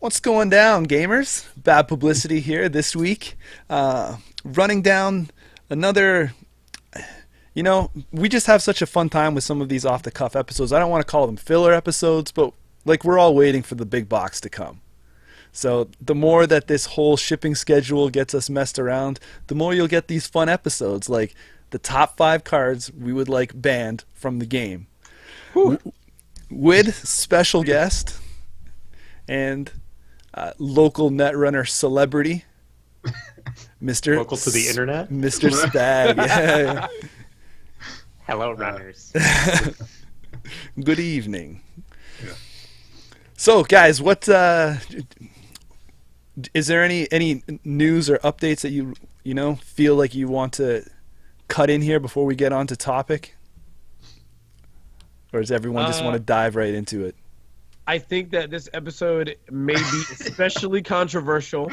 What's going down, gamers? Bad Publicity here this week. Running down another. We just have such a fun time with some of these off the cuff episodes. I don't want to call them filler episodes, but like we're all waiting for the big box to come. So the more that this whole shipping schedule gets us messed around, the more you'll get these fun episodes like the top 5 cards we would like banned from the game. With special guest and local Netrunner celebrity, Mr. Local to the internet? Mr. Spag. Yeah. Hello, runners. Good evening. Yeah. So, guys, what is there any news or updates that you feel like you want to cut in here before we get on to topic? Or does everyone just want to dive right into it? I think that this episode may be especially controversial,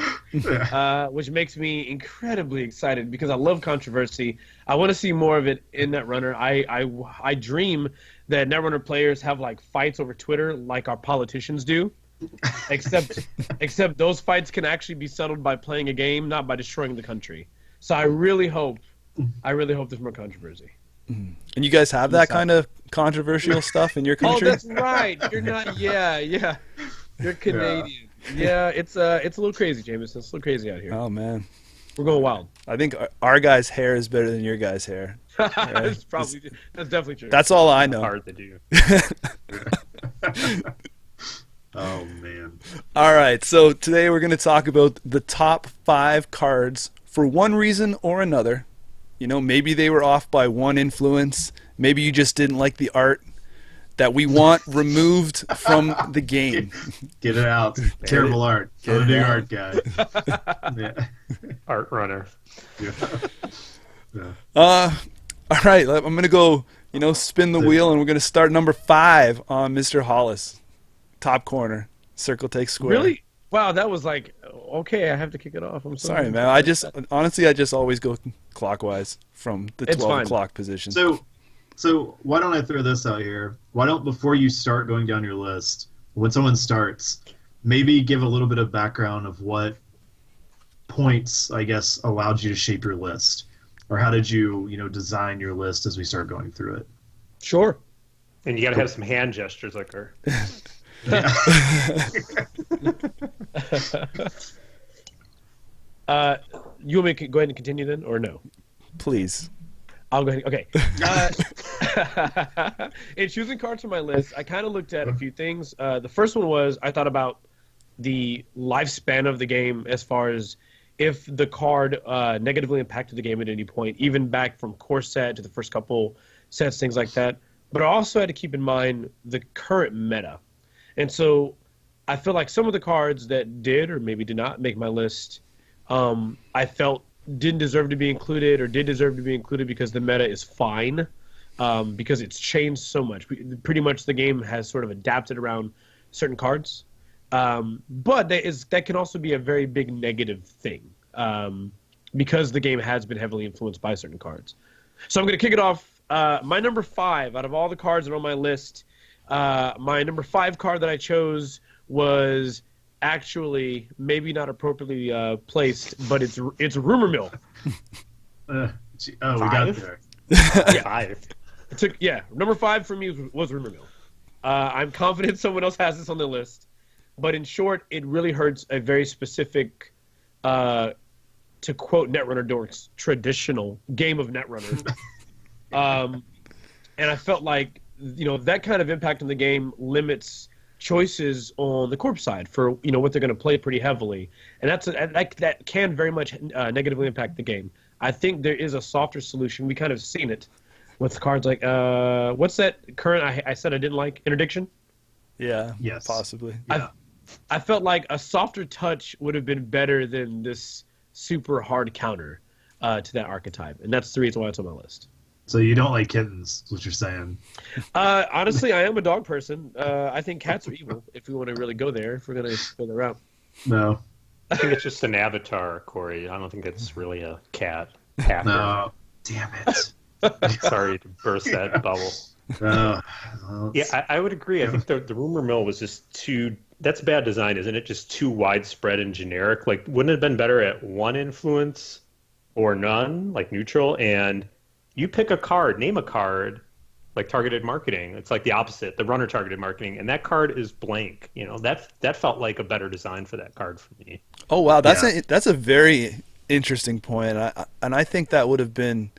which makes me incredibly excited because I love controversy. I want to see more of it in Netrunner. I dream that Netrunner players have like fights over Twitter like our politicians do, except those fights can actually be settled by playing a game, not by destroying the country. So I really hope there's more controversy. And you guys have that kind of controversial stuff in your country? Oh, that's right. You're not. Yeah. You're Canadian. Yeah, it's a little crazy, Jameson. It's a little crazy out here. Oh man, we're going wild. I think our guy's hair is better than your guy's hair. Right? that's definitely true. That's all I know. Hard to do. Oh man. All right, so today we're going to talk about the top 5 cards for one reason or another. Maybe they were off by one influence. Maybe you just didn't like the art that we want removed from the game. Get it out. Terrible art. I'm a big art guy. Yeah. Art runner. Yeah. All right, I'm going to go, spin the wheel, and we're going to start number 5 on Mr. Hollis. Top corner. Circle takes square. Really? Wow, that was like, okay, I have to kick it off. I'm sorry, man. I just always go clockwise from the 12 o'clock position. So why don't I throw this out here? Why don't, before you start going down your list, when someone starts, maybe give a little bit of background of what points, I guess, allowed you to shape your list? Or how did you, design your list as we start going through it? Sure. And you got to have some hand gestures like her. Yeah. You want me to go ahead and continue then, or no? Please. I'll go ahead. Okay. In choosing cards for my list, I kind of looked at a few things. The first one was I thought about the lifespan of the game as far as if the card negatively impacted the game at any point, even back from core set to the first couple sets, things like that. But I also had to keep in mind the current meta. And so I feel like some of the cards that did or maybe did not make my list, I felt didn't deserve to be included or did deserve to be included because the meta is fine, because it's changed so much. Pretty much the game has sort of adapted around certain cards. But that can also be a very big negative thing, because the game has been heavily influenced by certain cards. So I'm going to kick it off. My number 5 out of all the cards that are on my list, my number 5 card that I chose was actually maybe not appropriately placed, but it's Rumor Mill. We got there. Yeah. 5. Number 5 for me was Rumor Mill. I'm confident someone else has this on the list, but in short, it really hurts a very specific, to quote Netrunner Dork's traditional game of Netrunner. And I felt like that kind of impact on the game limits choices on the corp side for what they're going to play pretty heavily, and that can very much negatively impact the game. I think there is a softer solution. We kind of seen it with cards like what's that current I said I didn't like, Interdiction? Yeah. Yes. Possibly. Yeah. I felt like a softer touch would have been better than this super hard counter to that archetype, and that's the reason why it's on my list. So you don't like kittens, is what you're saying? Honestly, I am a dog person. I think cats are evil, if we want to really go there, if we're going to go the route. No. I think it's just an avatar, Corey. I don't think it's really a cat. Hacker. No. Damn it. Sorry to burst that bubble. Well, Yeah, I would agree. I think the rumor mill was just too. That's bad design, isn't it? Just too widespread and generic. Like, wouldn't it have been better at one influence or none, like neutral? And you pick a card, name a card, like targeted marketing. It's like the opposite, the runner targeted marketing, and that card is blank. That felt like a better design for that card for me. Oh wow, Yeah. that's a very interesting point. And I think that would have been,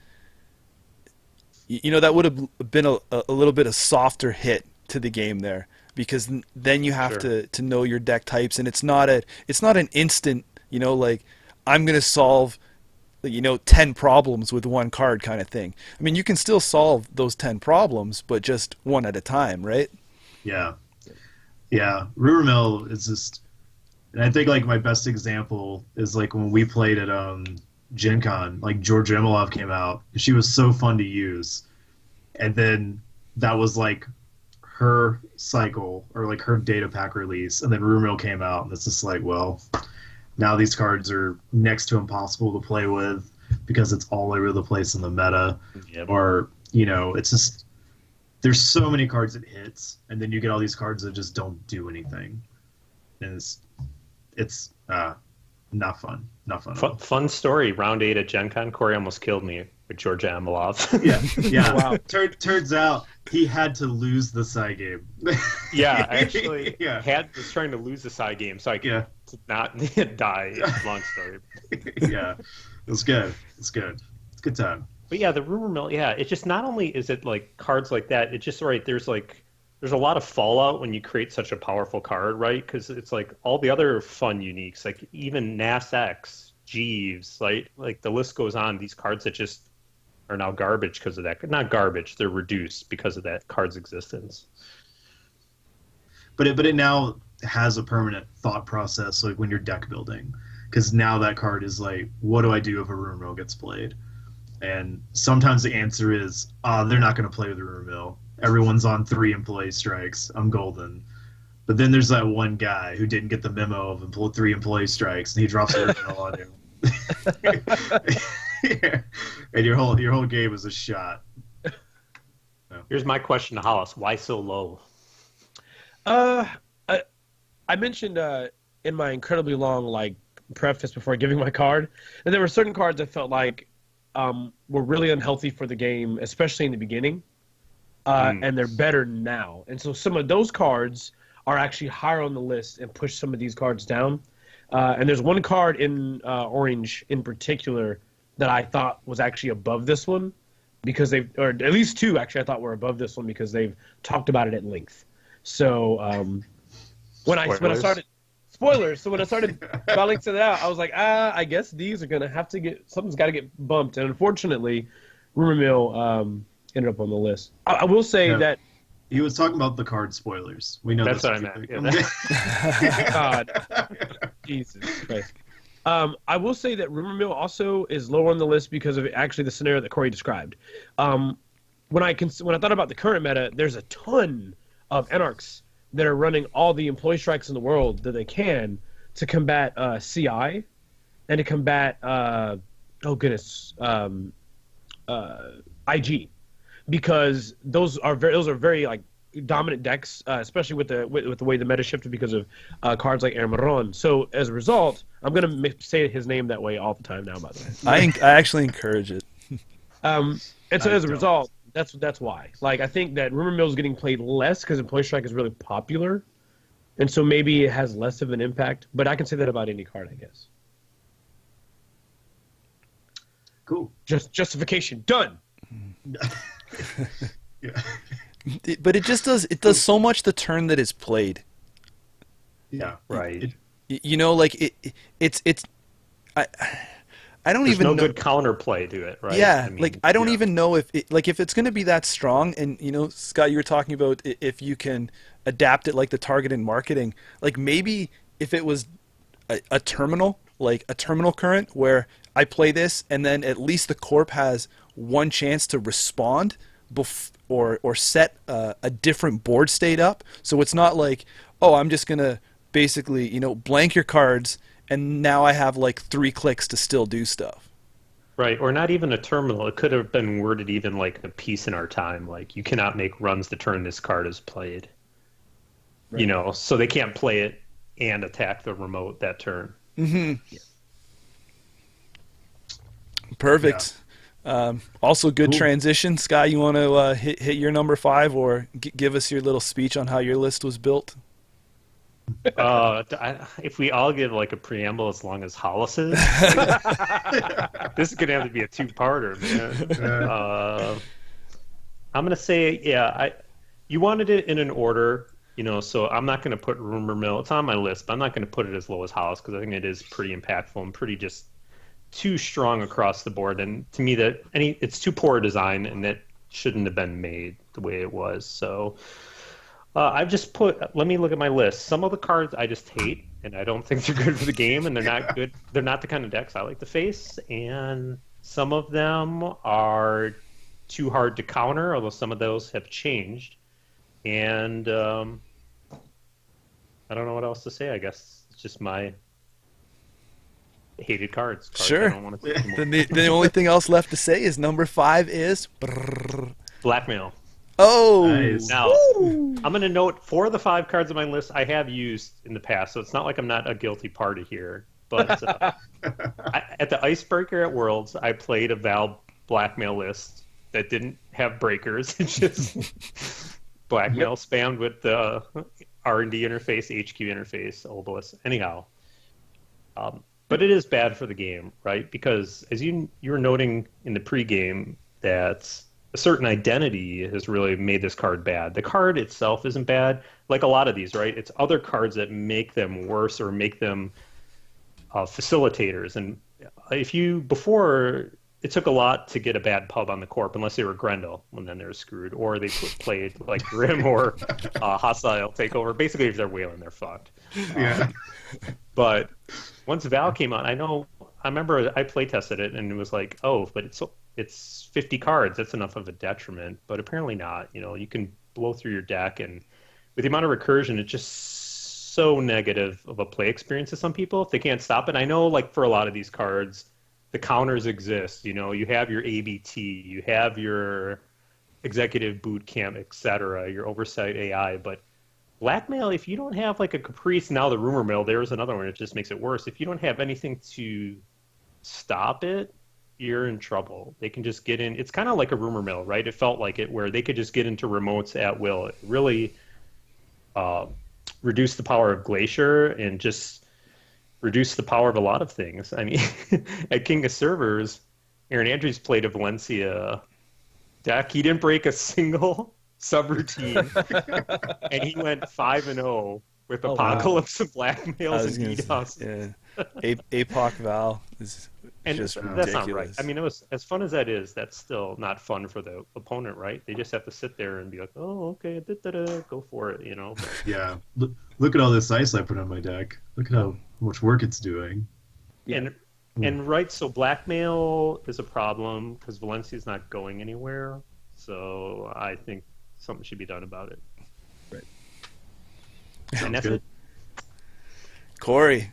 that would have been a little bit of softer hit to the game there, because then you have Sure. to know your deck types, and it's not an instant, like I'm gonna solve 10 problems with one card kind of thing. I mean, you can still solve those 10 problems, but just one at a time, right? Yeah. Yeah. Rumor Mill is just, and I think like my best example is like when we played at Gen Con, like Georgia Emilov came out. She was so fun to use. And then that was like her cycle or like her data pack release. And then Rumor Mill came out, and it's just like, well, now these cards are next to impossible to play with because it's all over the place in the meta. Yep. Or, it's just there's so many cards it hits, and then you get all these cards that just don't do anything. And it's not fun. Not fun at all. Fun story. Round 8 at Gen Con, Corey almost killed me with Georgia Amelov. Yeah, yeah. Wow. Turns out he had to lose the side game. Yeah, I actually Yeah. was trying to lose the side game so I could Yeah. not die. Long story. Yeah. It was good. It's good. It's a good time. But yeah, the rumor mill, yeah, it's just not only is it like cards like that, it's just right, there's a lot of fallout when you create such a powerful card, right? Because it's like all the other fun uniques, like even Nas X, Jeeves, like the list goes on, these cards that just are now garbage because of that. Not garbage, they're reduced because of that card's existence. But it now has a permanent thought process, like when you're deck building, because now that card is like, what do I do if a rumor mill gets played? And sometimes the answer is, they're not going to play with the rumor mill. Everyone's on 3 employee strikes. I'm golden. But then there's that one guy who didn't get the memo of 3 employee strikes, and he drops a rumor mill on you. Yeah. And your whole game is a shot. Here's my question to Hollis: why so low? I mentioned in my incredibly long preface before giving my card that there were certain cards I felt like were really unhealthy for the game, especially in the beginning, and they're better now. And so some of those cards are actually higher on the list and push some of these cards down. And there's one card in Orange in particular that I thought was actually above this one because or at least 2 actually I thought were above this one because they've talked about it at length. So when I started spoilers, so when I started balancing it out, I was like, I guess these are gonna have to something's got to get bumped, and unfortunately, Rumor Mill ended up on the list. I will say that he was talking about the card spoilers. We know That's this. what I meant. Yeah. God, Jesus Christ. I will say that Rumor Mill also is lower on the list because of actually the scenario that Corey described. When I thought about the current meta, there's a ton of Anarchs that are running all the employee strikes in the world that they can to combat CI and to combat IG, because those are very dominant decks, especially with the way the meta shifted because of cards like Ermaron. So as a result, I'm gonna say his name that way all the time now. By the way, I actually encourage it. and so as a result, that's why. I think that Rumor Mill is getting played less because Employee Strike is really popular, and so maybe it has less of an impact. But I can say that about any card, I guess. Cool. Just justification done. Yeah. But it does so much the turn that is played. Yeah. Right. It's I don't There's even no know. good counterplay to it, right? Yeah, I don't yeah. even know if it's going to be that strong. And Scott, you were talking about if you can adapt it like the targeted marketing. Maybe if it was a terminal, like a terminal current, where I play this and then at least the corp has one chance to respond, or set a different board state up. So it's not like, oh, I'm just gonna basically blank your cards, and now I have 3 clicks to still do stuff. Right, or not even a terminal. It could have been worded even like a piece in our time, like you cannot make runs the turn this card is played. Right. You know, so they can't play it and attack the remote that turn. Perfect. Also, good Cool. transition. Sky, you want to hit your number 5 or give us your little speech on how your list was built? If we all give like a preamble as long as Hollis's, this is gonna have to be a two-parter, man. I'm gonna say, you wanted it in an order, you know, so I'm not gonna put Rumor Mill. It's on my list, but I'm not gonna put it as low as Hollis because I think it is pretty impactful and pretty just too strong across the board. And to me, it's too poor a design, and that shouldn't have been made the way it was. So. I've just let me look at my list. Some of the cards I just hate, and I don't think they're good for the game, and they're not good. They're not the kind of decks I like to face, and some of them are too hard to counter, although some of those have changed. And I don't know what else to say. I guess it's just my hated cards. Sure. I don't want to see anymore. The only thing else left to say is number 5 is... Blackmail. Oh! Nice. Now, I'm going to note 4 of the 5 cards on my list I have used in the past, so it's not like I'm not a guilty party here. But at the Icebreaker at Worlds, I played a Val Blackmail list that didn't have breakers. It's just Blackmail spammed with the R&D interface, HQ interface, Obelisk. Anyhow, but it is bad for the game, right? Because as you were noting in the pregame that a certain identity has really made this card bad. The card itself isn't bad, like a lot of these, right? It's other cards that make them worse or make them facilitators. And before, it took a lot to get a bad pub on the corp, unless they were Grendel, and then they're screwed. Or they played like Grim or Hostile Takeover. Basically, if they're Wailing, they're fucked. Yeah. But once Val came out, I remember I play tested it, and it was like, oh, but it's 50 cards. That's enough of a detriment, but apparently not. You know, you can blow through your deck, and with the amount of recursion, it's just so negative of a play experience to some people if they can't stop it. I know, like for a lot of these cards, the counters exist. You know, you have your ABT, you have your executive boot camp, etc., your oversight AI, but Blackmail, if you don't have like a Caprice, now the Rumor Mill, there's another one. It just makes it worse. If you don't have anything to stop it, you're in trouble. They can just get in. It's kind of like a Rumor Mill, right? It felt like it, where they could just get into remotes at will. It really reduced the power of Glacier and just reduced the power of a lot of things. I mean, at King of Servers, Aaron Andrews played a Valencia deck. He didn't break a single subroutine, and he went 5-0 with Apocalypse and Blackmails and DDoS. Yeah. APOC Val is just ridiculous. That's not right. I mean, it was as fun as that is. That's still not fun for the opponent, right? They just have to sit there and be like, "Oh, okay, go for it," you know. Yeah. Look at all this ice I put on my deck. Look at how much work it's doing. And right, so Blackmail is a problem because Valencia's not going anywhere. So I think something should be done about it. Right. And that's good. it. Corey.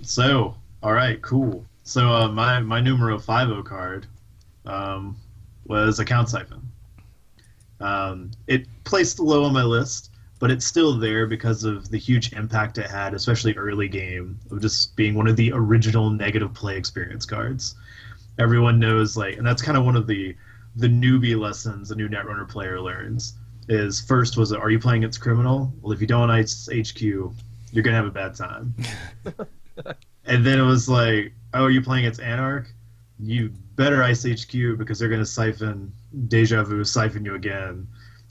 So, all right, cool. So my numero 50 card was Account Siphon. It placed low on my list, but it's still there because of the huge impact it had, especially early game, of just being one of the original negative play experience cards. Everyone knows, like, and that's kind of one of the newbie lessons a new Netrunner player learns. Is first was, are you playing against criminal? Well, if you don't ice HQ, you're gonna have a bad time. And then it was like, oh, are you playing against Anarch? You better ice HQ because they're gonna siphon Deja Vu, siphon you again,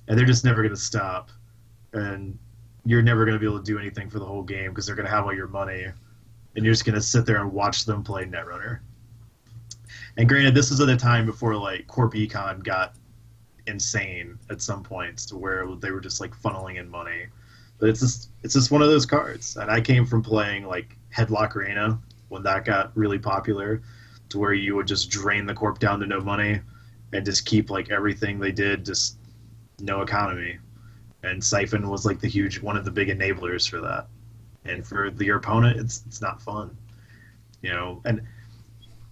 and they're just never gonna stop. And you're never gonna be able to do anything for the whole game because they're gonna have all your money, and you're just gonna sit there and watch them play Netrunner. And granted, this was at a time before like Corp Econ got insane at some points to where they were just like funneling in money. But it's just one of those cards. And I came from playing like Headlock Arena when that got really popular, to where you would just drain the Corp down to no money and just keep like everything they did, just no economy. And Siphon was like one of the big enablers for that. And for your opponent, it's not fun, you know. And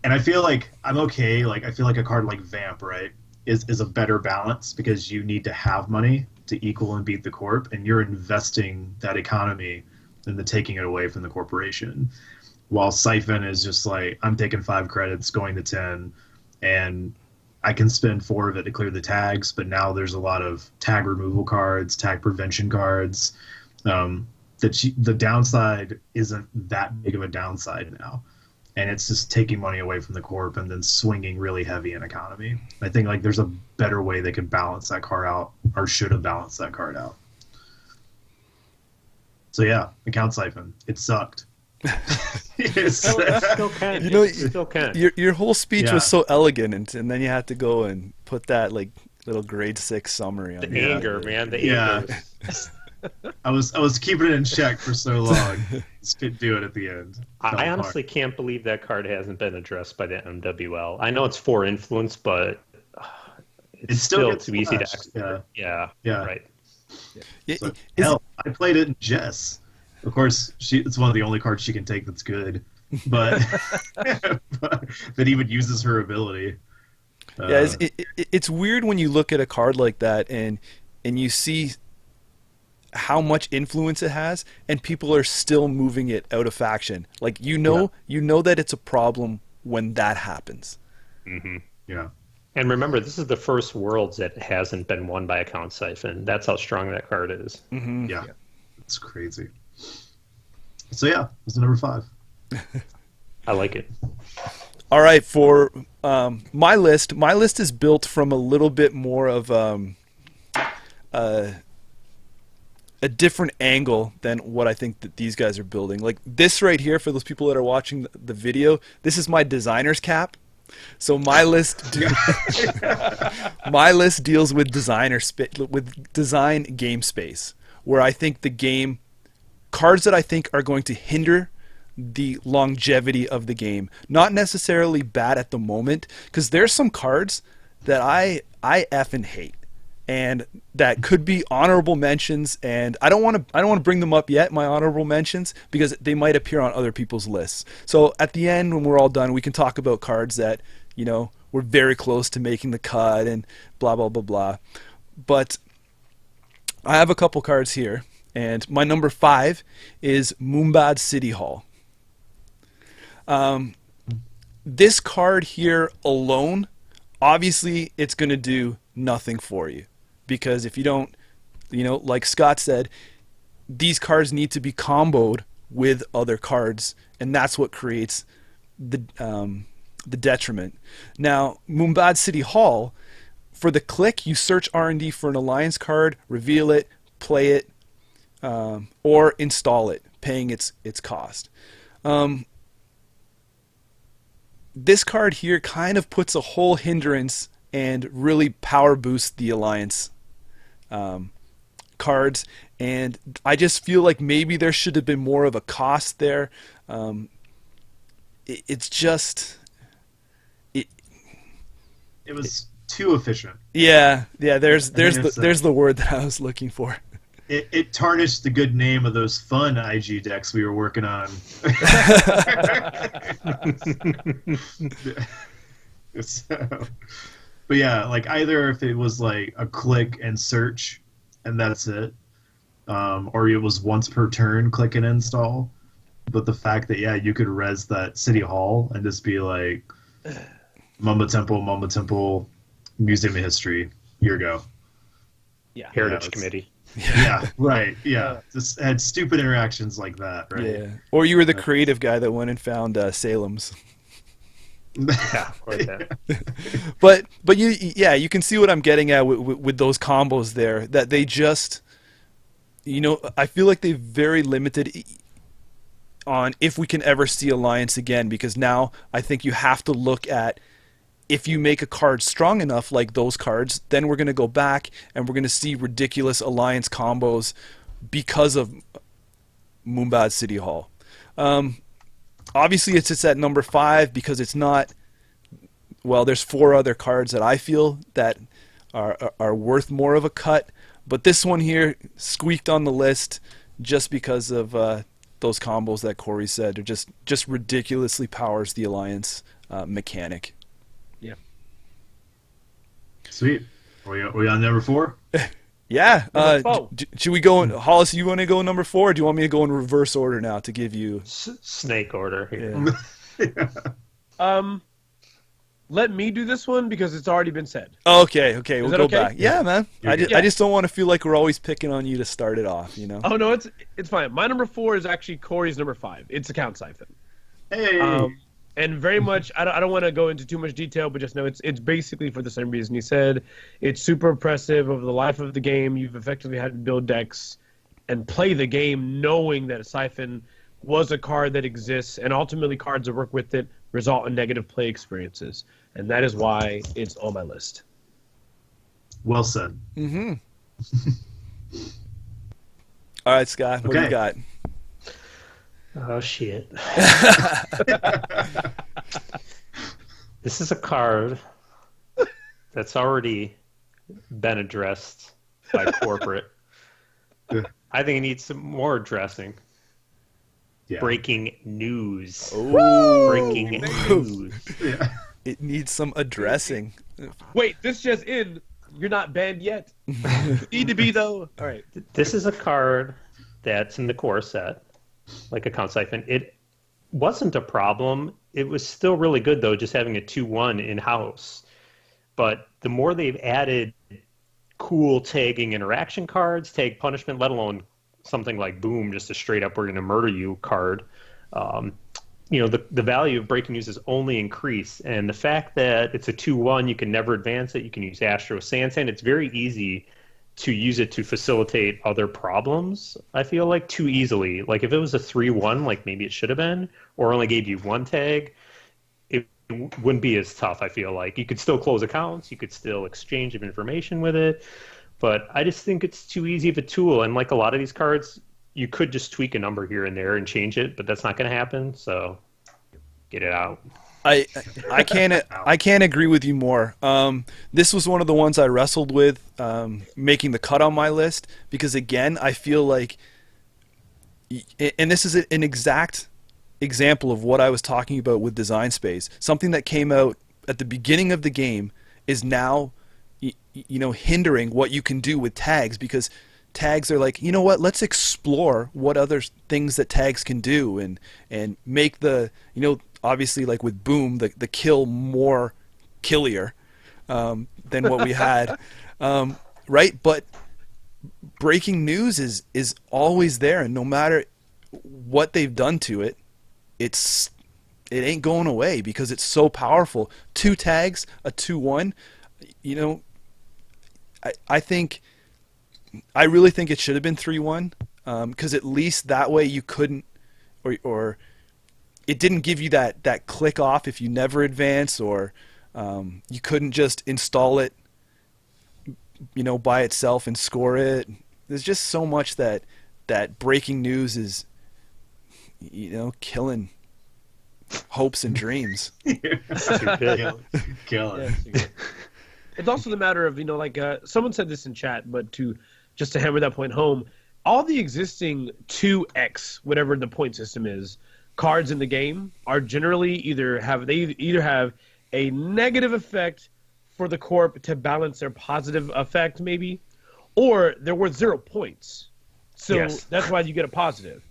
And I feel like I'm okay. Like I feel like a card like Vamp, right, is a better balance because you need to have money to equal and beat the corp, and you're investing that economy and the taking it away from the corporation. While Siphon is just like, I'm taking 5 credits, going to 10, and I can spend 4 of it to clear the tags, but now there's a lot of tag removal cards, tag prevention cards. The downside isn't that big of a downside now. And it's just taking money away from the corp and then swinging really heavy in economy. I think like there's a better way they could balance that card out, or should have balanced that card out. So yeah, account Siphon. It sucked. Still can. You know, Still can. your whole speech was so elegant, and then you had to go and put that like little grade 6 summary on The anger, man. The Yeah. anger. I was keeping it in check for so long. Just couldn't do it at the end. I honestly can't believe that card hasn't been addressed by the MWL. I know it's 4 influence, but it's still gets too easy to splashed. export. Yeah, Yeah. right. So, hell, I played it in Jess. Of course, it's one of the only cards she can take that's good, but that even uses her ability. Yeah, it's weird when you look at a card like that and you see how much influence it has, and people are still moving it out of faction. Like you know that it's a problem when that happens. Mm-hmm. Yeah. And remember, this is the first Worlds that hasn't been won by Account Siphon. That's how strong that card is. Mm-hmm. Yeah, it's crazy. So yeah, it's number 5. I like it. All right, for my list is built from a little bit more of a different angle than what I think that these guys are building. Like this right here, for those people that are watching the video, this is my designer's cap. So my list deals with design game space, where I think the game cards that I think are going to hinder the longevity of the game. Not necessarily bad at the moment, because there's some cards that I effing hate, and that could be honorable mentions, and I don't want to bring them up yet, my honorable mentions, because they might appear on other people's lists. So at the end, when we're all done, we can talk about cards that, you know, we're very close to making the cut and blah blah blah blah. But I have a couple cards here, and my number 5 is Moombad City Hall. This card here alone, obviously it's going to do nothing for you, because if you don't, you know, like Scott said, these cards need to be comboed with other cards, and that's what creates the detriment. Now, Moombad City Hall, for the click, you search R&D for an alliance card, reveal it, play it, or install it, paying its cost. This card here kind of puts a whole hindrance and really power boosts the alliance cards, and I just feel like maybe there should have been more of a cost there. It's just it was too efficient. Yeah. There's the word that I was looking for. It tarnished the good name of those fun IG decks we were working on. But yeah, like either if it was like a click and search and that's it, or it was once per turn click and install. But the fact that you could res that City Hall and just be like Mumba Temple, Museum of History, here you go. Yeah. Heritage Committee. Yeah, right. Yeah, just had stupid interactions like that, right? Yeah. Or you were the creative guy that went and found Salem's. Yeah, or that. but you can see what I'm getting at with those combos there. That they just, you know, I feel like they're very limited on if we can ever see Alliance again, because now I think you have to look at, if you make a card strong enough like those cards, then we're going to go back and we're going to see ridiculous Alliance combos because of Moombad City Hall. Obviously, it's at number 5 because it's not... Well, there's 4 other cards that I feel that are worth more of a cut. But this one here squeaked on the list just because of those combos that Corey said. It just ridiculously powers the Alliance mechanic. Yeah. Sweet. Are we on number 4? Yeah. Number 4. Should we go in, Hollis, you want to go number 4, or do you want me to go in reverse order now to give you... Snake order here. Yeah. Let me do this one because it's already been said. Okay, we'll that go okay? back. Yeah, man. I good. just don't want to feel like we're always picking on you to start it off, you know? Oh no, it's fine. My number 4 is actually Corey's number 5. It's Account Siphon. Hey. And very much, I don't want to go into too much detail, but just know it's basically for the same reason he said. It's super oppressive over the life of the game. You've effectively had to build decks and play the game knowing that a Siphon was a card that exists, and ultimately cards that work with it result in negative play experiences. And that is why it's on my list. Well said. Mm-hmm. All right, Scott, what do you got? Oh, shit. This is a card that's already been addressed by corporate. I think it needs some more addressing. Yeah. Breaking news. Ooh. Breaking news. Yeah. It needs some addressing. Wait, this just in. You're not banned yet. Need to be, though. All right. This is a card that's in the core set, like Account Siphon. It wasn't a problem. It was still really good, though, just having a 2/1 in-house. But the more they've added cool tagging interaction cards, tag punishment, let alone something like Boom, just a straight-up we're going to murder you card, the value of breaking news has only increased. And the fact that it's a 2/1, you can never advance it. You can use Astro Sandsand. It's very easy to use it to facilitate other problems, I feel like, too easily. Like, if it was a 3/1, like maybe it should have been, or only gave you one tag, it wouldn't be as tough, I feel like. You could still close accounts. You could still exchange of information with it. But I just think it's too easy of a tool. And like a lot of these cards, you could just tweak a number here and there and change it, but that's not going to happen. So get it out. I can't agree with you more. This was one of the ones I wrestled with making the cut on my list because, again, I feel like, and this is an exact example of what I was talking about with Design Space. Something that came out at the beginning of the game is now, hindering what you can do with tags, because tags are like, you know what, let's explore what other things that tags can do and make the, obviously, like with Boom, the kill more killier than what we had, right? But breaking news is always there, and no matter what they've done to it, it ain't going away because it's so powerful. 2 tags, a 2/1, I really think it should have been 3/1, because at least that way you couldn't, or it didn't give you that click off if you never advance, or you couldn't just install it, by itself and score it. There's just so much that breaking news is, killing hopes and dreams. Killing. It's also the matter of, someone said this in chat, but just to hammer that point home, all the existing 2x, whatever the point system is, cards in the game are generally either have a negative effect for the corp to balance their positive effect, maybe, or they're worth 0 points. So Yes. That's why you get a positive.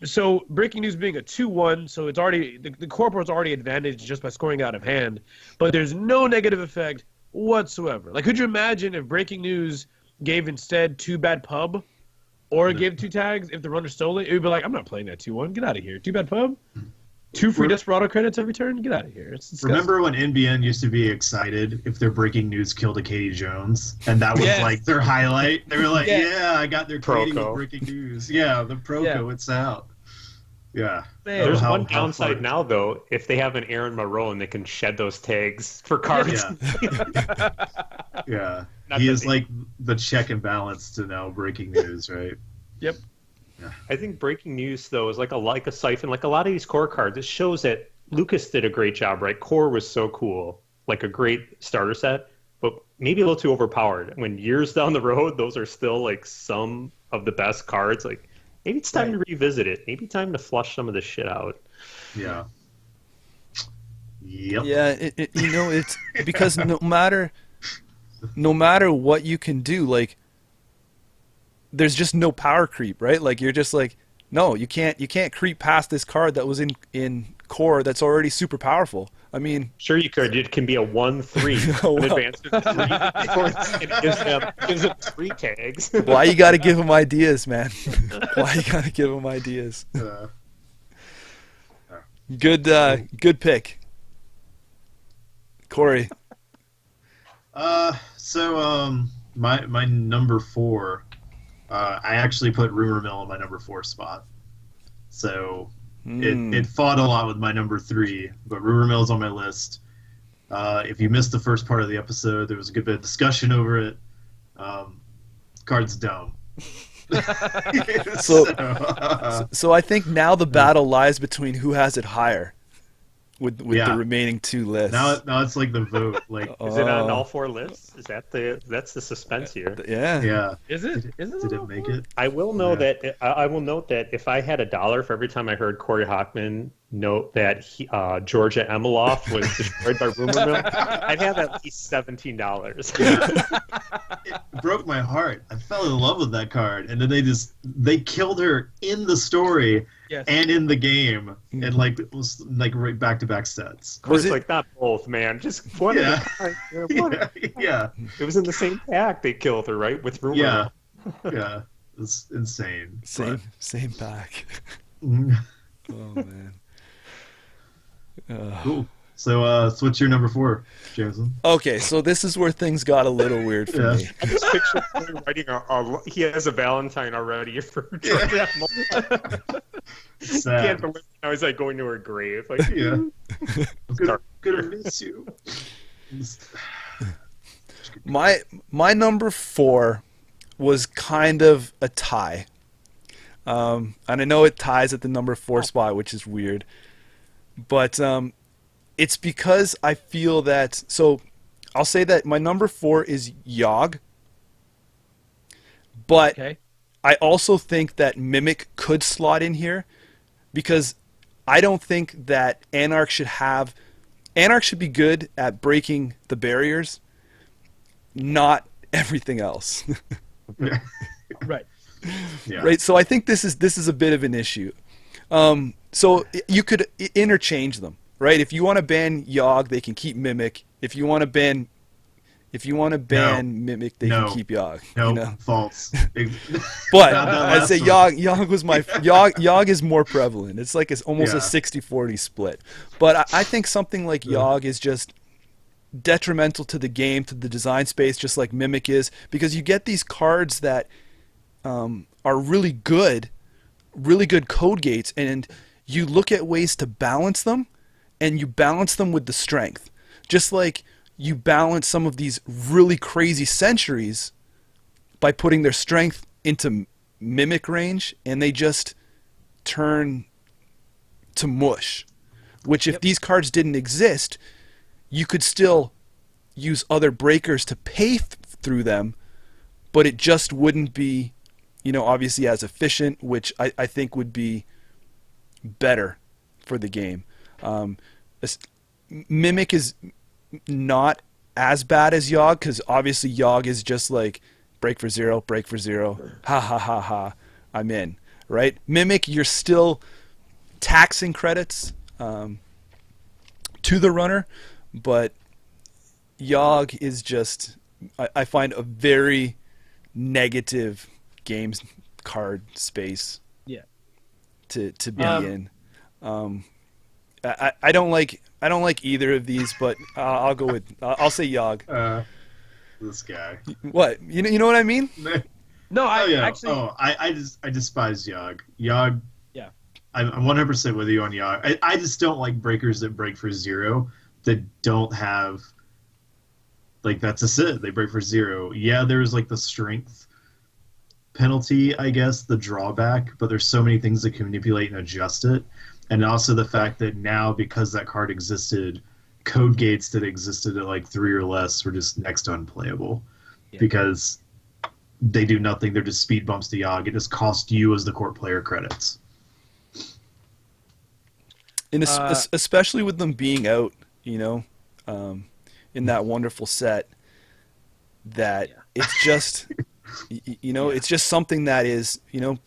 So breaking news being a 2/1, so it's already the corp was already advantaged just by scoring out of hand, but there's no negative effect whatsoever. Like, could you imagine if breaking news gave instead 2 bad pub, or gave 2 tags if the runner stole it? It would be like, I'm not playing that 2/1. Get out of here. 2 bad pub, 2 free Desperado credits every turn. Get out of here. It's disgusting. Remember when NBN used to be excited if their breaking news killed a Katie Jones, and that was Yes. like their highlight? They were like, Yeah. "Yeah, I got their trading with Proco. breaking news." Yeah, the Proco, it's out. Yeah. Man. There's How- one how downside fun. now, though. If they have an Aaron Moreau and they can shed those tags for cards. Yeah. Yeah. Not He that is they- like the check and balance to now breaking news, right? Yep. I think breaking news, though, is like a siphon. Like a lot of these core cards, it shows that Lucas did a great job, right? Core was so cool, like a great starter set, but maybe a little too overpowered. When years down the road, those are still like some of the best cards. Like, maybe it's time to revisit it. Maybe time to flush some of this shit out. Yeah. Yep. Yeah, it's because no matter what you can do, like there's just no power creep, right? Like you're just like, no, you can't creep past this card that was in core that's already super powerful. I mean, Sure, you could. It can be a 1/3. Oh, An well. advanced 3. It gives them 3 tags. why you got to give them ideas, man? Why you got to give them ideas? Good pick, Corey. So my number 4, I actually put Rumor Mill in my number 4 spot. So it fought a lot with my number 3, but Rumor Mill's on my list. If you missed the first part of the episode, there was a good bit of discussion over it. Card's dumb. So I think now the battle lies between who has it higher with Yeah. the remaining 2 lists. Now it's like the vote. Like, Is it on all 4 lists? Is that's the suspense here? Yeah. yeah. Is it? Is it? Did it make it? I will I will note that if I had $1 for every time I heard Corey Hockman note that Georgia Emeloff was destroyed by Rumor Mill, I'd have at least $17. It broke my heart. I fell in love with that card, and then they killed her in the story Yes. and in the game, and like it was like right back-to-back sets. Was Corey's it- like, not both, man. Just one Yeah. at a time. Yeah, one. Yeah, It was in the same pack they killed her, right? With Rumor yeah, Mill. yeah. It's insane. Same pack. But- Oh man. Cool. So what's your number 4, Jameson? Okay, so this is where things got a little weird for Yeah. me. I just picture Corey writing he has a Valentine already for Georgia Emeloff. Sad. Can't believe now he's like going to her grave. Like, Yeah. I'm Sorry. gonna miss you. My number 4 was kind of a tie. And I know it ties at the number 4 spot, which is weird. But it's because I feel that... So I'll say that my number 4 is Yogg. But Okay. I also think that Mimic could slot in here because I don't think that Anarch should have... Anarch should be good at breaking the barriers, not everything else. Right. Yeah. Right, so I think this is a bit of an issue. So you could interchange them, right? If you want to ban Yogg, they can keep Mimic. If you want to ban Mimic, they can keep Yogg. No, You know? false. But Not that I'd last say one. Yogg was my Yogg is more prevalent. It's like it's almost a Yeah. 60-40 split. But I think something like Yogg is just detrimental to the game, to the design space, just like Mimic is, because you get these cards that are really good code gates, and you look at ways to balance them, and you balance them with the strength. Just like you balance some of these really crazy centuries by putting their strength into Mimic range, and they just turn to mush. Which if these cards didn't exist, you could still use other breakers to pay through them, but it just wouldn't be, obviously as efficient, which I think would be better for the game. Mimic is not as bad as Yogg, because obviously Yogg is just like break for zero, ha ha ha ha, I'm in, right? Mimic, you're still taxing credits to the runner, but Yogg is just, I find, a very negative games card space. Yeah. To be in. I don't like either of these, but I'll go with I'll say Yogg. This guy. What you know what I mean? No, I despise Yogg. Yogg. Yeah. I'm 100% with you on Yogg. I just don't like breakers that break for 0 that don't have, like, that's a sit. They break for 0. Yeah, there's like the strength penalty, I guess, the drawback, but there's so many things that can manipulate and adjust it. And also the fact that now, because that card existed, code gates that existed at like 3 or less were just next to unplayable. Yeah. Because they do nothing. They're just speed bumps to Yogg. It just costs you as the court player credits. And especially with them being out, you know, in that wonderful set, that it's just, you know, it's just something that is, you know,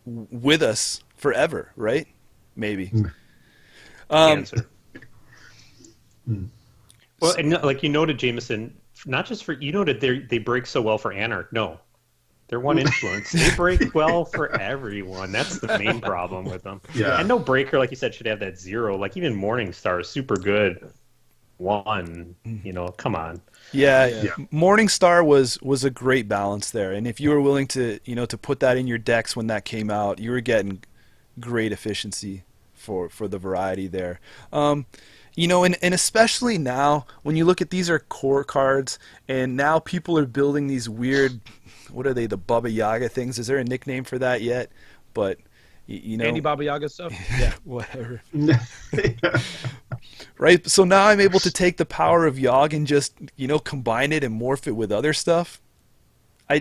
with us forever, right? Maybe. Answer. Well, and like you noted, Jameson, not just for you noted they break so well for Anarch. No, they're one influence. They break well for everyone. That's the main problem with them. Yeah. And no breaker, like you said, should have that 0. Like even Morningstar is super good. 1, you know, come on. Yeah. Morningstar was a great balance there, and if you were willing to, you know, to put that in your decks when that came out, you were getting great efficiency for the variety there. You know, and especially now when you look at these are core cards, and now people are building these weird, what are they, the Baba Yaga things? Is there a nickname for that yet? But you know, Andy Baba Yaga stuff. yeah, whatever. Right. So now I'm able to take the power of Yogg and just, you know, combine it and morph it with other stuff. I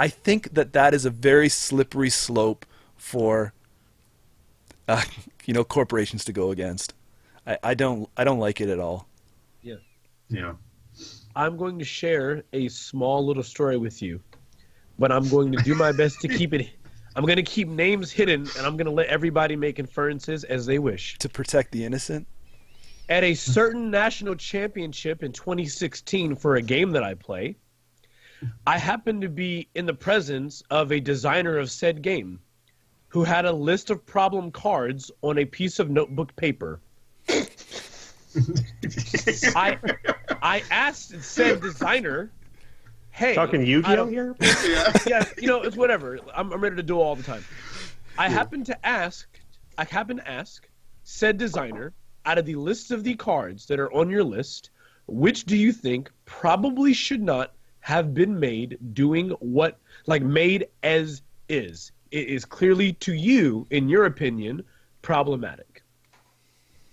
think that is a very slippery slope for you know, corporations to go against. I don't like it at all. Yeah. I'm going to share a small little story with you, but I'm going to do my best to keep it. I'm going to keep names hidden, and I'm going to let everybody make inferences as they wish. To protect the innocent? At a certain national championship in 2016 for a game that I play, I happened to be in the presence of a designer of said game who had a list of problem cards on a piece of notebook paper. I asked said designer, hey... Talking Yu-Gi-Oh here? Yeah, you know, it's whatever. I'm ready to duel all the time. I happen to ask said designer, out of the list of the cards that are on your list, which do you think probably should not have been made doing what, like made as is? It is clearly to you, in your opinion, problematic.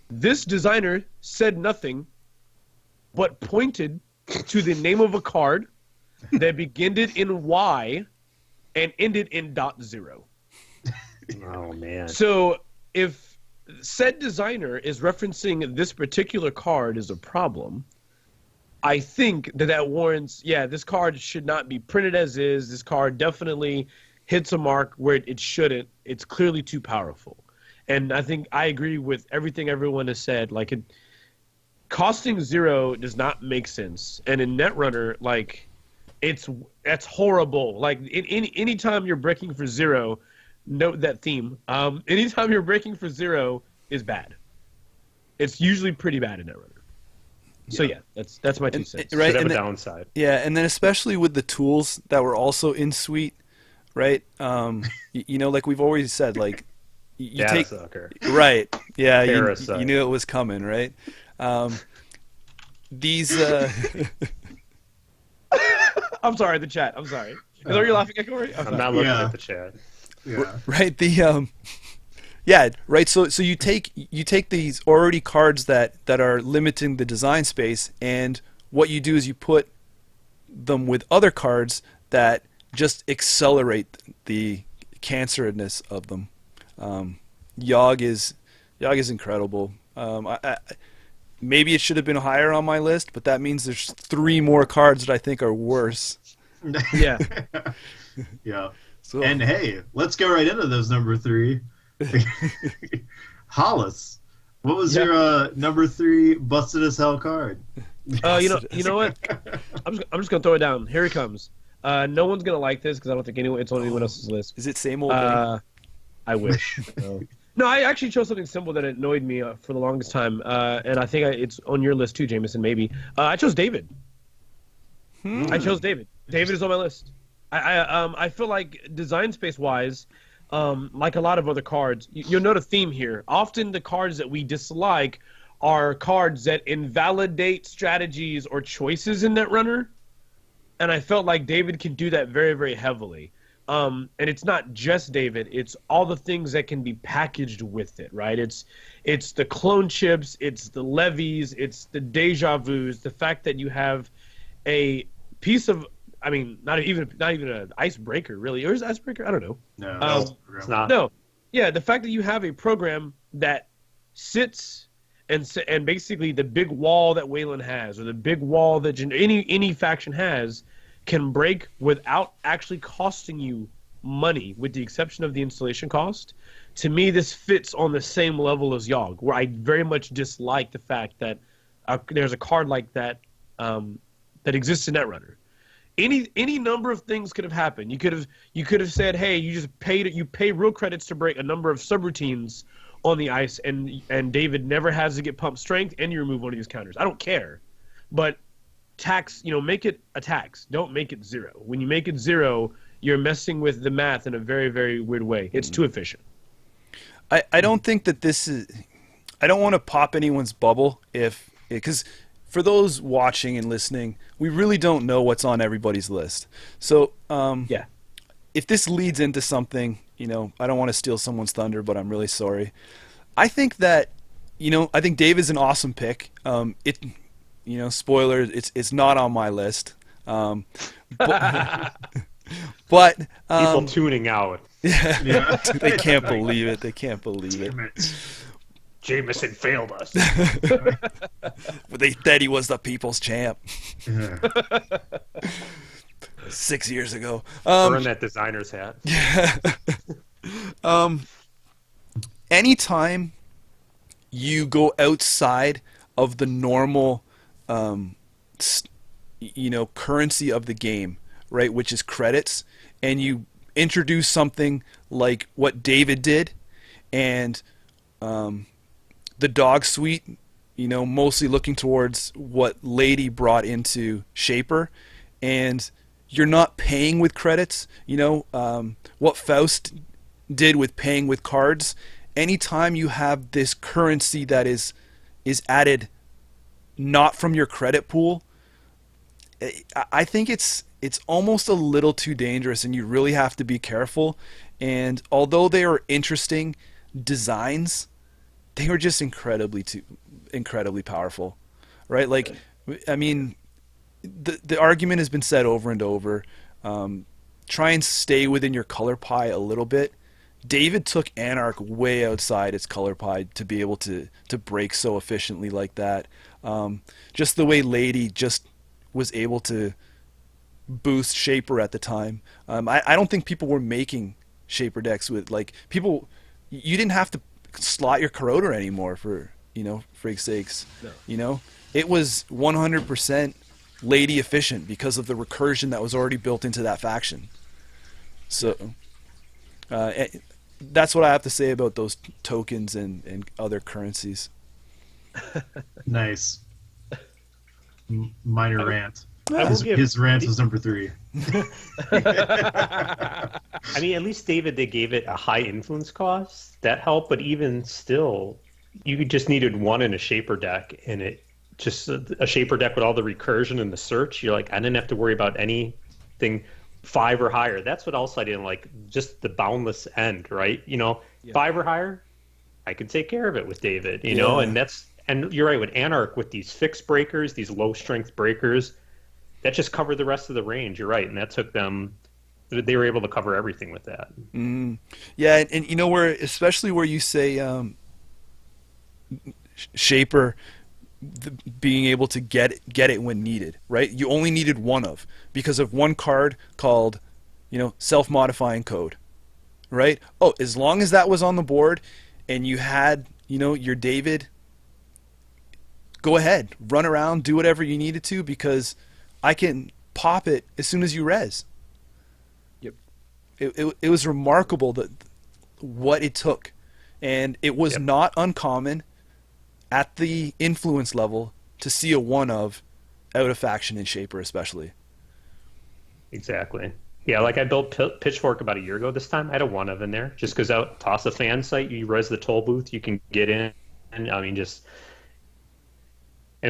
This designer said nothing, but pointed to the name of a card that began in Y and ended in .0. Oh, man. So if said designer is referencing this particular card as a problem, I think that warrants, this card should not be printed as is. This card definitely hits a mark where it shouldn't. It's clearly too powerful. And I think I agree with everything everyone has said. Like, costing 0 does not make sense. And in Netrunner, like, that's horrible. Like, anytime you're breaking for 0, note that theme. Anytime you're breaking for 0 is bad. It's usually pretty bad in Netrunner. So that's my 2 cents. Right, Should have and a downside. Yeah, and then especially with the tools that were also in suite, right? You know, like we've always said, like you take sucker. Right. Yeah, Parasite. you knew it was coming, right? These I'm sorry, the chat. I'm sorry. Is that what you're laughing at, Corey? I'm not looking at the chat. Yeah. right, right. So you take these already cards that are limiting the design space, and what you do is you put them with other cards that just accelerate the cancerousness of them. Yogg is incredible. Maybe it should have been higher on my list, but that means there's 3 more cards that I think are worse. Yeah. Yeah. So, And hey, let's go right into those number 3. Hollis, what was your number 3 busted as hell card? You know what? I'm just gonna throw it down. Here it comes. No one's gonna like this because I don't think it's on anyone else's list. is it same old thing? I wish. No, I actually chose something simple that annoyed me for the longest time, and I think it's on your list too, Jameson. Maybe I chose David. I chose David. David is on my list. I feel like design space wise, like a lot of other cards, you'll note a theme here. Often the cards that we dislike are cards that invalidate strategies or choices in Netrunner, and I felt like David can do that very, very heavily. And it's not just David; it's all the things that can be packaged with it, right? It's the clone chips, it's the levies, it's the deja vus, the fact that you have a piece of, I mean, not even an icebreaker, really. Or is it icebreaker? I don't know. No, It's not. No. Yeah, the fact that you have a program that sits and basically the big wall that Wayland has, or the big wall that any faction has, can break without actually costing you money, with the exception of the installation cost. To me, this fits on the same level as Yogg, where I very much dislike the fact that there's a card like that that exists in Netrunner. Any number of things could have happened. You could have said, hey, you pay real credits to break a number of subroutines on the ice, and David never has to get pump strength, and you remove one of these counters. I don't care, but tax, make it a tax. Don't make it 0. When you make it 0, you're messing with the math in a very, very weird way. It's too efficient. I don't think that this is. I don't want to pop anyone's bubble because for those watching and listening, we really don't know what's on everybody's list. So Yeah. if this leads into something, I don't want to steal someone's thunder, but I'm really sorry. I think that, I think Dave is an awesome pick. Spoiler, it's not on my list. But People tuning out. Yeah. They can't believe it. They can't believe it. Jameson failed us. But they said he was the people's champ. Yeah. 6 years ago. Burn that designer's hat. Yeah. Anytime you go outside of the normal, currency of the game, right, which is credits, and you introduce something like what David did, and the dog suite, mostly looking towards what Lady brought into Shaper, and you're not paying with credits, what Faust did with paying with cards. Anytime you have this currency that is added not from your credit pool, I think it's almost a little too dangerous, and you really have to be careful. And although they are interesting designs, they were just incredibly powerful, right? Like, I mean, the argument has been said over and over. Try and stay within your color pie a little bit. David took Anarch way outside its color pie to be able to break so efficiently like that. Just the way Lady just was able to boost Shaper at the time. I don't think people were making Shaper decks with, like, people. You didn't have to slot your corroder anymore for freak's sakes. No. It was 100% Lady efficient because of the recursion that was already built into that faction. So that's what I have to say about those tokens and other currencies. Nice. Minor rant. I will give- His rant was number 3. I mean, at least David, they gave it a high influence cost. That helped, but even still, you just needed one in a Shaper deck, and it just a Shaper deck with all the recursion and the search. You're like, I didn't have to worry about anything 5 or higher. That's what else I didn't like, just the boundless end, right? 5 or higher, I could take care of it with David, and you're right, with Anarch, with these fixed breakers, these low strength breakers, that just covered the rest of the range. You're right, and that took them. They were able to cover everything with that. Yeah, and especially where you say Shaper being able to get it when needed, right? You only needed one of, because of one card called, self-modifying code, right? Oh, as long as that was on the board, and you had, your David, go ahead, run around, do whatever you needed to, because I can pop it as soon as you res. Yep. It was remarkable what it took, and it was not uncommon at the influence level to see a one of out of faction in Shaper, especially. Exactly. Yeah, like I built Pitchfork about a year ago this time. I had a one of in there just because out toss a fan site, you res the toll booth, you can get in, and I mean and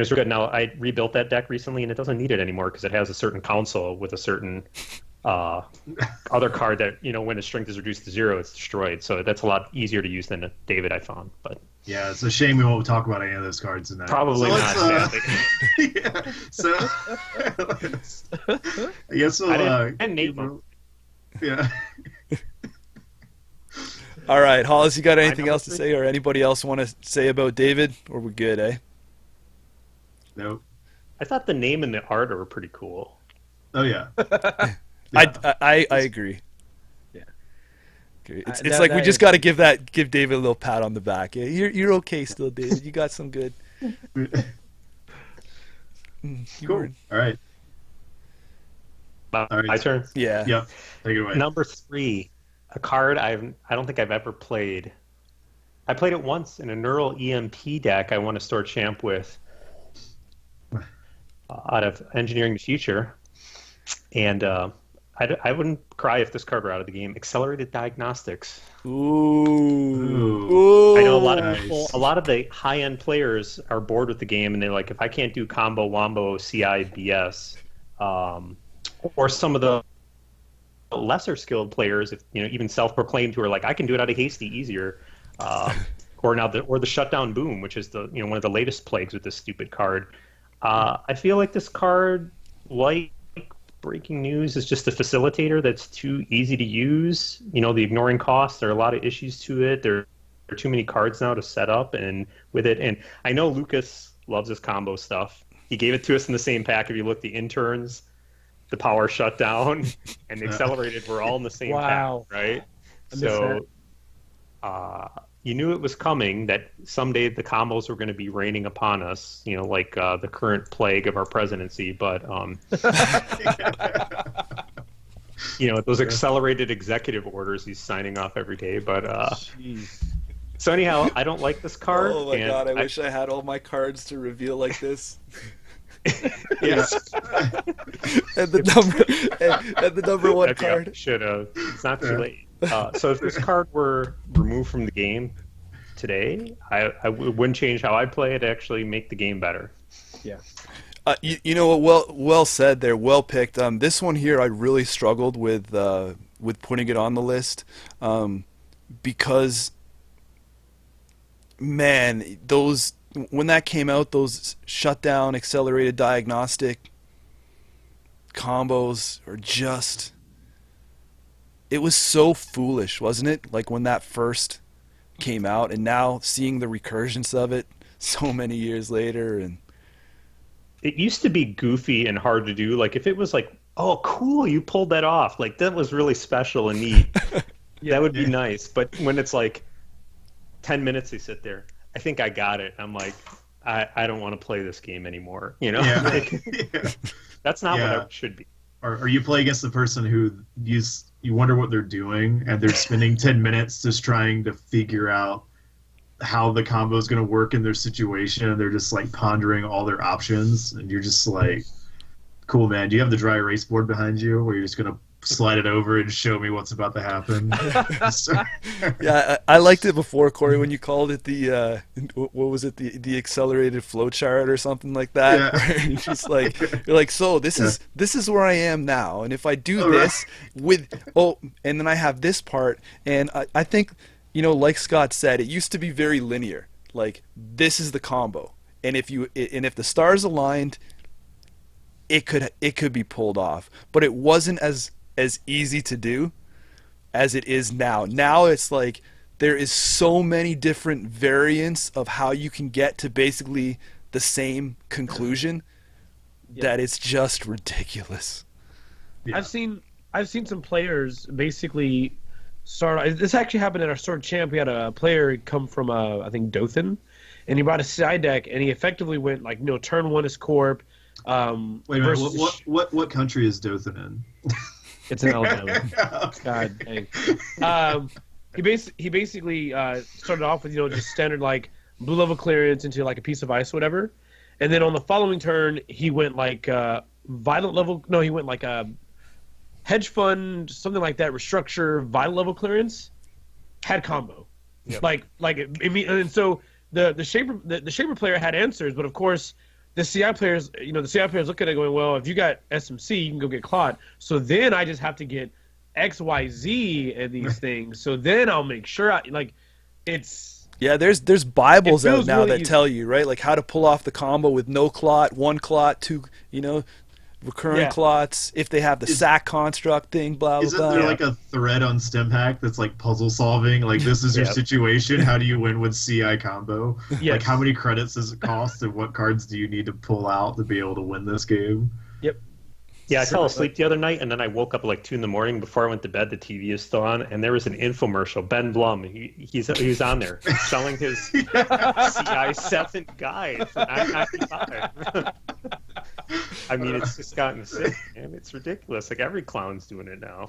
it was good. Now, I rebuilt that deck recently, and it doesn't need it anymore because it has a certain console with a certain other card that, when its strength is reduced to 0, it's destroyed. So that's a lot easier to use than a David, I found. But yeah, it's a shame we won't talk about any of those cards tonight. Probably not. Yeah, so I guess we'll. And Nate. Yeah. All right, Hollis, you got anything number else to 3? say, or anybody else want to say about David? Or we're good, eh? Nope. I thought the name and the art were pretty cool. Oh yeah. I agree. Yeah. It's That- like we that just is- got to give David a little pat on the back. Yeah, you're okay still, David. You got some good. Cool. All right. All right. My turn. Yeah. Yep. Take it away. Number 3, a card I don't think I've ever played. I played it once in a Neural EMP deck I won a store champ with out of Engineering the Future. And I wouldn't cry if this card were out of the game. Accelerated Diagnostics. Ooh. I know a lot of Nice. people, a lot of the high-end players are bored with the game, and they're like, if I can't do combo, wombo, CI, BS, or some of the lesser skilled players, if even self-proclaimed, who are like, I can do it out of hasty easier, or the shutdown boom, which is the one of the latest plagues with this stupid card. I feel like this card, like breaking news, is just a facilitator that's too easy to use. The ignoring costs, there are a lot of issues to it. There are too many cards now to set up and with it. And I know Lucas loves his combo stuff. He gave it to us in the same pack. If you look, the interns, the power shutdown, and the accelerated were all in the same Wow. pack, right? I missed So you knew it was coming, that someday the combos were going to be raining upon us, like the current plague of our presidency. But, those accelerated executive orders he's signing off every day. But Jeez. so anyhow, I don't like this card. Oh my and god! I wish I had all my cards to reveal like this. Yeah. and the number one Maybe I card. should have. It's not too late. So if this card were removed from the game today, I wouldn't change how I play it. Actually, make the game better. Yeah. You know what? Well said there. Well picked. This one here, I really struggled with putting it on the list, because, man, when that came out, those shutdown accelerated diagnostic combos are just. It was so foolish, wasn't it? Like when that first came out, and now seeing the recursions of it so many years later, and. It used to be goofy and hard to do. Like if it was like, oh, cool, you pulled that off. Like that was really special and neat. That would be nice. But when it's like 10 minutes, they sit there. I think I got it. I'm like, I don't want to play this game anymore. Yeah. Like, that's not what it should be. Or you play against the person who you wonder what they're doing, and they're spending 10 minutes just trying to figure out how the combo is going to work in their situation, and they're just like pondering all their options, and you're just like, cool, man, do you have the dry erase board behind you where you're just going to slide it over and show me what's about to happen? Yeah, I liked it before, Corey, when you called it the what was it, the accelerated flowchart or something like that. Yeah. Where you're just like, so this is where I am now, and if I do this and then I have this part, and I think, like Scott said, it used to be very linear. Like, this is the combo, and if the stars aligned, it could be pulled off, but it wasn't as easy to do as it is now. Now it's like there is so many different variants of how you can get to basically the same conclusion that it's just ridiculous. Yeah. I've seen some players basically start. This actually happened at our sword champ. We had a player come from I think Dothan, and he brought a side deck, and he effectively went like, turn one is corp. Wait a minute, what country is Dothan in? It's in Alabama. God dang. He basically started off with just standard like blue level clearance into like a piece of ice, whatever, and then on the following turn he went like violent level. No, he went like a hedge fund, something like that. Restructure, violent level clearance, had combo, and so the shaper player had answers, but of course. The CI players, look at it going, well, if you got SMC, you can go get Clot. So then I just have to get XYZ and these things. So then I'll make sure it's. Yeah, there's Bibles out now really that easy. tell you, right, like how to pull off the combo with no clot, one clot, two, recurrent Yeah. clots, if they have the sack construct thing, blah blah Isn't blah. there like a thread on StemHack that's like puzzle solving? Like, this is your Yeah. situation. How do you win with CI combo? Yes. Like, how many credits does it cost, and what cards do you need to pull out to be able to win this game? Yep. Yeah, I fell asleep the other night, and then I woke up at like 2 a.m. Before I went to bed, the TV is still on, and there was an infomercial. Ben Blum, he was on there selling his CI7 guide for $9.95. I mean, it's just gotten sick, man. It's ridiculous. Like, every clown's doing it now.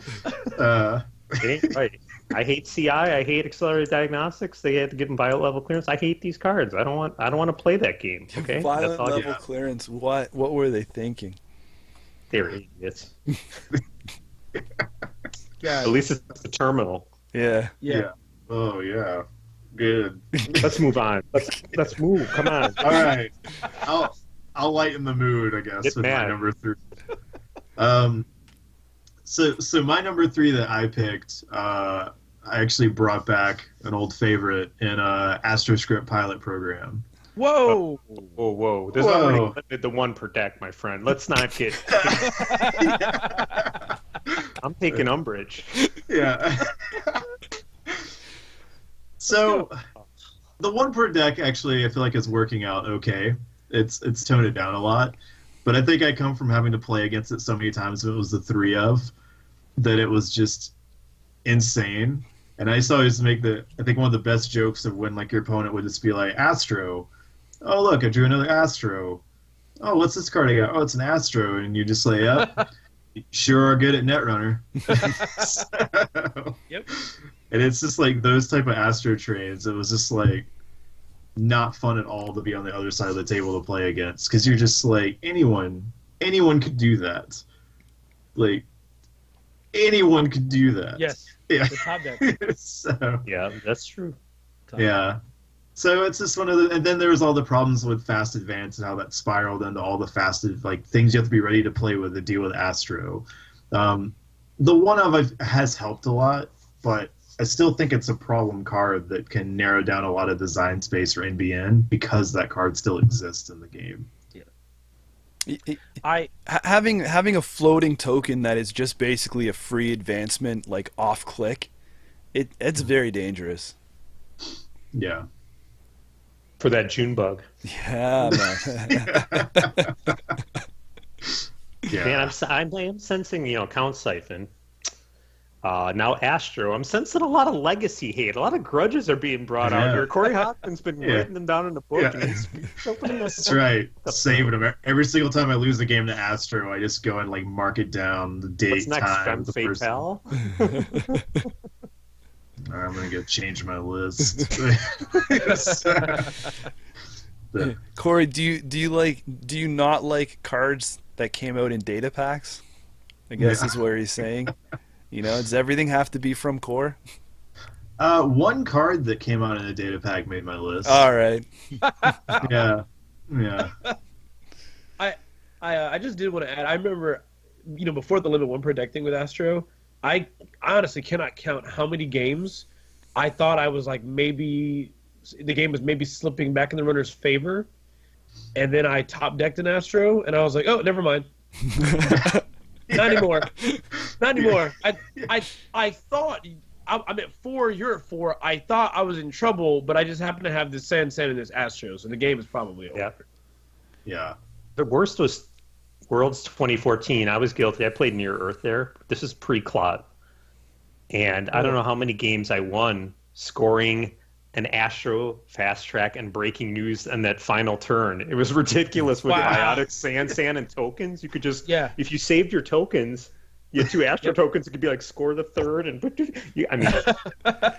It ain't right. I hate CI. I hate accelerated diagnostics. They had to give them violet level clearance. I hate these cards. I don't want to play that game. Okay, Violent all I level clearance. What were they thinking? They're idiots. Yeah. At least it's the terminal. Yeah. Yeah. Oh yeah, good. Let's move on. Let's move. Come on. All right, I'll lighten the mood, I guess, Get with mad. my number 3. So my number 3 that I picked, I actually brought back an old favorite in AstroScript pilot program. Whoa. Whoa. There's already limited to 1 per deck, my friend. Let's not get. I'm taking umbrage. Yeah. So the 1 per deck actually, I feel like is working out okay. It's toned it down a lot, but I think I come from having to play against it so many times. It was the 3 of that it was just insane. And I used to always make I think one of the best jokes of when like your opponent would just be like, Astro. Oh look, I drew another Astro. Oh, what's this card I got? Oh, it's an Astro, and you just like, yep. You sure are good at Netrunner. So, Yep. and it's just like those type of Astro trades. It was just like not fun at all to be on the other side of the table to play against, because you're just like, anyone could do that. Like, anyone could do that. Yes. Yeah. The top deck. So Yeah, that's true. yeah. So it's just one of the, and then there was all the problems with fast advance and how that spiraled into all the fast like things you have to be ready to play with to deal with Astro. The 1 of has helped a lot, but I still think it's a problem card that can narrow down a lot of design space for NBN because that card still exists in the game. Having a floating token that is just basically a free advancement, like off click, it's very dangerous. Yeah. For that June bug. Yeah, man. Yeah. Man, I'm sensing, Count Siphon. Now Astro. I'm sensing a lot of legacy hate. A lot of grudges are being brought out here. Corey Hopkins been writing them down in the book. Yeah. And he's opening this That's right. Saving them. Every single time I lose a game to Astro, I just go and like mark it down, the date, What's next, time, Femme the person. Fatale? All right, I'm gonna go change my list. Corey, do you not like cards that came out in data packs? I guess is where he's saying. Does everything have to be from core? One card that came out in a data pack made my list. All right. Yeah. I just did want to add. I remember, before the limit 1 per deck thing with Astro, I honestly cannot count how many games I thought I was like maybe the game was maybe slipping back in the runner's favor, and then I top decked an Astro, and I was like, oh, never mind. Not anymore. Not anymore. I thought I'm at 4, you're at 4. I thought I was in trouble, but I just happened to have this Sand and this Astro, so the game is probably over. Yeah. Yeah. The worst was Worlds 2014. I was guilty. I played Near Earth there. This is pre-Clot. And I don't know how many games I won scoring an Astro fast track and breaking news on that final turn. It was ridiculous with biotic sand and tokens. You could just, if you saved your tokens, you had 2 Astro tokens, it could be like score the third. And it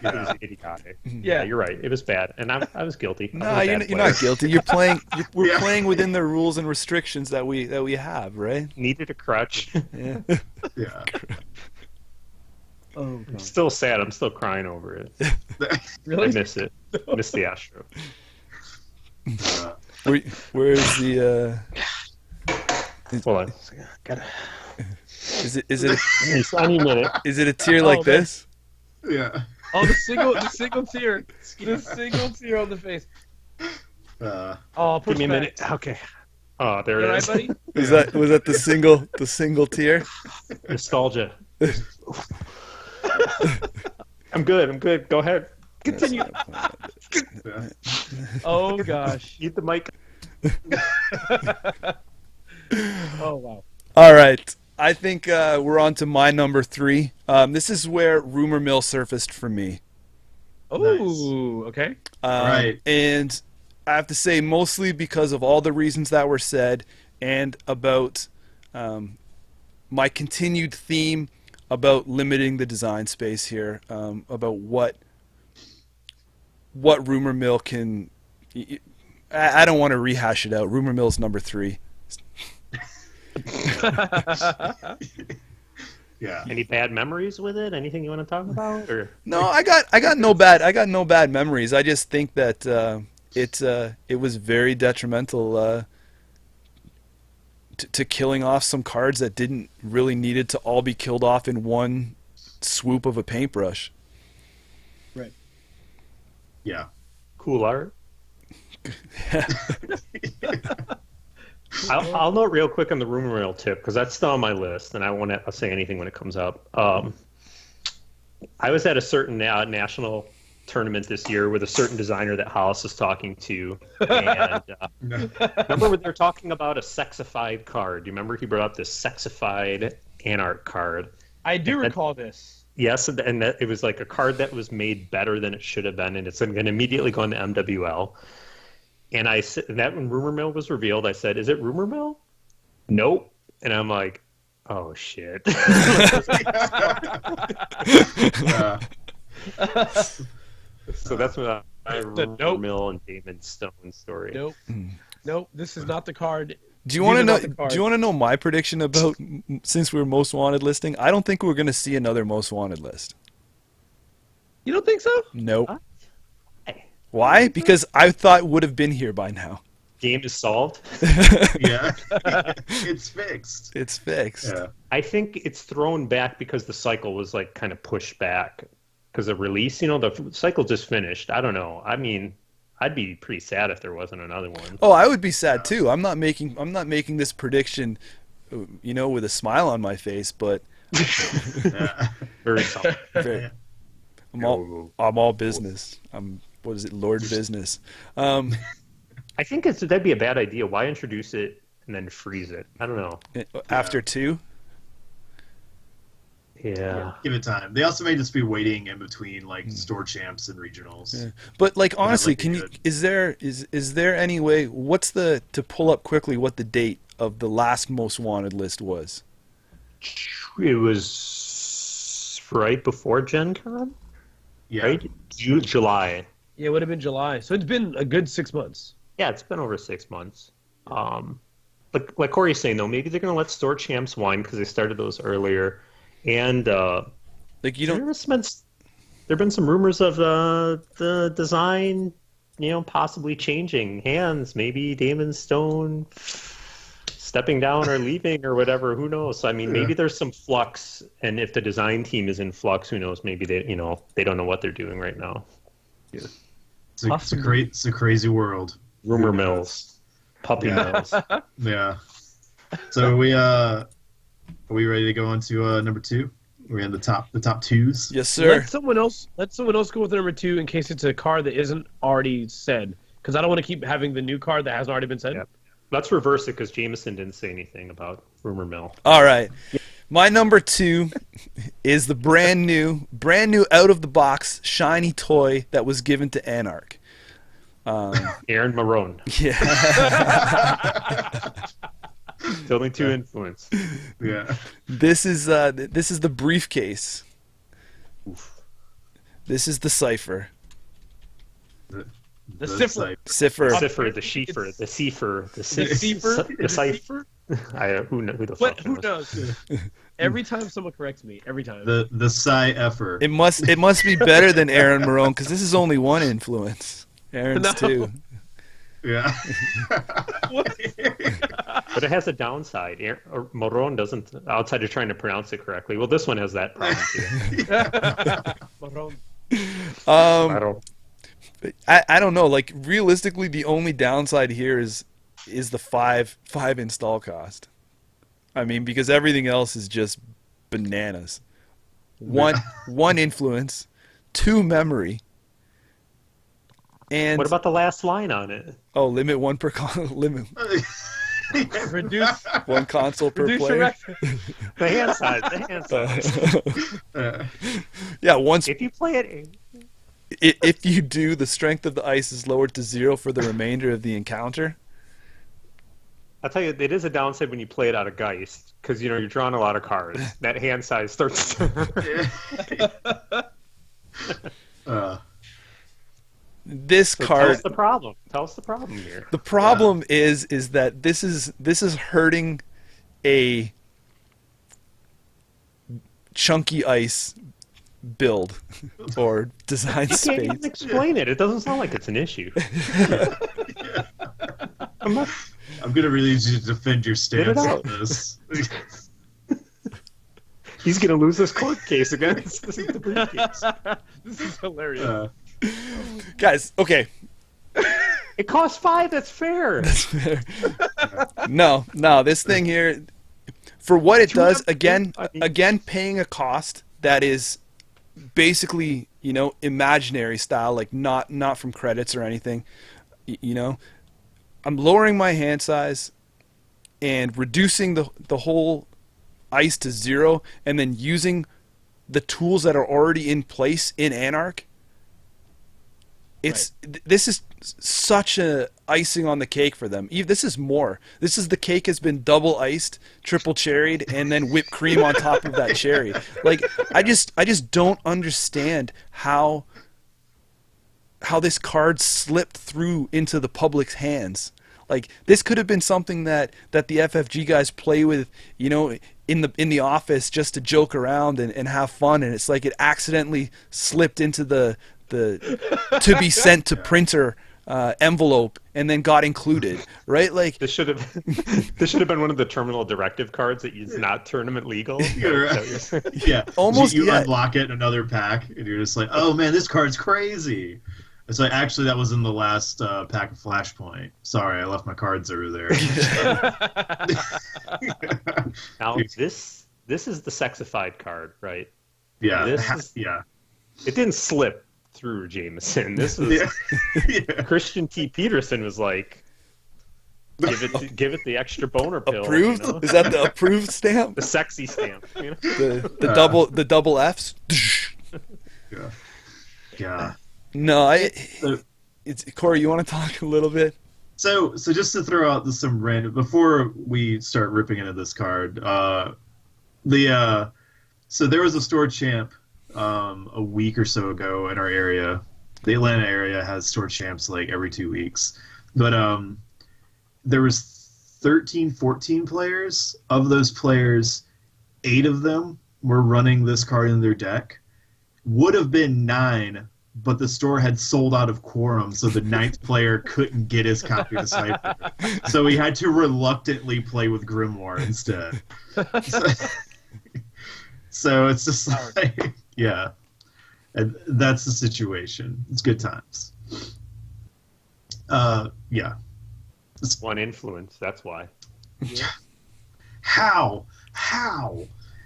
was idiotic. Yeah, you're right. It was bad. And I was guilty. No, you're not guilty. We're playing within the rules and restrictions that we have, right? Needed a crutch. Yeah. Yeah. Oh, I'm still sad. I'm still crying over it. Really? I miss it. Miss the Astro. Where's the? Hold on. Is it? I need a minute. Is it a tier like this? Yeah. Oh, the single tear, the single tear on the face. Uh, Oh, Give me a minute. Okay. Oh, there You all it right, is. buddy? Was that the single tier? Nostalgia. I'm good. Go ahead. Continue. Yeah. Oh gosh. Eat the mic. Oh wow. All right. I think we're on to my number 3. This is where rumor mill surfaced for me. Oh, okay. Right. And I have to say, mostly because of all the reasons that were said, and about my continued theme about limiting the design space here, about what rumor mill can. I don't want to rehash it out. Rumor mill's number 3. Yeah. Any bad memories with it? Anything you want to talk about? Or No, I got no bad memories. I just think that it was very detrimental to killing off some cards that didn't really needed to all be killed off in one swoop of a paintbrush. Right. Yeah. cool art? I'll note real quick on the rumor mill tip because that's still on my list, and I won't say anything when it comes up. I was at a certain national tournament this year with a certain designer that Hollis was talking to, and remember when they were talking about a sexified card? Do you remember he brought up this sexified Anarch card? I do recall this. Yes, and that it was like a card that was made better than it should have been, and it's going to immediately go into MWL. And I said that when Rumor Mill was revealed, I said, "Is it Rumor Mill?" Nope. And I'm like, "Oh shit." So that's what I Rumor Nope. Mill and Damon Stone story. Nope. Nope. This is not the card. Do you want to These are know? not the cards. Do you want to know my prediction about since we're most wanted listing? I don't think we're going to see another most wanted list. You don't think so? Nope. Hey, Why? Because I thought it would have been here by now. game is solved. Yeah. It's fixed. It's fixed. Yeah. I think it's thrown back because the cycle was like kind of pushed back because of release. You know, the cycle just finished. I don't know. I mean, I'd be pretty sad if there wasn't another one. Oh, I would be sad too. I'm not making this prediction, with a smile on my face, but Yeah. Very solid. very- I'm all business. What is it, Lord Business? I think that'd be a bad idea. Why introduce it and then freeze it? I don't know. After 2. Yeah. Give it time. They also may just be waiting in between like store champs and regionals. Yeah. But like honestly, like can you good. is there any way to pull up quickly what the date of the last most wanted list was? It was right before Gen Con, Yeah. right? July. Yeah, it would have been July. So it's been a good 6 months. Yeah, it's been over 6 months. Like Corey's saying though, maybe they're going to let store champs whine because they started those earlier. And Like you don't there've been some rumors of the design, possibly changing hands. Maybe Damon Stone stepping down or leaving or whatever. Who knows? I mean, maybe there's some flux, and if the design team is in flux, who knows? Maybe they don't know what they're doing right now. It's a crazy world. Rumor mills, puppy Yeah. mills. Yeah. So are we ready to go on to number 2? We're in the top 2s. Yes, sir. Let someone else go with number 2 in case it's a card that isn't already said. Because I don't want to keep having the new card that hasn't already been said. Yep. Let's reverse it because Jameson didn't say anything about Rumor Mill. All right. My number 2 is the brand new out of the box shiny toy that was given to Anarch. Aaron Marone, Yeah. building 2 influence. Yeah. This is the briefcase. This is the cipher. The cipher. Cipher. Cipher, the Schiefer, the Cipher, the Cipher? the Cipher. Who the fuck Who knows? knows? Every time someone corrects me, every time. The Psi-effer. It must be better than Aaron Marone because this is only one influence. Aaron's No. 2. Yeah. But it has a downside. Marone doesn't, outside of trying to pronounce it correctly. Well, this one has that problem too. I don't. I don't know. Like realistically, the only downside here is is the five install cost. I mean, because everything else is just bananas. One influence, 2 memory, and What about the last line on it? limit one per limit Reduce 1 console per reduce your player. The hand size. The hand size. Yeah, once If you play it, if you do, the strength of the ice is lowered to 0 for the remainder of the encounter. I'll tell you, it is a downside when you play it out of Geist, because you're drawing a lot of cards. That hand size starts to... This So card. tell us the problem. Tell us the problem here. The problem is that this is hurting a chunky ice build or design You can't even space. explain it. It doesn't sound like it's an issue. I'm gonna really need you to defend your stance on out. this. He's going to lose this court case against the briefcase. This is hilarious. Guys, okay. It costs 5. That's fair. No, this thing here, for what it does, again, I mean- paying a cost that is basically, imaginary style, like not from credits or anything, I'm lowering my hand size and reducing the whole ice to 0, and then using the tools that are already in place in Anarch. This is such a icing on the cake for them. This is more. This is the cake has been double iced, triple cherried, and then whipped cream on top of that cherry. Like I just don't understand how this card slipped through into the public's hands. Like this could have been something that the FFG guys play with, in the office just to joke around and have fun, and it's like it accidentally slipped into the to be sent to printer envelope and then got included, right? Like This should have been one of the terminal directive cards that is not tournament legal. You're right. Is that what you're saying? Yeah, Almost, You yeah. unlock it in another pack, and you're just like, "Oh man, this card's crazy." It's like, actually, that was in the last pack of Flashpoint. Sorry, I left my cards over there. Now this is the sexified card, right? Yeah, This is- It didn't slip through Jameson. This was yeah. Christian T. Peterson was like, give it the extra boner pill. approved? Is that the approved stamp? The sexy stamp? The double Fs? Yeah. Yeah. No, So- it's Corey, you want to talk a little bit? So just to throw out some random before we start ripping into this card, so there was a store champ a week or so ago in our area. The Atlanta area has store champs like every 2 weeks, but there was 13, 14 players. Of those players, 8 of them were running this card in their deck. Would have been 9. But the store had sold out of quorum, so the 9th player couldn't get his copy of Cypher. So he had to reluctantly play with Grimoire instead. So it's just like, yeah. And that's the situation. It's good times. Yeah. One influence. That's why. How?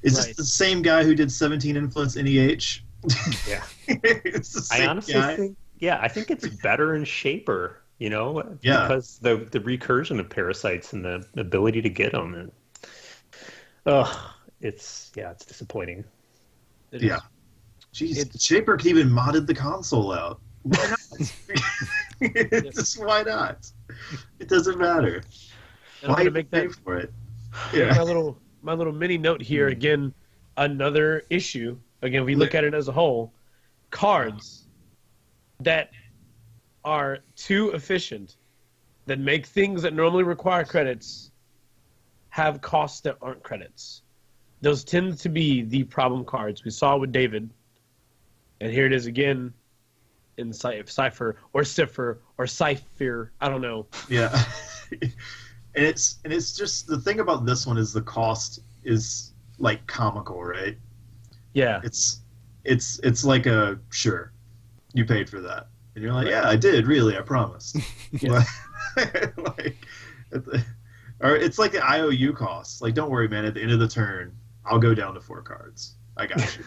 Is this Right. the same guy who did 17 influence NEH? Yeah. It's the I same honestly guy. think, I think it's better in Shaper, Yeah. because the recursion of parasites and the ability to get them. And, it's disappointing. It is. Yeah. Jeez, Shaper could even modded the console out. Why not? Just why not? It doesn't matter. And I'm Why gonna even make pay that for it? my little mini note here again. Another issue. Again, we look at it as a whole. Cards that are too efficient, that make things that normally require credits, have costs that aren't credits. Those tend to be the problem cards. We saw it with David, and here it is again in Cypher or Cipher or Cypher. I don't know. Yeah. and it's just the thing about this one is the cost is like comical, right? Yeah. It's like a sure, you paid for that, and you're like, yeah, I did, really, I promised. Yeah. like, Or it's like the IOU costs. Like, don't worry, man. At the end of the turn, I'll go down to 4 cards. I got you.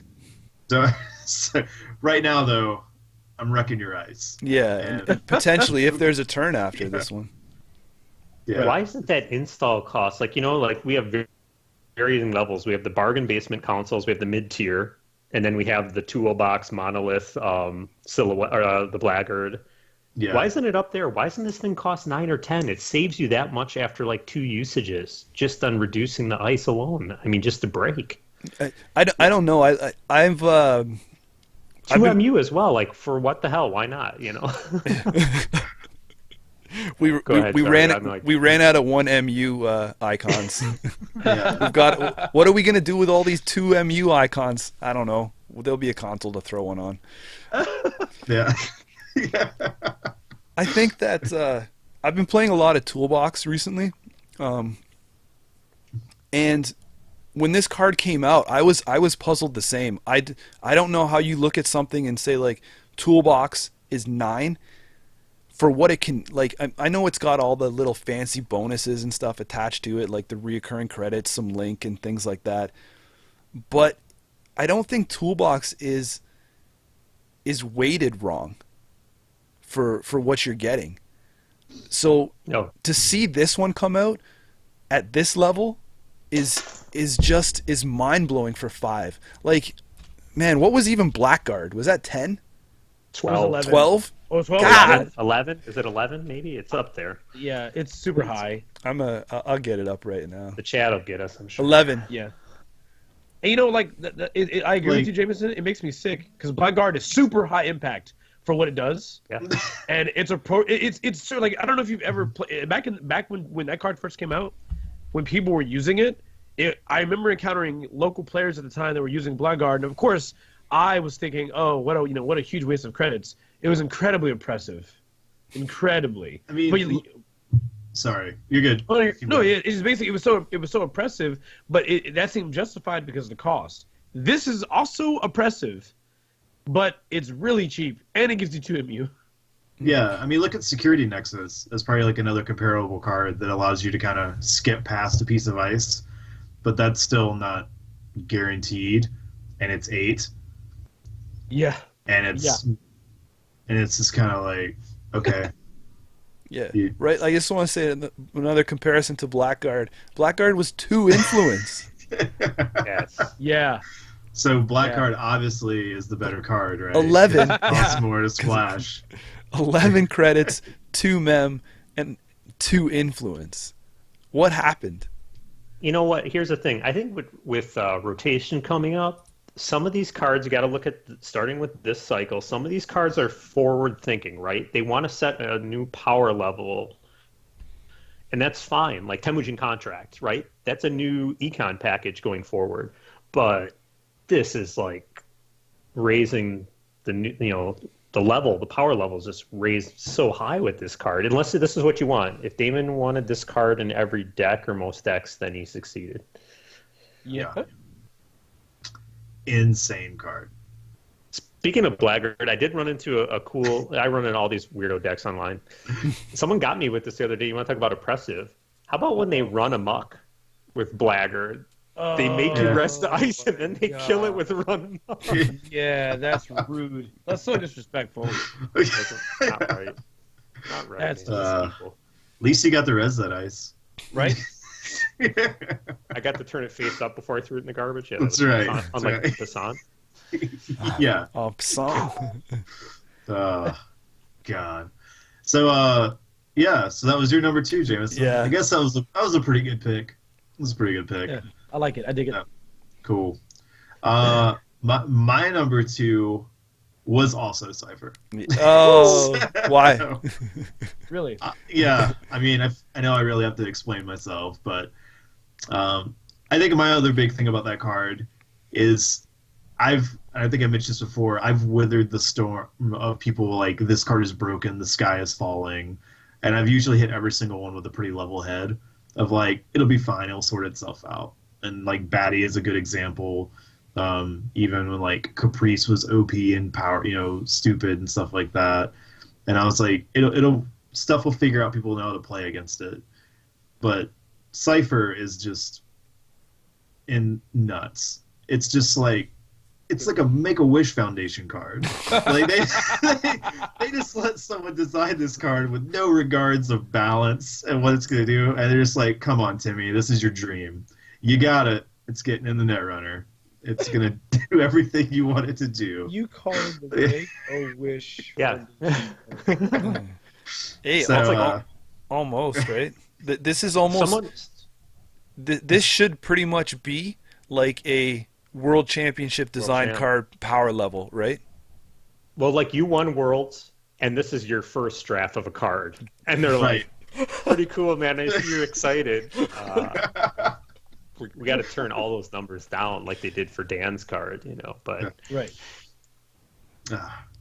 So right now, though, I'm wrecking your ice. Yeah, And- and potentially if there's a turn after this one. Yeah. Why isn't that install cost like like we have varying levels? We have the bargain basement consoles, we have the mid tier, and then we have the toolbox monolith silhouette or the blackguard. Yeah. Why isn't it up there? Why doesn't this thing cost 9 or 10? It saves you that much after like 2 usages just on reducing the ice alone. I mean, just a break. I don't know. I've 2 MU as well. Like, for what the hell? Why not? we ahead, sorry, we ran out of 1 MU icons. Yeah. We've got. What are we gonna do with all these 2 MU icons? I don't know. There'll be a console to throw one on. Yeah. I think that I've been playing a lot of Toolbox recently, and when this card came out, I was puzzled the same. I don't know how you look at something and say like Toolbox is 9 for what it can like. I know it's got all the little fancy bonuses and stuff attached to it, like the reoccurring credits, some link and things like that. But I don't think Toolbox is weighted wrong for what you're getting. So No. to see this one come out at this level is mind blowing for 5. Like, man, what was even Blackguard? Was that 10? 12. 11. 12? Oh, 12. God. 11? Is it 11? Maybe it's up there. Yeah, it's super high. I'll get it up right now. The chat will get us, I'm sure. 11. Yeah. And like, I agree with you, Jameson. It makes me sick because Blackguard is super high impact for what it does. Yeah. And it's sort of like, I don't know if you've ever played back when that card first came out, when people were using it. I remember encountering local players at the time that were using Blackguard, and of course, I was thinking, oh, what a huge waste of credits. It was incredibly impressive, incredibly. I mean, but sorry, you're good. no, it's basically it was so oppressive, but that seemed justified because of the cost. This is also oppressive, but it's really cheap, and it gives you 2 MU. Yeah, I mean, look at Security Nexus as probably like another comparable card that allows you to kind of skip past a piece of ice, but that's still not guaranteed, and it's 8. Yeah. And it's just kind of like, okay. Yeah, You- right. I just want to say another comparison to Blackguard. Blackguard was 2 influence. Yes. Yeah. So Blackguard obviously is the better card, right? 11. Costs more to splash. 11 credits, 2 mem, and 2 influence. What happened? You know what? Here's the thing. I think with rotation coming up, some of these cards you got to look at starting with this cycle. Some of these cards are forward thinking, right? They want to set a new power level, and that's fine. Like Temujin Contract, right? That's a new econ package going forward. But this is like raising the level, the power level is just raised so high with this card. Unless this is what you want. If Damon wanted this card in every deck or most decks, then he succeeded. Yeah. Insane card. Speaking of Blackguard, I did run into a cool... I run in all these weirdo decks online. Someone got me with this the other day. You want to talk about oppressive? How about when they run amok with Blackguard? They make you rest the ice and then they kill it with run amok. Yeah, that's rude. That's so disrespectful. Not right. Not right. That's man. At least you got to res that ice. Right? I got to turn it face up before I threw it in the garbage. Yeah, That's was right. Unlike That's right. Hassan. Yeah. Oh, song. Oh, God. So, yeah. So that was your number 2, Jameson. Yeah. I guess that was a pretty good pick. It was a pretty good pick. Yeah. I like it. I dig it. Yeah. Cool. My number 2 was also Cypher. Oh, why? Really? Yeah. I mean, I know I really have to explain myself, but I think my other big thing about that card is I think I mentioned this before, I've withered the storm of people like, this card is broken, the sky is falling, and I've usually hit every single one with a pretty level head of like, it'll be fine, it'll sort itself out. And like Batty is a good example. Even when like Caprice was OP and power, stupid and stuff like that. And I was like, it'll stuff will figure out, people know how to play against it. but Cypher is just in nuts. It's just like it's like a Make-A-Wish Foundation card. Like they just let someone design this card with no regards of balance and what it's gonna do, and they're just like, "Come on, Timmy, this is your dream. You got it. It's getting in the Netrunner. It's gonna do everything you want it to do." You call it the Make-A-Wish. Yeah. Hey, So, almost right. This is almost. This should pretty much be like a World Championship design Champ. card power level, right? Well, like you won Worlds, and this is your first draft of a card, and they're like, "Pretty cool, man. I see you're excited." We got to turn all those numbers down, like they did for Dan's card, you know. But Right.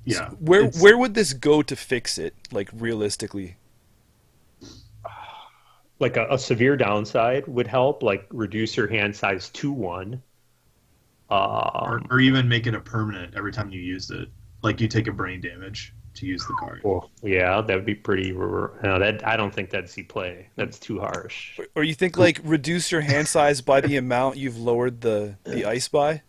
yeah. So where would this go to fix it? Like realistically, like a severe downside would help, like reduce your hand size to 1. Or even make it a permanent every time you use it. Like you take a brain damage to use the card. Well, yeah, that would be pretty. No, that I don't think that'd see play. That's too harsh. or you think like reduce your hand size by the amount you've lowered the ice by.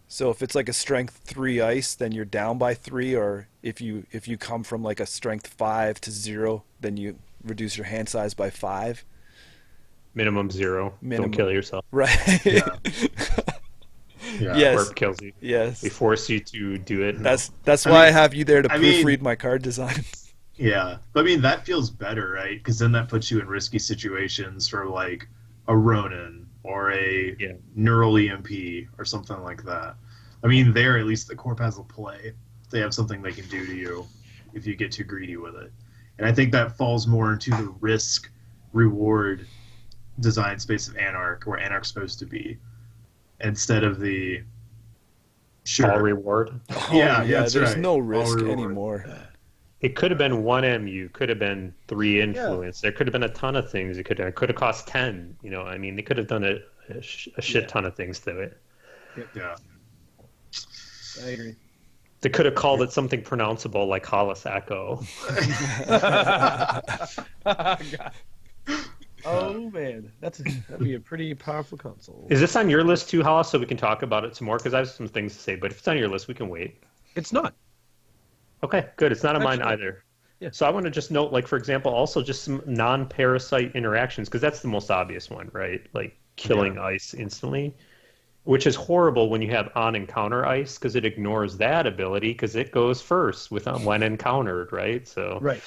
So if it's like a strength 3 ice, then you're down by 3, or if you come from like a strength 5 to 0, then you reduce your hand size by 5. Minimum 0. Minimum. Don't kill yourself. Right. Yeah. Yeah. Yes. Corp kills you. Yes. They force you to do it. That's why I have you there to I mean- proofread my card design. Yeah. But I mean, that feels better, right? Because then that puts you in risky situations for like a Ronin or a neural EMP or something like that. I mean, there at least the corp has a play. They have something they can do to you if you get too greedy with it. And I think that falls more into the risk reward design space of Anarch, where Anarch's supposed to be, instead of the All reward. Yeah, There's right. no All risk reward. anymore. It could have been 1 MU, could have been 3 influence. There could have been a ton of things. It could have cost 10. You know, I mean, they could have done a shit ton of things to it. Yeah. I agree. They could have called it something pronounceable like Hollis Echo. God. Oh man, that'd be a pretty powerful console. Is this on your list too, Hollis, so we can talk about it some more? Because I have some things to say, but if it's on your list, we can wait. It's not. Okay, good. It's not on mine Actually, either. yeah. So I want to just note, like, for example, also just some non-parasite interactions, because that's the most obvious one, right? Like killing ice instantly, which is horrible when you have on-encounter ice, because it ignores that ability, because it goes first with when encountered, right? So, Right.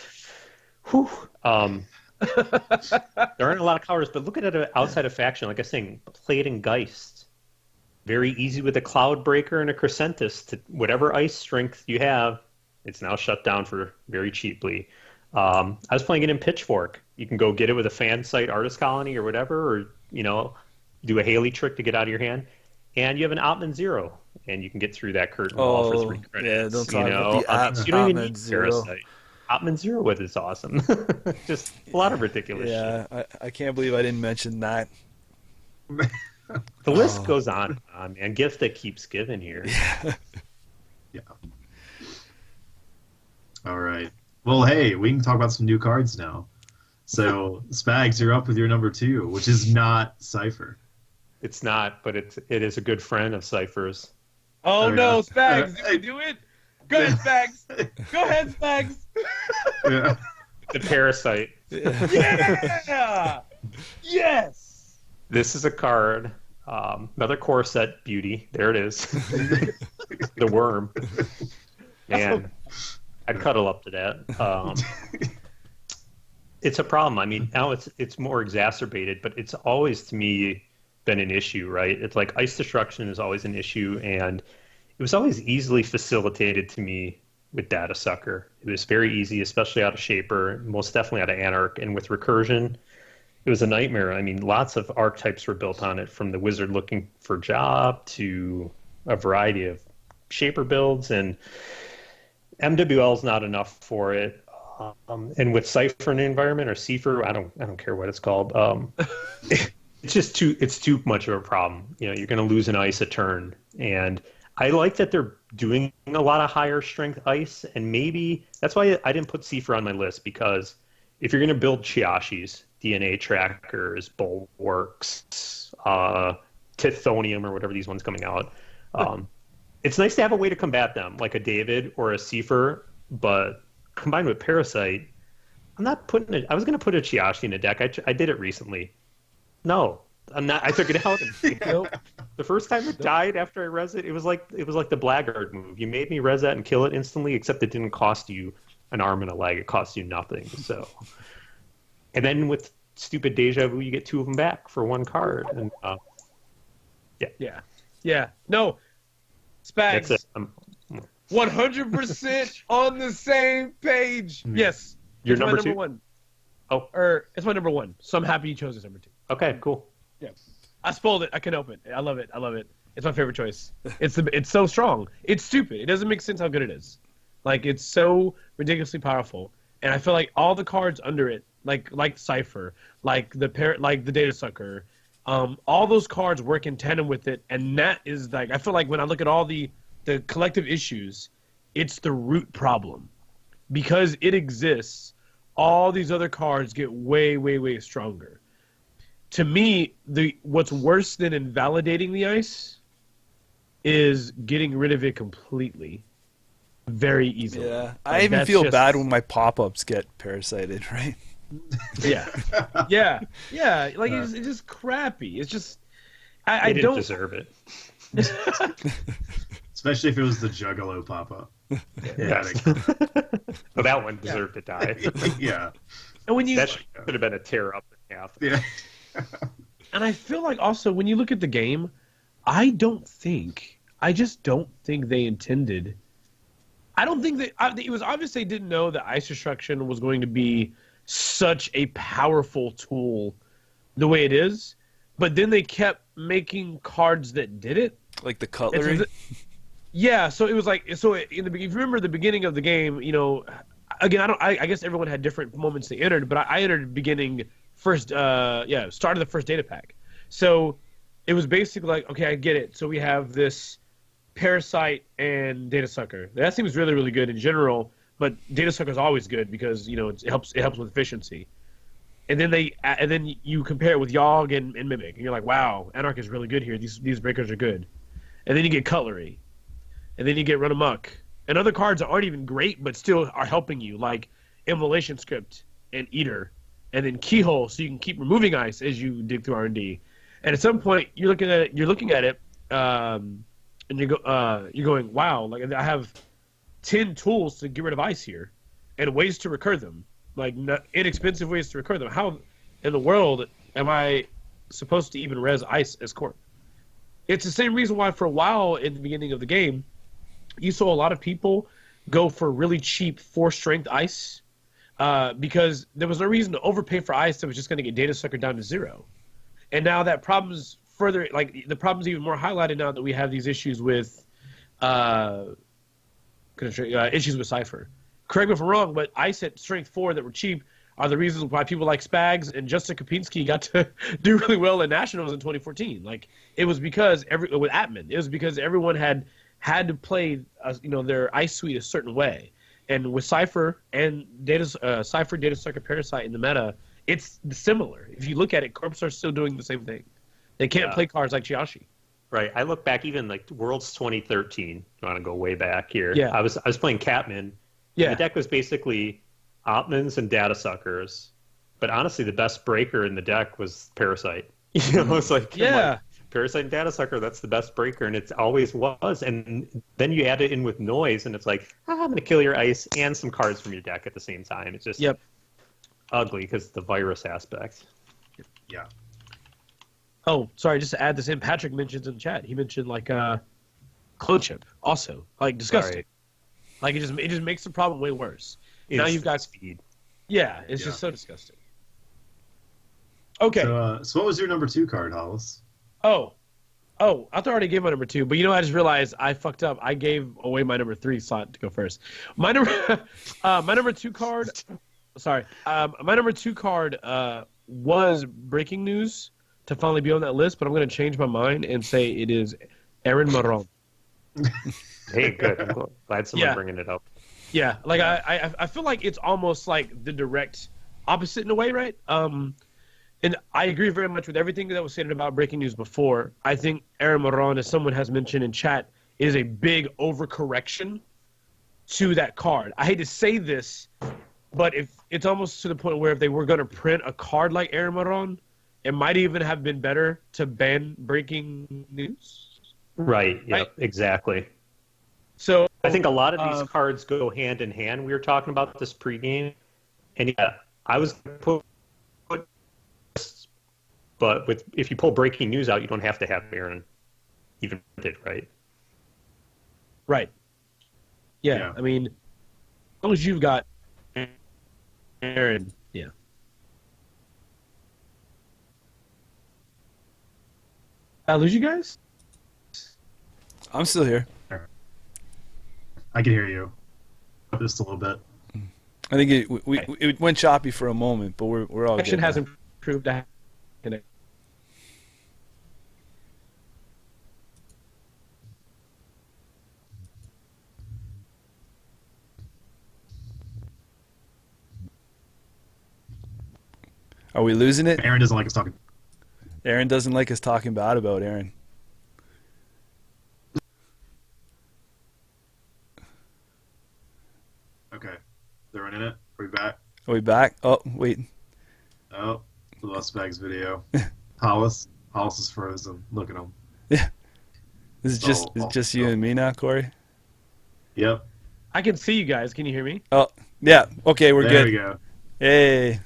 whew. There aren't a lot of colors, but look at it outside of faction. Like I was saying, Plate and Geist. Very easy with a Cloud Breaker and a Crescentus. To whatever ice strength you have, it's now shut down for very cheaply. I was playing it in Pitchfork. You can go get it with a fan site artist colony or whatever, or, you know, do a Haley trick to get out of your hand. And you have an Outman Zero, and you can get through that curtain wall for 3 credits. Yeah, don't talk you know? about the you don't even Outman need Zero. Parasite. Outman Zero with it's awesome. Just a lot of ridiculous shit. Yeah, I can't believe I didn't mention that. The list goes on, man. Gift that keeps giving here. Yeah. All right. Well, hey, we can talk about some new cards now. So, Spags, you're up with your number 2, which is not Cypher. It's not, but it is a good friend of Cypher's. Oh Oh, no, yeah. Spags! Did we do it? Go ahead, Spags. Go ahead, Spags. Yeah. The Parasite. Yeah. Yes. This is a card. Another core set beauty. There it is. The worm. Man, I'd cuddle up to that. It's a problem. I mean, now it's more exacerbated, but it's always, to me, been an issue, right? It's like ice destruction is always an issue, and it was always easily facilitated to me with Data Sucker. It was very easy, especially out of Shaper, most definitely out of Anarch, and with Recursion, it was a nightmare. I mean, lots of archetypes were built on it, from the wizard looking for job to a variety of Shaper builds, and MWL is not enough for it. And with Cypher in the environment, or Cipher, I don't care what it's called. It's just too much of a problem. You know, you're going to lose an ice a turn, and I like that they're doing a lot of higher strength ice, and maybe that's why I didn't put Cipher on my list, because if you're going to build Chiashis, DNA trackers, bulwarks, Tithonium, or whatever these ones coming out. It's nice to have a way to combat them, like a David or a Seifer, but combined with Parasite, I'm not putting it. I was going to put a Chiashi in a deck. I did it recently. No, I'm not. I took it out. Nope. The first time it died after I res it, it was like the Blackguard move. You made me res that and kill it instantly, except it didn't cost you an arm and a leg. It cost you nothing. So, and then with stupid Deja Vu, you get 2 of them back for 1 card. And yeah. No, Spags. That's it. 100% on the same page. Yes. Your it's my number 2? 1. Oh. Or it's my number 1. So I'm happy you chose this number 2. Okay, cool. Yeah. I spoiled it. I can open it. I love it. It's my favorite choice. It's so strong. It's stupid. It doesn't make sense how good it is. Like, it's so ridiculously powerful. And I feel like all the cards under it, like Cypher, like the Data Sucker, all those cards work in tandem with it. And that is like, I feel like when I look at all the collective issues, it's the root problem. Because it exists, all these other cards get way, way, way stronger. To me, what's worse than invalidating the ice is getting rid of it completely, very easily. Yeah, Like, I even that's feel just- bad when my pop-ups get parasited, right? Yeah. Like it's just crappy. It's just I I didn't don't deserve it. Especially if it was the Juggalo pop-up. Yeah. Well, that one deserved to die. Yeah. And when you That should have been a tear up in half. Yeah. and I feel like also when you look at the game, I just don't think they intended. I don't think that it was obvious they didn't know that ice destruction was going to be such a powerful tool the way it is, but then they kept making cards that did it. Like the cutlery. Yeah, so it was like if you remember the beginning of the game, you know, again I guess everyone had different moments they entered, but I entered beginning first started the first data pack. So it was basically like, okay, I get it. So we have this Parasite and Data Sucker. That seems really, really good in general, but Data Sucker is always good because, you know, it helps with efficiency. And then you compare it with Yogg and Mimic, and you're like, wow, Anarch is really good here. These breakers are good. And then you get Cutlery. And then you get Run Amok. And other cards aren't even great, but still are helping you, like Immolation Script and Eater. And then Keyhole, so you can keep removing ice as you dig through R&D. And at some point, you're looking at it, and you're going, wow, like I have 10 tools to get rid of ice here, and ways to recur them, like inexpensive ways to recur them. How in the world am I supposed to even res ice as corp? It's the same reason why for a while in the beginning of the game, you saw a lot of people go for really cheap 4-strength ice, because there was no reason to overpay for ice that was just going to get Data Sucker down to 0. And now that problem's further, like the problem's even more highlighted now that we have these issues with Cypher. Correct me if I'm wrong, but ice at strength 4 that were cheap are the reasons why people like Spags and Justin Kopinski got to do really well in Nationals in 2014. Like, it was because with Atman, it was because everyone had to play their ice suite a certain way. And with Cypher and Data Sucker, Parasite in the meta, it's similar. If you look at it, corps are still doing the same thing. They can't play cards like Chiashi. Right. I look back even like Worlds 2013. I want to go way back here. Yeah. I was playing Catman. Yeah. The deck was basically Opmans and Data Suckers. But honestly, the best breaker in the deck was Parasite. You know, it's like, Parasite and Data Sucker, that's the best breaker, and it always was. And then you add it in with noise, and it's like, I'm going to kill your ice and some cards from your deck at the same time. It's just ugly because of the virus aspect. Yeah. Oh, sorry, just to add this in, Patrick mentions in the chat, he mentioned like clone chip also. Like, disgusting. Like, it just makes the problem way worse. Now you've got speed. Yeah, it's just so disgusting. Okay. So what was your number 2 card, Hollis? Oh, I thought I already gave my number 2, but I just realized I fucked up. I gave away my number 3 slot to go first. My number 2 card. Sorry, my number 2 card was breaking news to finally be on that list, but I'm going to change my mind and say it is Aaron Moron. Hey, good. I'm glad someone's bringing it up. Yeah, like I feel like it's almost like the direct opposite in a way, right? And I agree very much with everything that was said about breaking news before. I think Aaron Moran, as someone has mentioned in chat, is a big overcorrection to that card. I hate to say this, but if it's almost to the point where if they were going to print a card like Aaron Moran, it might even have been better to ban breaking news. Right. Yeah. Exactly. So I think a lot of these cards go hand in hand. We were talking about this pregame, and yeah, I was put, but if you pull breaking news out, you don't have to have Aaron even printed, right? Right. Yeah. I mean, as long as you've got Aaron, yeah. I lose you guys? I'm still here. I can hear you. Just a little bit. I think it went choppy for a moment, but we're all good. Connection now. has improved. Are we losing it? Aaron doesn't like us talking. Aaron doesn't like us talking bad about Aaron. Okay. They're running it. Are we back? Are we back? Oh, wait. Oh, the Lost Bags video. Hollis is frozen. Look at him. Yeah. This is just you and me now, Corey? Yep. I can see you guys. Can you hear me? Oh, yeah. Okay, we're There good. we go. Hey.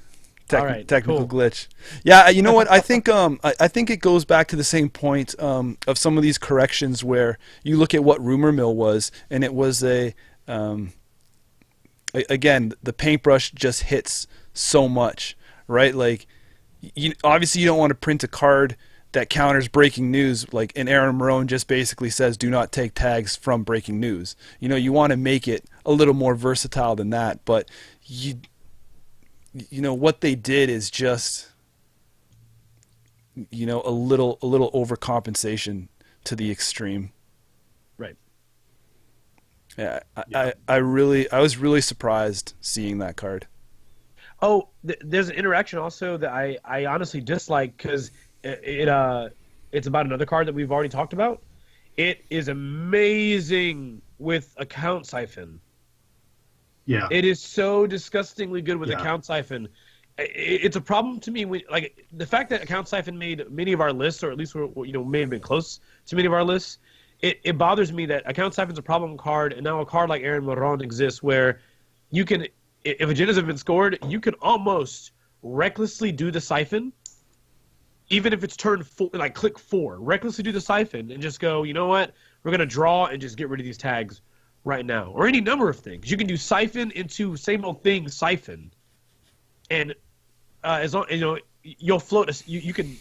All right, Technical cool. glitch. Yeah, you know what? I think I think it goes back to the same point of some of these corrections where you look at what Rumor Mill was, and it was again, the paintbrush just hits so much, right? Like, obviously you don't want to print a card that counters breaking news, like, and Aaron Marone just basically says, do not take tags from breaking news. You want to make it a little more versatile than that, but what they did is just, a little overcompensation to the extreme. Right. Yeah, I was really surprised seeing that card. Oh, there's an interaction also that I honestly dislike because it's about another card that we've already talked about. It is amazing with Account Siphon. Yeah. It is so disgustingly good with Yeah. Account Siphon. It's a problem to me when, like, the fact that Account Siphon made many of our lists, or at least may have been close to many of our lists. It bothers me that Account Siphon's a problem card, and now a card like Aaron Moran exists where you can, if agendas have been scored, you can almost recklessly do the siphon, even if it's turn 4, like click 4, recklessly do the siphon and just go, you know what, we're gonna draw and just get rid of these tags right now, or any number of things. You can do siphon into same old thing siphon, and as long you'll float. You can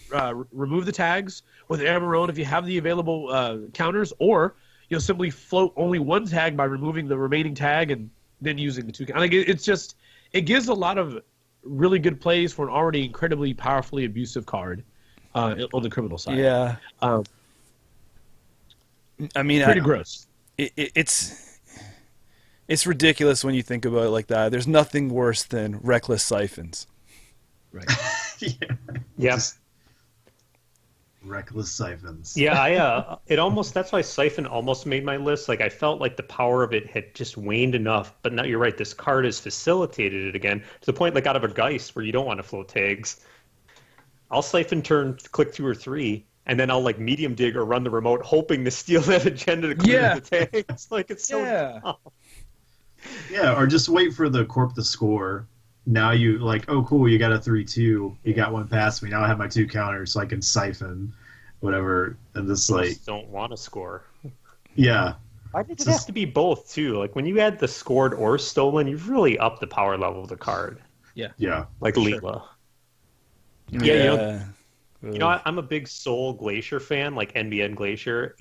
remove the tags with Aaron Marone if you have the available counters, or you'll simply float only one tag by removing the remaining tag and then using the two. I think it gives a lot of really good plays for an already incredibly powerfully abusive card on the criminal side. Yeah. I mean, pretty gross. It's ridiculous when you think about it like that. There's nothing worse than reckless siphons. Right. Yeah. Just reckless siphons. Yeah, that's why Siphon almost made my list. Like, I felt like the power of it had just waned enough, but now you're right, this card has facilitated it again to the point, like, out of a Geist where you don't want to float tags. I'll Siphon turn click 2 or 3, and then I'll, like, medium dig or run the remote hoping to steal that agenda to clear the tags. Like, it's so dumb. Yeah, or just wait for the corp to score. Now you, like, oh, cool, you got a 3-2. You got one past me. Now I have my 2 counters, so I can siphon whatever. And this, I like... just don't want to score. Yeah. Why did it have to be both, too? Like, when you add the scored or stolen, you've really upped the power level of the card. Yeah. Like Sure. Leela. Yeah. I'm a big Soul Glacier fan, like NBN Glacier,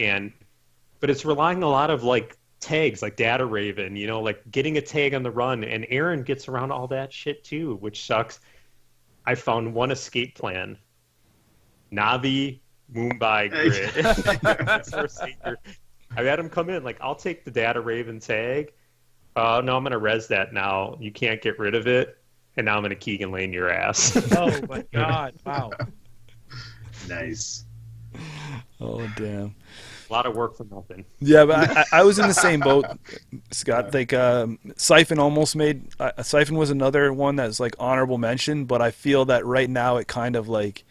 but it's relying a lot of, like, tags, like Data Raven, like getting a tag on the run, and Aaron gets around all that shit too, which sucks. I found one escape plan. Navi, Mumbai, Grid. Forsaker. I had him come in, like, I'll take the Data Raven tag. No, I'm going to res that now. You can't get rid of it. and now I'm in a Keegan Lane your ass. Oh my god! Wow. Nice. Oh damn. A lot of work for nothing. Yeah, but I was in the same boat, Scott. Like Siphon almost made Siphon was another one that's like honorable mention, but I feel that right now it kind of like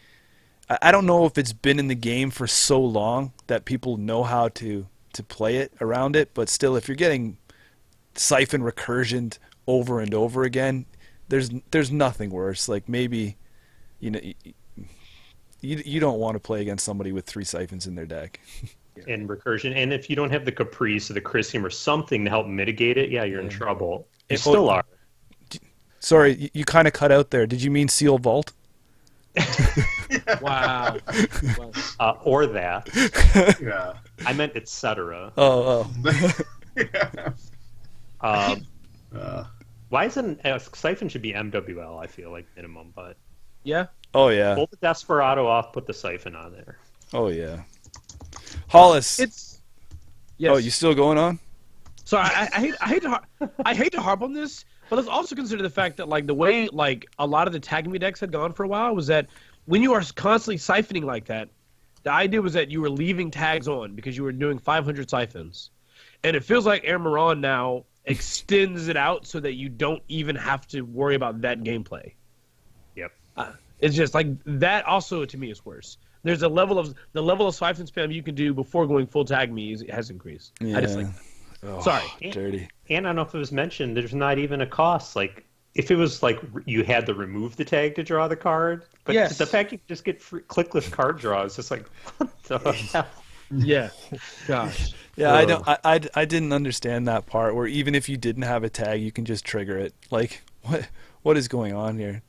I don't know if it's been in the game for so long that people know how to play it around it, but still, if you're getting Siphon recursioned over and over again, there's nothing worse. Like maybe, you know, you don't want to play against somebody with 3 Siphons in their deck. And recursion, and if you don't have the Caprice or the Chrysium or something to help mitigate it, yeah, you're in trouble. You still are. Sorry, you kind of cut out there. Did you mean Seal Vault? Wow. Or that. Yeah. I meant etc. Oh. Why isn't Siphon should be MWL? I feel like minimum, but Yeah. Oh yeah. pull the Desperado off, put the Siphon on there. Oh yeah. Hollis. It's. Yes. Oh, you still going on? So I hate to harp on this, but let's also consider the fact that like the way like a lot of the tag me decks had gone for a while was that when you are constantly siphoning like that, the idea was that you were leaving tags on because you were doing 500 siphons, and it feels like Air Moran now extends it out so that you don't even have to worry about that gameplay. Yep. It's just like that. Also, to me, is worse. There's a level of siphon spam you can do before going full tag me has increased. Yeah. I just like. Oh, Sorry. dirty. And I don't know if it was mentioned, there's not even a cost. Like, if it was like you had to remove the tag to draw the card, but Yes. the fact you can just get free, clickless card draw is just like, what the hell? Yeah. Gosh. Yeah, I don't. I didn't understand that part where even if you didn't have a tag, you can just trigger it. Like, what is going on here?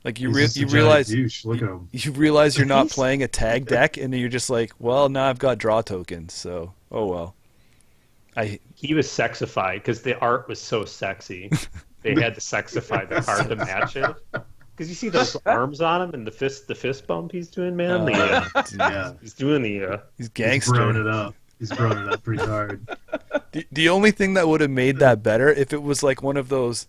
Like you He's just a giant realize douche. Look at him. you realize you're not playing a tag deck, and then you're just like, well, now I've got draw tokens, so oh well. He was sexified because the art was so sexy. They had to sexify the card to match it. Because you see those arms on him and the fist bump he's doing, man. Yeah. He's doing the. He's He's gangster. grown it up. He's grown it up pretty hard. The only thing that would have made that better if it was like one of those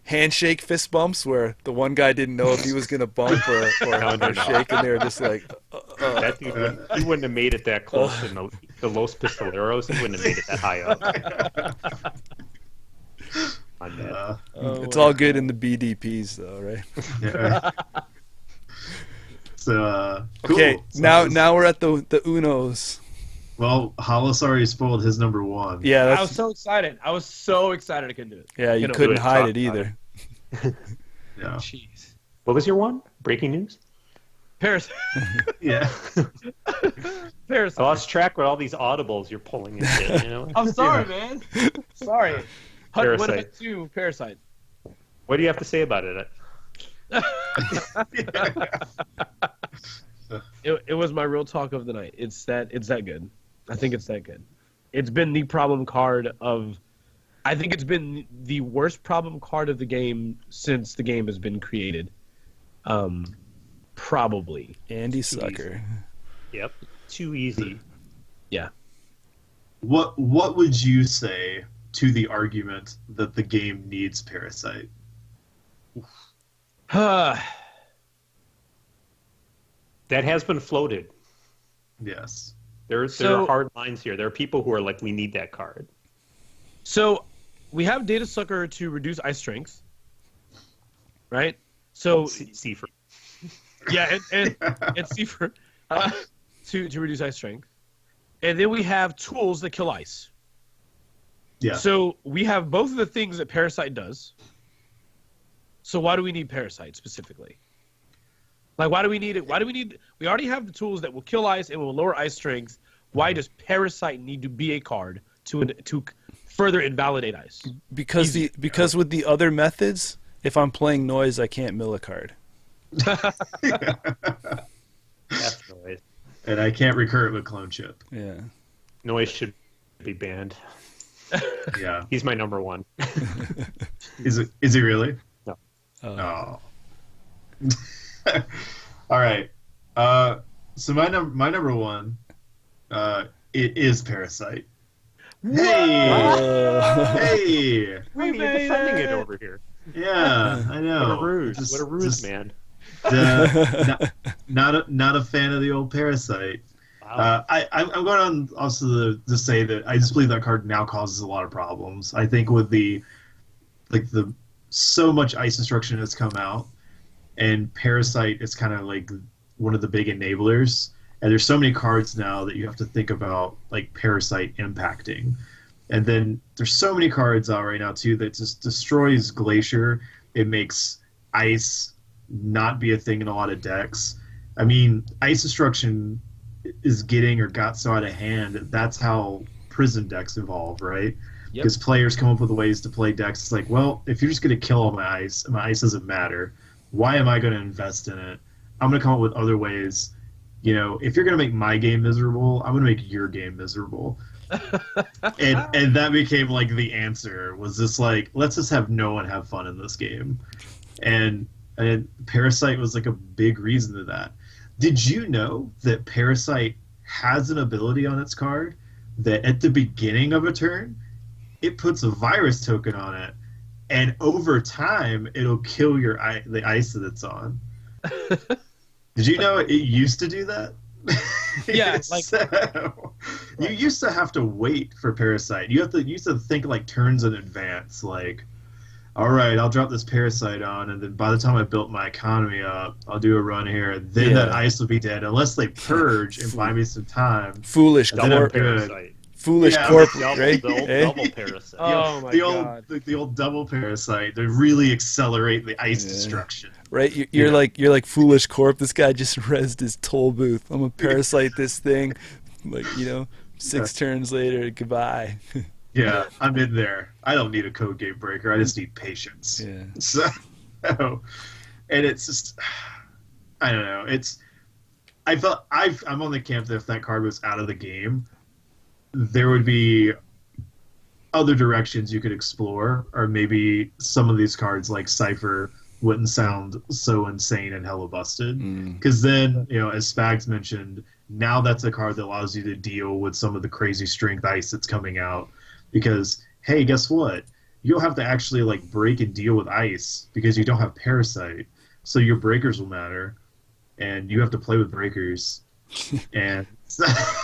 handshake fist bumps where the one guy didn't know if he was gonna bump or shake, and they were just like, That dude, he wouldn't have made it that close in the Los Pistoleros. He wouldn't have made it that high up. On that. it's all good in the BDPs though, right? Yeah. So, cool. Okay, So now we're at the Unos. well, Hollis already spoiled his number one. Yeah, I that's, was so excited. I couldn't do it. yeah, you Couldn't couldn't do it. hide Talk it about either. Yeah. Jeez. What was your one? Breaking news? Paris. Yeah. Paris. I lost track with all these audibles you're pulling and shit, you know? I'm sorry, man. Sorry. Parasite. What about you, Parasite? What do you have to say about it? It was my real talk of the night. It's that good. I think it's that good. It's been the problem card of. I think it's been the worst problem card of the game since the game has been created. Probably. Andy Sucker. Yep. Too easy. Yeah. What would you say to the argument that the game needs Parasite? That has been floated. Yes. There are hard lines here. There are people who are like, we need that card. So we have Data Sucker to reduce ice strength, right? So Seaford. yeah, and Seaford to reduce ice strength, and then we have tools that kill ice. Yeah. So we have both of the things that Parasite does. So why do we need Parasite specifically? Like, why do we need it? We already have the tools that will kill ice and will lower ice strength. Why does Parasite need to be a card to further invalidate ice? Because with the other methods, if I'm playing noise, I can't mill a card. That's noise. And I can't recur it with Clone Chip. Yeah. Noise should be banned. Yeah. He's my number one. Is he really? No. Oh. All right. So my number one, it is Parasite. Hey, hey. Wait, you're defending it over here. Yeah, I know. What a ruse! Just- What a ruse, just, man! not a fan of the old Parasite. Wow. I'm going on also to say that I just believe that card now causes a lot of problems. I think with the so much ice destruction has come out, and Parasite is kind of like one of the big enablers. And there's so many cards now that you have to think about like Parasite impacting. And then there's so many cards out right now too that just destroys Glacier. It makes ice not be a thing in a lot of decks. I mean, ice destruction is getting or got so out of hand that that's how prison decks evolve, right? Yep. Because players come up with ways to play decks. It's like, well, if you're just going to kill all my ice doesn't matter. Why am I going to invest in it? I'm going to come up with other ways. You know, if you're going to make my game miserable, I'm going to make your game miserable. and that became like the answer, was just like, let's just have no one have fun in this game. And Parasite was like a big reason to that. Did you know that Parasite has an ability on its card that at the beginning of a turn, it puts a virus token on it, and over time, it'll kill the ice that it's on? Did you know it used to do that? Yeah, like you used to have to wait for Parasite. You used to think like turns in advance, like, all right, I'll drop this Parasite on, and then by the time I built my economy up, I'll do a run here, and then that ice will be dead, unless they purge and buy me some time. Foolish And then I'm corp. good. Parasite. Foolish Yeah, corp, Double, right? the old Eh? double parasite. Oh my god. The old double Parasite to really accelerate the ice Yeah. destruction. Right? You're Yeah. like foolish corp. This guy just rezzed his toll booth. I'm gonna parasite this thing. Like, 6 turns later, goodbye. Yeah, I'm in there. I don't need a code game breaker. I just need patience. Yeah. So, and it's just, I don't know. I'm on the camp that if that card was out of the game, there would be other directions you could explore, or maybe some of these cards like Cypher wouldn't sound so insane and hella busted. Because then, as Spags mentioned, now that's a card that allows you to deal with some of the crazy strength ice that's coming out. Because, hey, guess what? You'll have to actually like break and deal with ice because you don't have Parasite. So your breakers will matter, and you have to play with breakers. And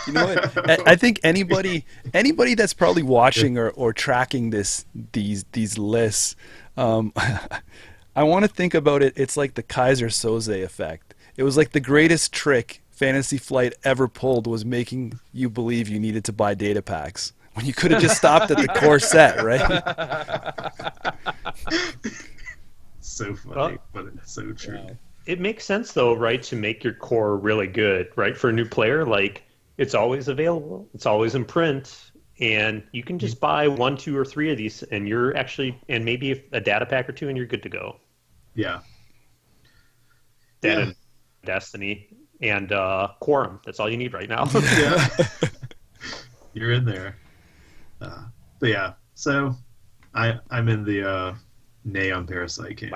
You know what? I think anybody that's probably watching or tracking these lists, I want to think about it. It's like the Kaiser Soze effect. It was like the greatest trick Fantasy Flight ever pulled was making you believe you needed to buy data packs when you could have just stopped at the core set, right? so funny, but it's so true. Wow. It makes sense though, right, to make your core really good, right? For a new player, like it's always available, it's always in print, and you can just buy 1, 2, or 3 of these, and you're actually, and maybe a data pack or 2, and you're good to go. Yeah. That Yeah. and Destiny and Quorum. That's all you need right now. Yeah. You're in there. But yeah, so I'm in the nay on Parasite camp.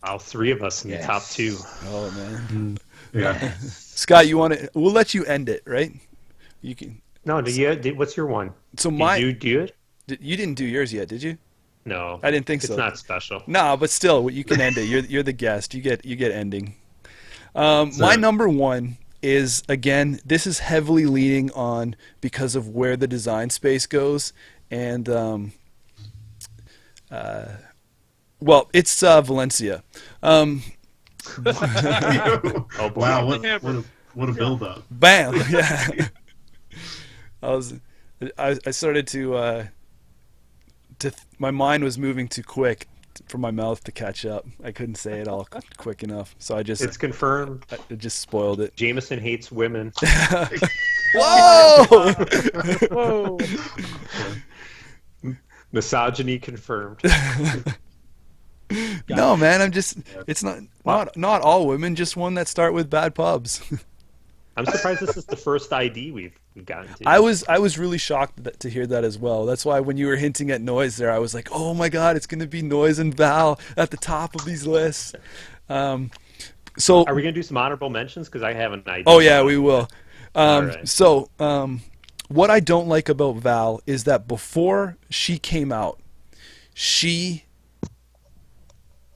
Wow, 3 of us in the top 2. Oh man, Yeah. Scott, you want to? We'll let you end it, right? You can. No, what's your one? So Did you do it? you didn't do yours yet, did you? No, I didn't think so. It's not special. No, but still, you can end it. You're the guest. You get ending. My number one is, again, this is heavily leaning on because of where the design space goes, and well, it's Valencia. Oh boy. Wow, what a build up. Bam! Yeah. I started to my mind was moving too quick for my mouth to catch up. I couldn't say it all quick enough, so It's confirmed. I just spoiled it. Jameson hates women. Whoa! Whoa. Misogyny confirmed. No, man, I'm just. It's not all women. Just one that start with bad pubs. I'm surprised this is the first ID we've gotten to. I was really shocked to hear that as well. That's why when you were hinting at Noise there, I was like, oh my god, it's going to be Noise and Val at the top of these lists. So Are we going to do some honorable mentions? Because I have an idea. oh yeah, we will. All right. So what I don't like about Val is that before she came out, she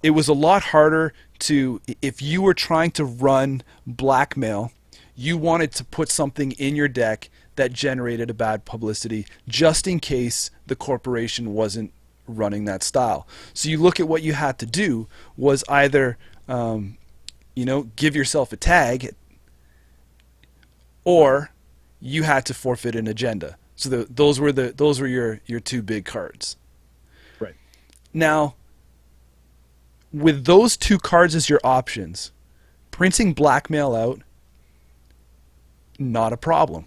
it was a lot harder to, if you were trying to run blackmail, you wanted to put something in your deck that generated a bad publicity just in case the corporation wasn't running that style. So you look at what you had to do was either give yourself a tag, or you had to forfeit an agenda. So those were your two big cards. Right. Now, with those two cards as your options, printing blackmail out, not a problem.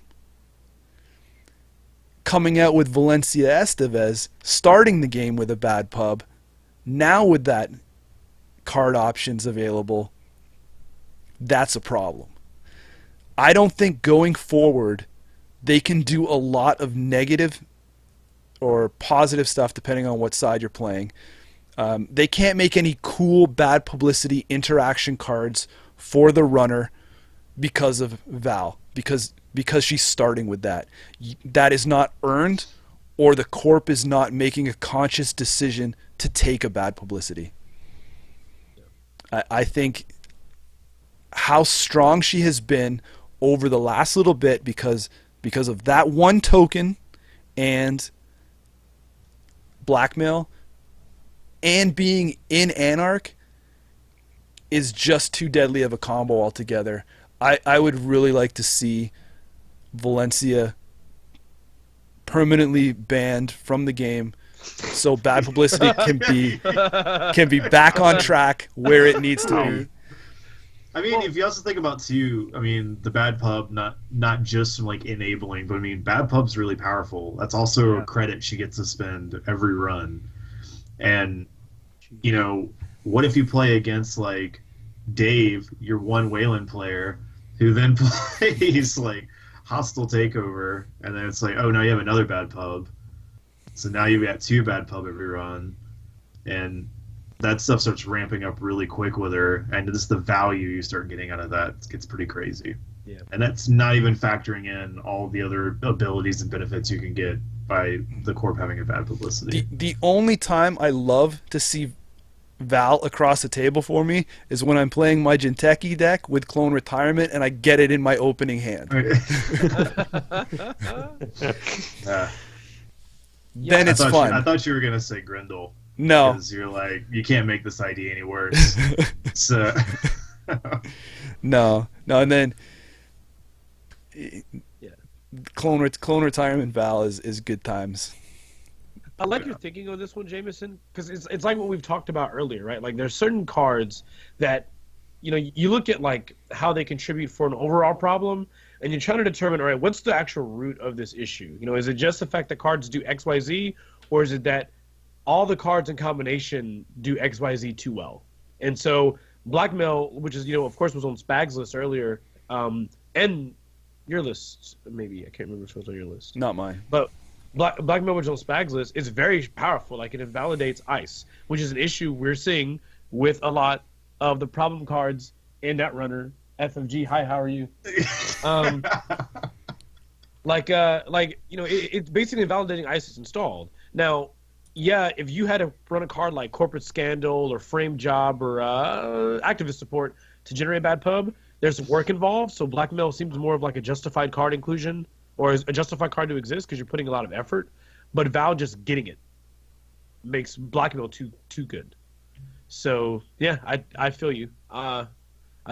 Coming out with Valencia Estevez, starting the game with a bad pub, now with that card options available, that's a problem. I don't think going forward they can do a lot of negative or positive stuff depending on what side you're playing. They can't make any cool bad publicity interaction cards for the runner because of Val, because she's starting with that. That is not earned, or the corp is not making a conscious decision to take a bad publicity. I think how strong she has been over the last little bit because of that one token and blackmail and being in Anarch is just too deadly of a combo altogether. I would really like to see Valencia permanently banned from the game so bad publicity can be back on track where it needs to be. I mean, if you also think about too, I mean, the bad pub, not just like enabling, but I mean, bad pub's really powerful. That's also a credit she gets to spend every run. And what if you play against like Dave, your one Wayland player, who then plays like Hostile Takeover, and then it's like, oh, now you have another bad pub. So now you've got two bad pub every run, and that stuff starts ramping up really quick with her, and just the value you start getting out of that gets pretty crazy. Yeah. And that's not even factoring in all the other abilities and benefits you can get by the corp having a bad publicity. The only time I love to see Val across the table for me is when I'm playing my Jinteki deck with Clone Retirement and I get it in my opening hand. Then it's fun. I thought you were going to say Grendel. No. Because you're like, you can't make this ID any worse. So. No, and then Clone Retirement Val is good times. I like your thinking on this one, Jameson, because it's like what we've talked about earlier, right? Like there's certain cards that, you look at like how they contribute for an overall problem, and you're trying to determine, all right, what's the actual root of this issue? Is it just the fact that cards do X, Y, Z, or is it that all the cards in combination do X, Y, Z too well? And so Blackmail, which is, of course, was on SPAGS list earlier, and your list, maybe, I can't remember if it was on your list. Not mine. But Blackmail, which is on SPAGS list, is very powerful. Like, it invalidates ICE, which is an issue we're seeing with a lot of the problem cards in Netrunner. FMG, hi, how are you? It's basically invalidating ICE is installed. Now, yeah, if you had to run a card like Corporate Scandal or Frame Job or Activist Support to generate a bad pub, there's work involved, so Blackmail seems more of like a justified card inclusion or a justified card to exist because you're putting a lot of effort. But Val just getting it makes Blackmail too good. So, yeah, I feel you. I'll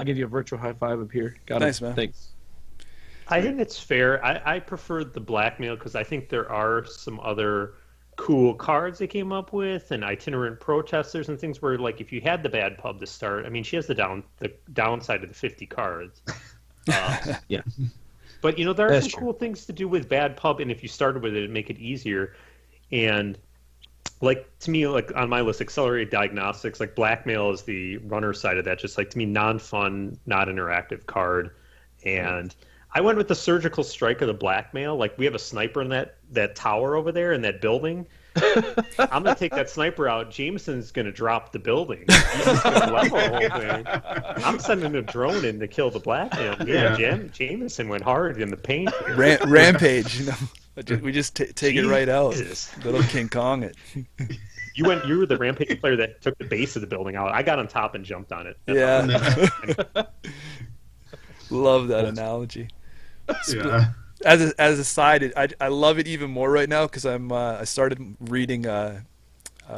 give you a virtual high five up here. Nice, man. Thanks. I think it's fair. I prefer the Blackmail because I think there are some other cool cards they came up with and itinerant protesters and things where, like, if you had the bad pub to start, I mean, she has the downside of the 50 cards. Yeah. But, there are That's some true. cool things to do with bad pub, and if you started with it, it'd make it easier. And, like, to me, like, on my list, accelerated diagnostics, like, Blackmail is the runner side of that, just, like, to me, non-fun, not interactive card. And I went with the surgical strike of the Blackmail. Like, we have a sniper in that tower over there in that building. I'm going to take that sniper out. Jameson's going to drop the building. He's just going to level the whole thing. I'm sending a drone in to kill the Blackmail. Yeah, Jameson went hard in the paint. Rampage, We just take it right out. Jesus. Little King Kong it. You were the rampage player that took the base of the building out. I got on top and jumped on it. Yeah. Love that analogy. Yeah. As a side, I love it even more right now because I started reading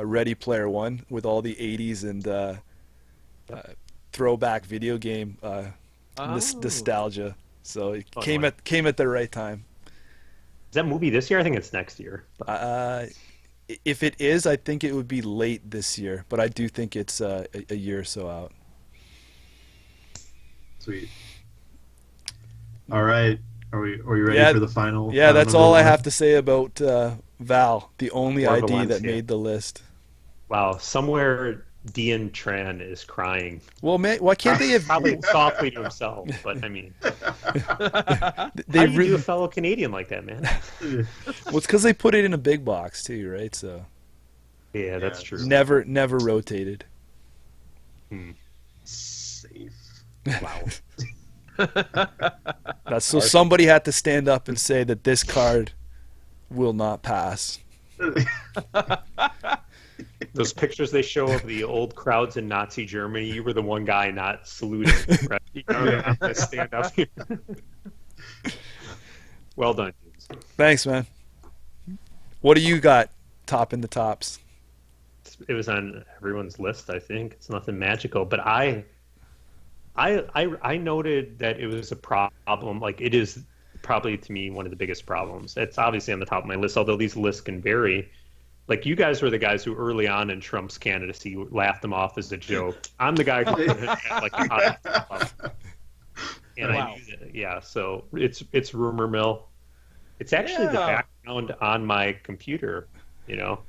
Ready Player One with all the '80s and throwback video game nostalgia. So it came at the right time. Is that movie this year? I think it's next year. If it is, I think it would be late this year, but I do think it's a year or so out. Sweet. All right. Are we ready for the final? Yeah, that's number all I one? have to say about Val, the only Or ID that Valencia. made the list. Wow, somewhere Dean Tran is crying. Well, why can't they have? Probably softly to himself, but I mean, how They do you do a fellow Canadian like that, man? Well, it's because they put it in a big box too, right? So Yeah, that's Yeah. true. never rotated. Safe. Wow. That's so somebody had to stand up and say that this card will not pass. Those pictures they show of the old crowds in Nazi Germany, you were the one guy not saluting, right? You know, I'm gonna stand up here. Well done, James. Thanks, man. What do you got topping the tops? It was on everyone's list, I think. It's nothing magical, but I noted that it was a problem. Like, it is probably, to me, one of the biggest problems. It's obviously on the top of my list, although these lists can vary. Like, you guys were the guys who early on in Trump's candidacy laughed him off as a joke. I'm the guy who had like a hot and Wow. I knew that, yeah, so it's rumor mill. It's actually the Yeah. background on my computer, you know.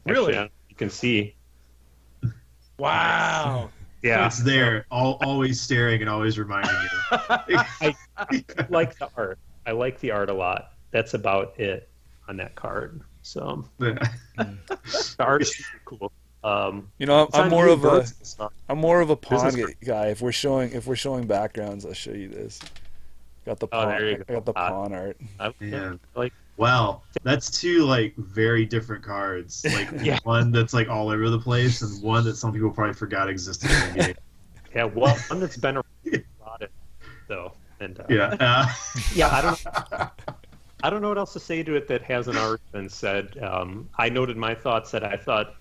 Really? Actually, you can see. Wow. Yeah. It's there, always staring and always reminding you. I like the art. I like the art a lot. That's about it on that card. So the art is super cool. You know, It's on I'm more you, of a birds and stuff. pawn Business guy. If we're showing backgrounds, I'll show you this. Got the pawn. there you I got the go. pawn art. Yeah. Like Wow, that's two like very different cards. Like Yeah. one that's like all over the place, and one that some people probably forgot existed in the game. yeah, one that's been around a lot, though. And Yeah. yeah, I don't know what else to say to it that hasn't already been said. I noted my thoughts that I thought,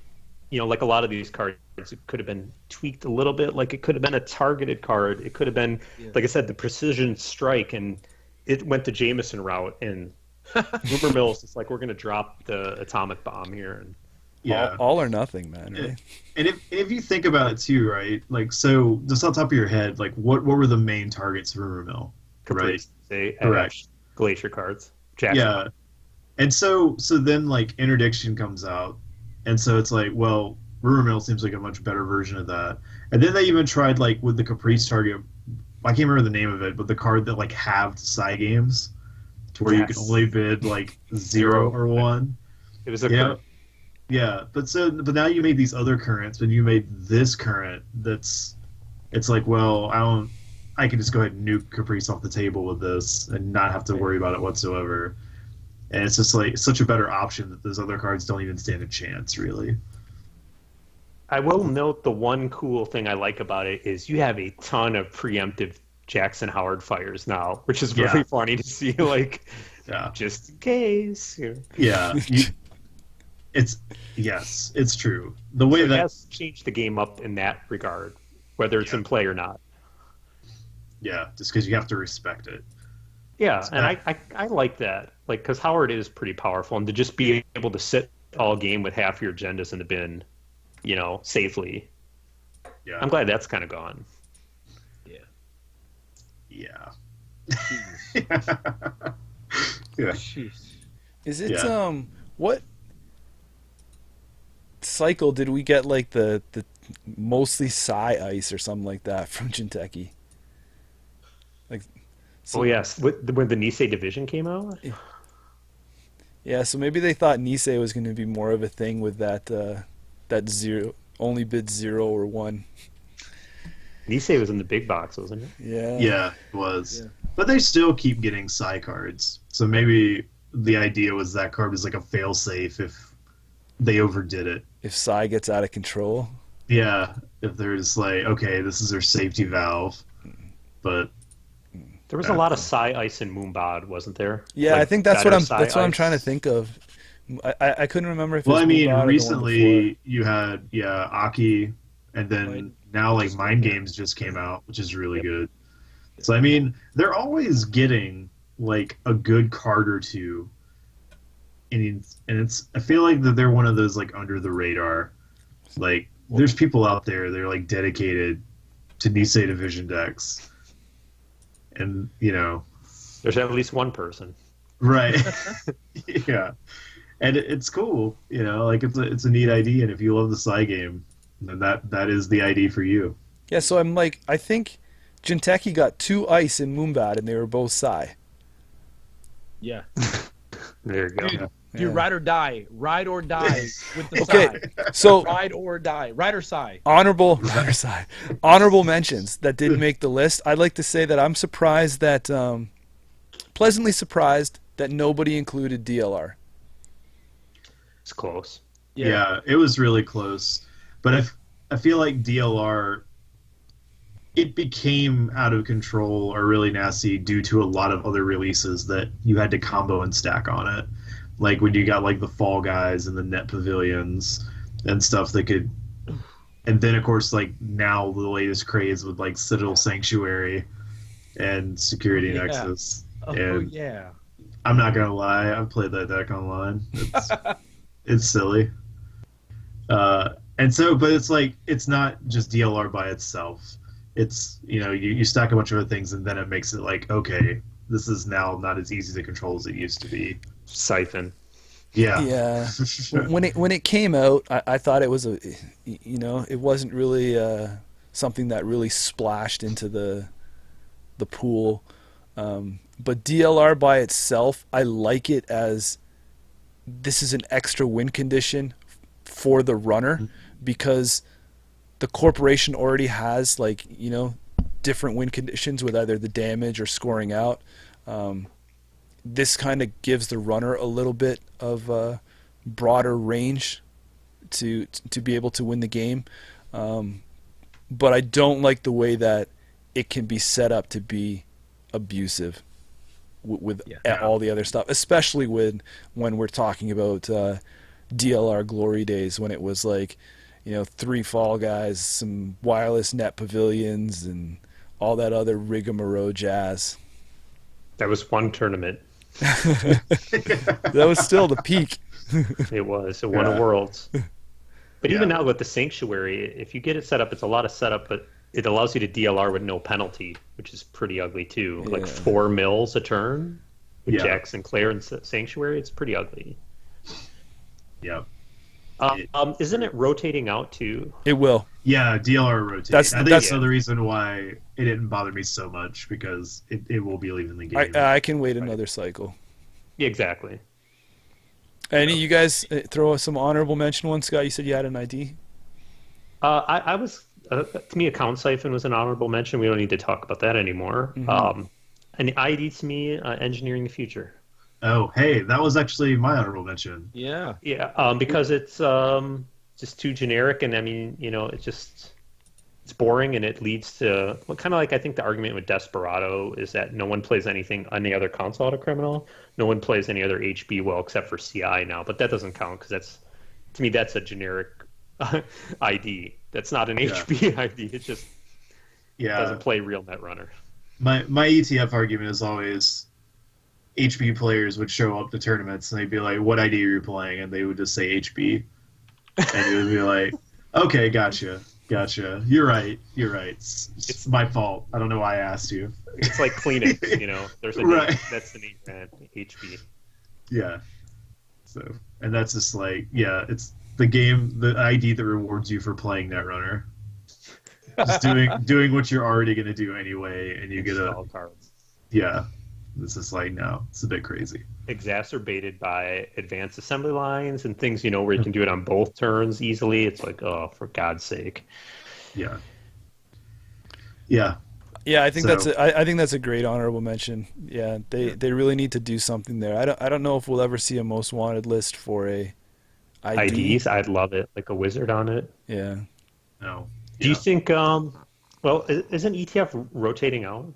you know, like a lot of these cards, it could have been tweaked a little bit. Like it could have been a targeted card. It could have been, like I said, the precision strike, and it went the Jameson route. And Rumor Mill's just like, we're going to drop the atomic bomb here. And Yeah. All or nothing, man. Yeah. Right? And if you think about it too, right? Like, so just on top of your head, like what were the main targets for Rumor Mill? Caprice, say, Correct. Glacier cards. Jackson. Yeah. And so then like Interdiction comes out, and so it's like, well, Rumor Mill seems like a much better version of that. And then they even tried like with the Caprice target, I can't remember the name of it, but the card that like halved Psy games, to where you can Yes. only bid like 0 or 1. It was a Yeah. Yeah, but now you made these other currents, and you made this current it's like, well, I can just go ahead and nuke Caprice off the table with this and not have to worry about it whatsoever. And it's just like such a better option that those other cards don't even stand a chance, really. I will note the one cool thing I like about it is you have a ton of preemptive Jackson Howard fires now, which is really Yeah. funny to see, like, Yeah. just in case. Yeah. It's true. The way So it that has changed the game up in that regard, whether it's in play or not. yeah, just because you have to respect it. Yeah, and I like that, like, because Howard is pretty powerful, and to just be able to sit all game with half your agendas in the bin, you know, safely. Yeah. I'm glad that's kind of gone. Yeah. Jeez. Is it Yeah. what cycle did we get like the mostly Psy ice or something like that from Jinteki? Like Oh yes, when the Nisei division came out. yeah, so maybe they thought Nisei was going to be more of a thing with that zero only bid 0 or 1. Nisei was in the big box, wasn't it? Yeah. Yeah, it was. Yeah. But they still keep getting Psy cards. So maybe the idea was that corp is like a failsafe if they overdid it. If Psy gets out of control. Yeah, if they're just like, okay, this is their safety valve, but There was a lot of Psy Ice and Moonbod, wasn't there? Yeah, Like I think that's better what Psy I'm Ice. trying to think of. I couldn't remember if it well, was I mean, Moonbot or the one recently you had Aki, and then Mind- now like just Mind came out. Games just came out, which is really good. So I mean, they're always getting like a good card or two, and it's I feel like that they're one of those like under the radar. Like there's people out there they're like dedicated to Nisei Division decks, and you know, There's at least one person. right? Yeah, and it's cool. You know, like it's a neat ID, and if you love the Psy game, then that is the ID for you. Yeah, so I'm like, I think Jinteki got 2 ice in Moonbat, and they were both Psy. Yeah. There you go. Dude, Yeah. ride or die. Ride or die with the Okay, Psy. so Ride or die. Ride or Psy. honorable honorable mentions that didn't make the list. I'd like to say that I'm surprised that pleasantly surprised that nobody included DLR. It's close. Yeah, it was really close. But I feel like DLR, it became out of control or really nasty due to a lot of other releases that you had to combo and stack on it. Like when you got like the Fall Guys and the Net Pavilions and stuff that could. And then, of course, like now the latest craze with like Citadel Sanctuary and Security Yeah. Nexus. Oh, And yeah. I'm not gonna lie, I've played that deck online. It's silly. And so, but it's like it's not just DLR by itself. It's you stack a bunch of other things, and then it makes it like okay, this is now not as easy to control as it used to be. Siphon. Yeah. Yeah. When it came out, I thought it was it wasn't really something that really splashed into the pool. But DLR by itself, I like it as this is an extra win condition for the runner because the corporation already has different win conditions with either the damage or scoring out. This kind of gives the runner a little bit of broader range to be able to win the game. But I don't like the way that it can be set up to be abusive with all the other stuff, especially when we're talking about DLR glory days when it was like 3 Fall Guys, some wireless net pavilions, and all that other rigmarole jazz. That was one tournament. That was still the peak. It was. It won a Worlds. But even now with the Sanctuary, if you get it set up, it's a lot of setup, but it allows you to DLR with no penalty, which is pretty ugly too. Like 4 mils a turn with Jack Sinclair and Sanctuary. It's pretty ugly. Yeah. Isn't it rotating out too? It will. Yeah, DLR rotates. I think that's another reason why it didn't bother me so much because it will be leaving the game. I can wait another cycle. Yeah, exactly. Any you guys throw some honorable mention one? Scott, you said you had an ID. I was to me, Account Siphon was an honorable mention. We don't need to talk about that anymore. Mm-hmm. And the ID to me, Engineering the Future. Oh, hey, that was actually my honorable mention. Yeah. Yeah, because it's just too generic, and I mean, it's boring, and it leads to kind of like I think the argument with Desperado is that no one plays anything on the other console out of Criminal. No one plays any other HB well except for CI now, but that doesn't count because to me that's a generic ID. That's not an HB ID. It just doesn't play real Netrunner. My ETF argument is always HB players would show up to tournaments and they'd be like, "What ID are you playing?" And they would just say HB, and it would be like, "Okay, gotcha. You're right. It's my fault. I don't know why I asked you." It's like Kleenex, There's a name, that's the name brand, HB. Yeah. So, and that's just like, it's the game, the ID that rewards you for playing Netrunner. Just doing what you're already gonna do anyway, and you get cards. Yeah. This is like, no, it's a bit crazy. Exacerbated by advanced assembly lines and things, where you can do it on both turns easily. It's like, oh, for God's sake. Yeah. Yeah. Yeah, I think So- I think that's a great honorable mention. Yeah, they really need to do something there. I don't know if we'll ever see a most wanted list for a ID. IDs, I'd love it, like a wizard on it. Yeah. No. Do you Yeah. think, well, isn't ETF rotating out?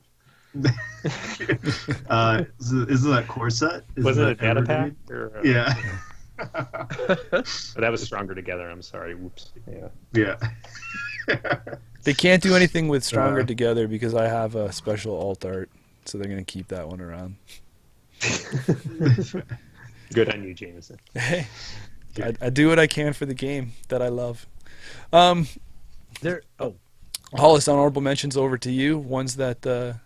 Isn't that core set? Wasn't it a that data pack? evergreen? Or, Yeah. that was stronger together. I'm sorry. Whoops. Yeah. Yeah. They can't do anything with Stronger Uh, Together because I have a special alt art, so they're going to keep that one around. Good on you, Jameson. Hey, I do what I can for the game that I love. There. Oh, Hollis, honorable mentions over to you. Ones that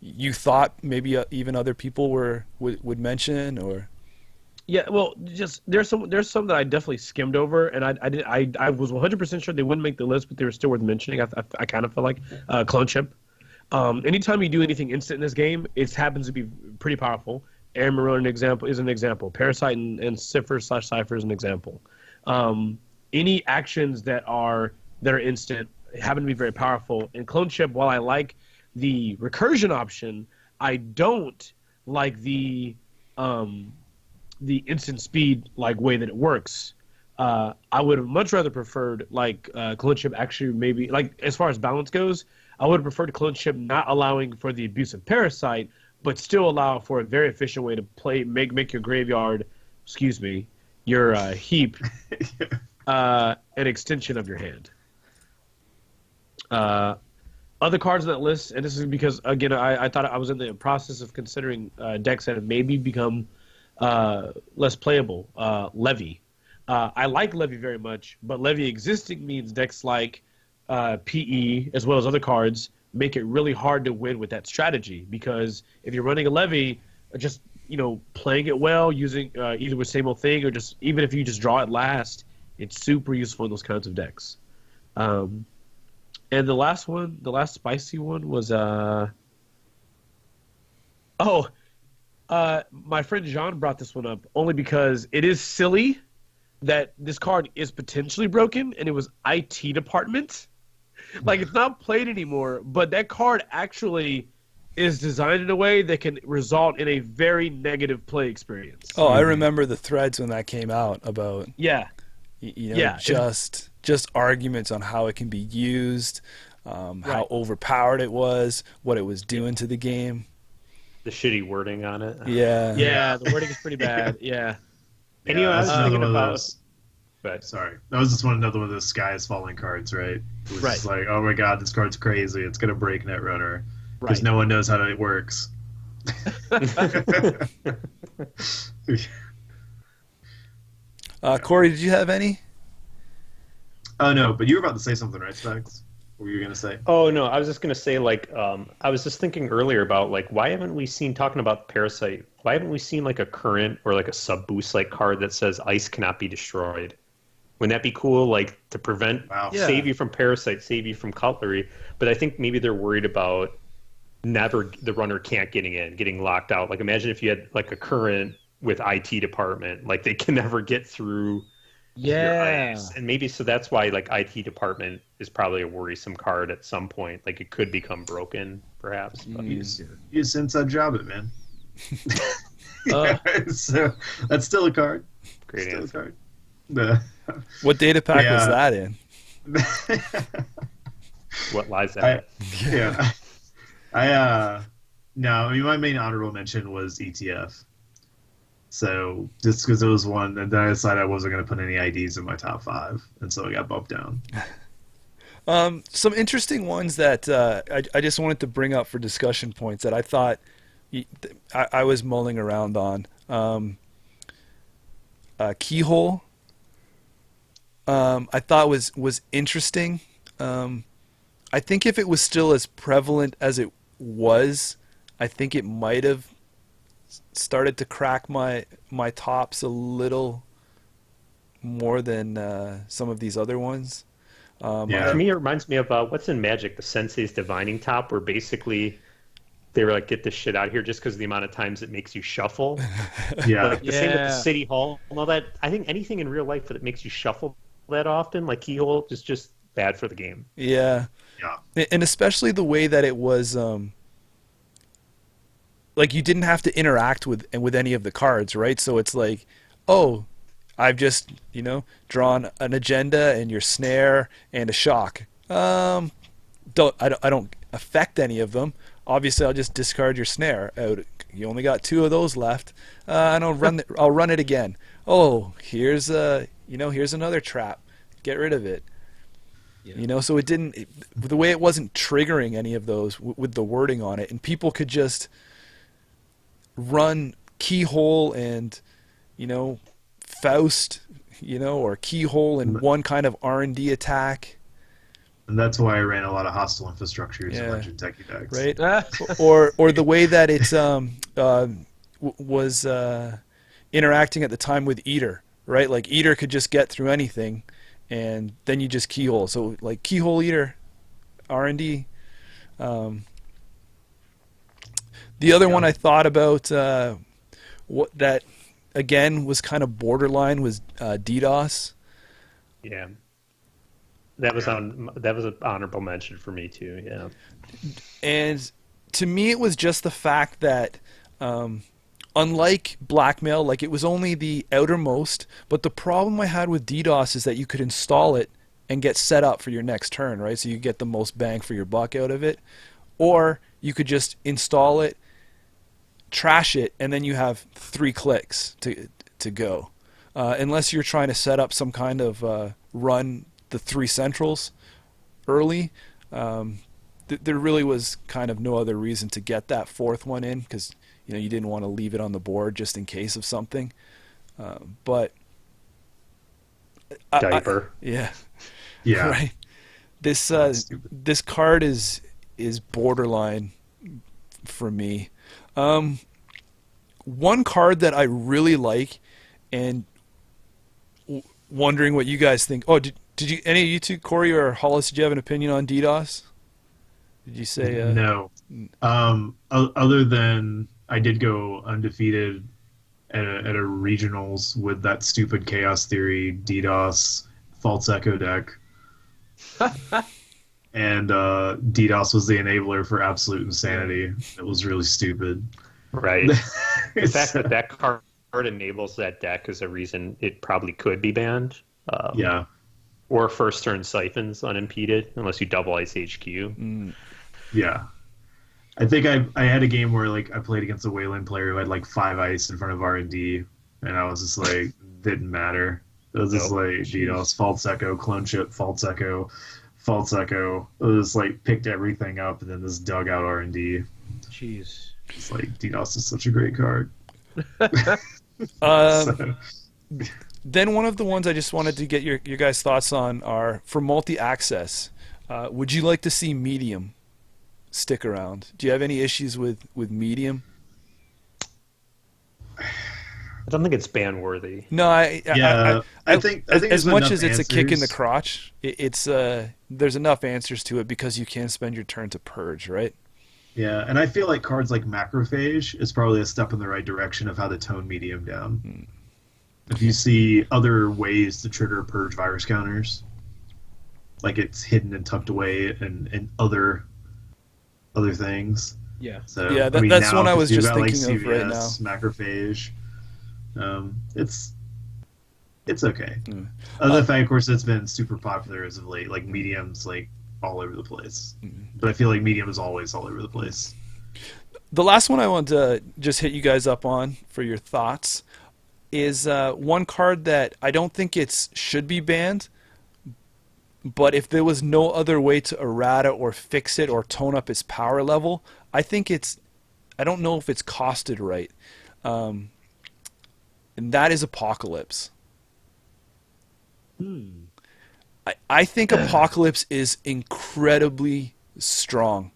you thought maybe even other people would mention, or yeah. Well, just there's some that I definitely skimmed over, and I was 100% sure they wouldn't make the list, but they were still worth mentioning. I kind of feel like clone chip. Anytime you do anything instant in this game, it happens to be pretty powerful. Air Marine is an example. Parasite and Cipher/Cypher is an example. Any actions that are instant happen to be very powerful. And clone chip, while I like the recursion option, I don't like the instant speed like way that it works. I would have much rather preferred like clone chip actually maybe like as far as balance goes. I would have preferred clone chip not allowing for the abuse of parasite, but still allow for a very efficient way to make your graveyard, your heap, an extension of your hand. Other cards on that list, and this is because again I thought I was in the process of considering decks that have maybe become less playable. Levy. I like Levy very much, but Levy existing means decks like PE as well as other cards make it really hard to win with that strategy, because if you're running a Levy, just playing it well, using either with same old thing or just even if you just draw it last, it's super useful in those kinds of decks. And the last spicy one was my friend Jean brought this one up only because it is silly that this card is potentially broken, and it was IT department. Like, it's not played anymore, but that card actually is designed in a way that can result in a very negative play experience. oh, I remember the threads when that came out about Yeah. just arguments on how it can be used, Right. how overpowered it was, what it was doing to the game. The shitty wording on it. Yeah. Yeah, the wording is pretty bad. Yeah. And, I was that's another thinking one of about. those. But Sorry, that was just another one of those sky is falling cards, right? It was Right. just like, oh my god, this card's crazy. It's gonna break Netrunner because Right. no one knows how it works. Corey, did you have any? Oh no, but you were about to say something, right, Spags? What were you gonna say? oh no, I was just gonna say like I was just thinking earlier about like why haven't we seen talking about Parasite? Why haven't we seen like a current or like a sub boost like card that says ice cannot be destroyed? Wouldn't that be cool? Like to prevent, Wow. Yeah. save you from Parasite, save you from Cutlery. But I think maybe they're worried about the runner can't getting locked out. Like imagine if you had like a current with IT department, like they can never get through your Yeah. ice. And maybe so that's why like IT department is probably a worrisome card at some point. Like it could become broken, perhaps. But You just inside job it, man. Uh, So that's still a card. great Still a answer. card. The- What data pack Yeah. was that in? What lies I, ahead? yeah. No, I mean, my main honorable mention was ETF. So just because it was one, and then I decided I wasn't going to put any IDs in my top 5, and so it got bumped down. Some interesting ones that I just wanted to bring up for discussion points that I thought I was mulling around on. Keyhole, I thought was interesting. I think if it was still as prevalent as it was, I think it might have started to crack my tops a little more than some of these other ones. Yeah. To me, it reminds me of what's in Magic, the Sensei's Divining Top, where basically they were like, get this shit out of here just because of the amount of times it makes you shuffle. Yeah. Like the same with the Yeah. City Hall and all that. I think anything in real life that makes you shuffle that often, like Keyhole, is just bad for the game. Yeah. Yeah. And especially the way that it was, like you didn't have to interact with any of the cards, right? So it's like, oh, I've just drawn an agenda and your snare and a shock. I don't affect any of them. Obviously, I'll just discard your snare out. You only got 2 of those left, and I'll run it again. Oh, here's here's another trap. Get rid of it. Yeah. So it didn't. The way it wasn't triggering any of those with the wording on it, and people could just run keyhole and Faust, or keyhole and one kind of R&D attack. And that's why I ran a lot of hostile infrastructures and Yeah. a bunch of techie decks. Right. or the way that it's was interacting at the time with Eater, right? Like Eater could just get through anything, and then you just keyhole. So like keyhole Eater, R&D. The other one I thought about, what that again was kind of borderline, was DDoS. Yeah. That was an honorable mention for me too. Yeah. And to me, it was just the fact that, unlike blackmail, like it was only the outermost. But the problem I had with DDoS is that you could install it and get set up for your next turn, right? So you get the most bang for your buck out of it, or you could just install it, trash it, and then you have 3 clicks to go. Unless you're trying to set up some kind of run the 3 centrals early, there really was kind of no other reason to get that 4th one in, because you didn't want to leave it on the board just in case of something. But Diaper. yeah, Yeah. right. This That's stupid. this card is borderline for me. One card that I really like, and wondering what you guys think. Oh, did you, any of you two, Corey or Hollis, did you have an opinion on DDoS? Did you say No. Other than I did go undefeated at a regionals with that stupid Chaos Theory DDoS False Echo deck. And DDoS was the enabler for absolute insanity. It was really stupid. Right. The fact that card enables that deck is a reason it probably could be banned. Yeah. Or first turn siphons unimpeded, unless you double ice HQ. Yeah. I think I had a game where like I played against a Wayland player who had like 5 ice in front of R&D, and I was just like, didn't matter. It was just like DDoS, False Echo, Clone Chip, False Echo, False Echo. It was like picked everything up and then this dug out R&D. Jeez. It's like DDoS is such a great card. So. Then one of the ones I just wanted to get your guys' thoughts on are for multi-access. Would you like to see medium stick around? Do you have any issues with medium? I don't think it's ban worthy. No, I think as there's much enough as it's a kick in the answers. crotch, it's there's enough answers to it because you can spend your turn to purge, right? Yeah, and I feel like cards like Macrophage is probably a step in the right direction of how to tone medium down. If you see other ways to trigger purge virus counters, like it's hidden and tucked away and other things. Yeah. So Yeah, I mean, that's now, one I was 'cause you've just got, like, thinking of right CVS, Macrophage. It's okay. Mm. Other than the fact, of course, it's been super popular as of late. Like mediums, like all over the place. But I feel like medium is always all over the place. The last one I want to just hit you guys up on for your thoughts is one card that I don't think should be banned, but if there was no other way to errata or fix it or tone up its power level, I don't know if it's costed right. And that is Apocalypse. I think Apocalypse is incredibly strong.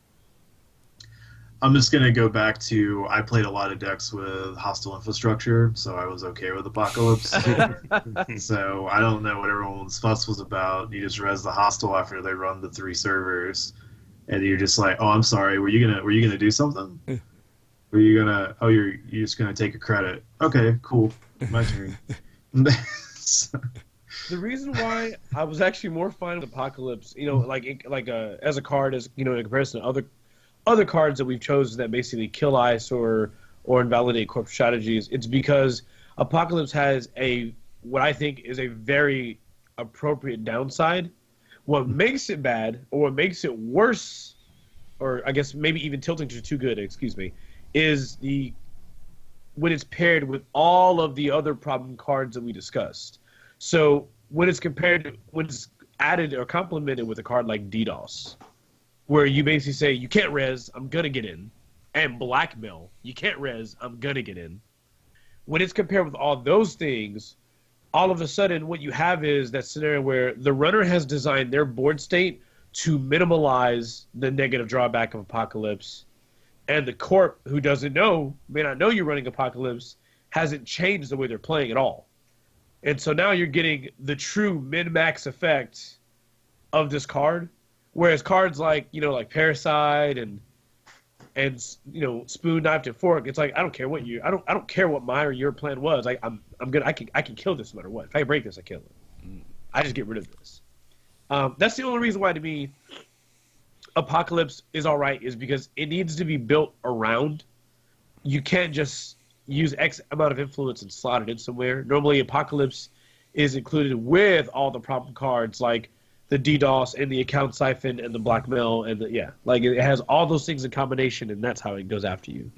I'm just gonna go back to I played a lot of decks with hostile infrastructure, so I was okay with Apocalypse. So I don't know what everyone's fuss was about. You just res the hostile after they run the 3 servers, and you're just like, oh, I'm sorry. Were you gonna do something? Were you gonna? Oh, you're just gonna take a credit. Okay, cool. My turn. So, The reason why I was actually more fine with Apocalypse, as a card, as in comparison to other cards that we've chosen that basically kill ice or invalidate corp strategies, it's because Apocalypse has what I think is a very appropriate downside. What makes it bad, or what makes it worse, or I guess maybe even tilting to too good, excuse me, is when it's paired with all of the other problem cards that we discussed. So when it's added or complemented with a card like DDoS, where you basically say, you can't res, I'm going to get in, and blackmail, you can't res, I'm going to get in. When it's compared with all those things, all of a sudden what you have is that scenario where the runner has designed their board state to minimize the negative drawback of Apocalypse, and the corp, who may not know you're running Apocalypse, hasn't changed the way they're playing at all. And so now you're getting the true min-max effect of this card, whereas cards like Parasite and Spoon, Knife, and Fork, it's like I don't care what my or your plan was. I can kill this no matter what. If I break this, I kill it. I just get rid of this. That's the only reason why to me Apocalypse is all right, is because it needs to be built around. You can't just use X amount of influence and slot it in somewhere. Normally, Apocalypse is included with all the problem cards like the DDoS and the account siphon and the blackmail and it has all those things in combination, and that's how it goes after you.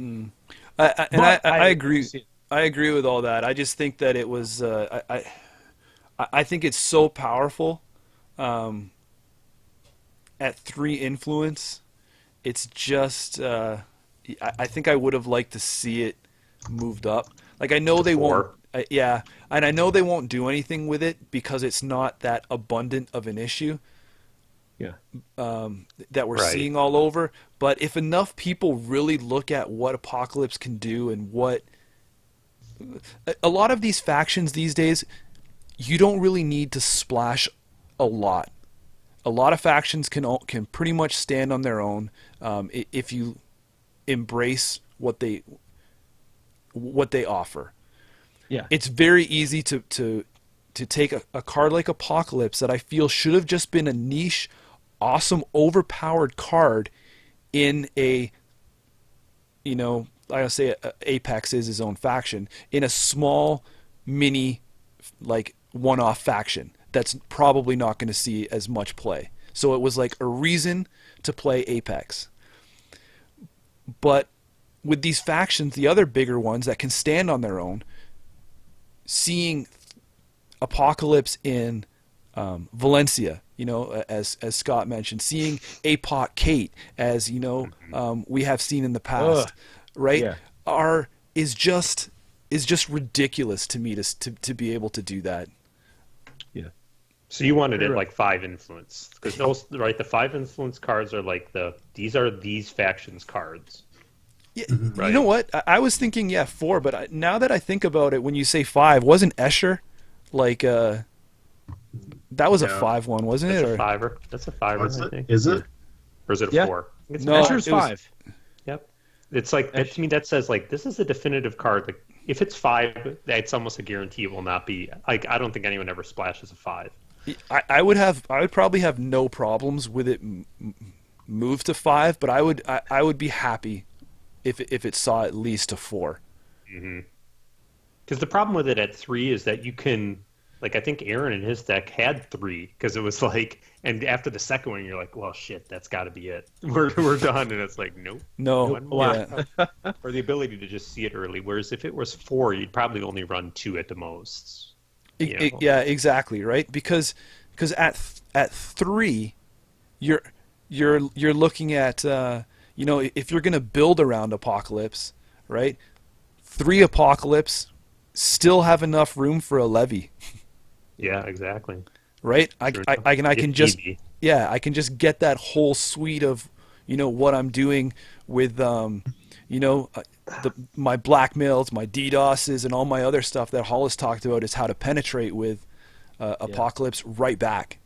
I agree. I agree with all that. I just think that it was. I think it's so powerful. At 3 influence, it's just. I think I would have liked to see it moved up. Like I know they won't. And I know they won't do anything with it because it's not that abundant of an issue. Yeah. That we're seeing all over. But if enough people really look at what Apocalypse can do and what a lot of these factions these days, you don't really need to splash a lot. A lot of factions can pretty much stand on their own if you embrace what they offer. Yeah. It's very easy to take a card like Apocalypse that I feel should have just been a niche, awesome, overpowered card in I'll say Apex is his own faction, in a small, mini, like, one-off faction that's probably not going to see as much play. So it was like a reason to play Apex. But with these factions, the other bigger ones that can stand on their own, seeing Apocalypse in Valencia, as Scott mentioned, seeing Apoc Kate, as we have seen in the past, right? Yeah. Is just ridiculous to me to be able to do that. Yeah. So you wanted it like 5 influence, because those the 5 influence cards are like these are these factions cards. Yeah, right. You know what? I was thinking 4, but now that I think about it, when you say 5, wasn't Escher like that was a 5 one, wasn't That's it? A fiver. That's a 5, I think. Is it? Or is it a 4? Escher's 5. Yep. It's like to me that says like this is a definitive card. Like if it's 5, it's almost a guarantee it will not be. Like I don't think anyone ever splashes a 5. I would probably have no problems with it move to 5, but I would be happy if it saw at least a 4. Mm-hmm. Because the problem with it at 3 is that you can, like I think Aaron in his deck had 3 because it was like, and after the second one you're like, well shit, that's got to be it. We're done, and it's like nope. No. Yeah. Or the ability to just see it early. Whereas if it was 4, you'd probably only run 2 at the most. Yeah, exactly, right? Because at 3, you're looking at if you're going to build around Apocalypse, right? 3 Apocalypse still have enough room for a levy. Yeah, exactly. Right? I can just get that whole suite of what I'm doing with my blackmails, my DDoSes, and all my other stuff that Hollis talked about is how to penetrate with Apocalypse right back.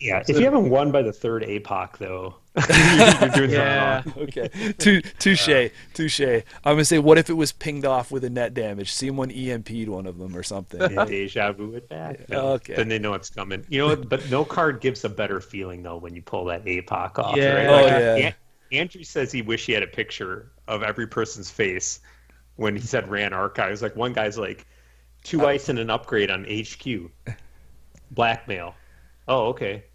Yeah, if you haven't won by the third APOC, though, you're doing Yeah. something wrong. Okay. Touche. I'm gonna say, what if it was pinged off with a net damage? Someone EMP'd one of them or something. And deja vu it back. No, Okay. Then they know it's coming. You know what? But no card gives a better feeling, though, when you pull that APOC off. Yeah. Right? Oh, Like, yeah. Andrew says he wished he had a picture of every person's face when he said ran archives. Like, one guy's like, 2 ice and an upgrade on HQ. Blackmail. Oh, okay.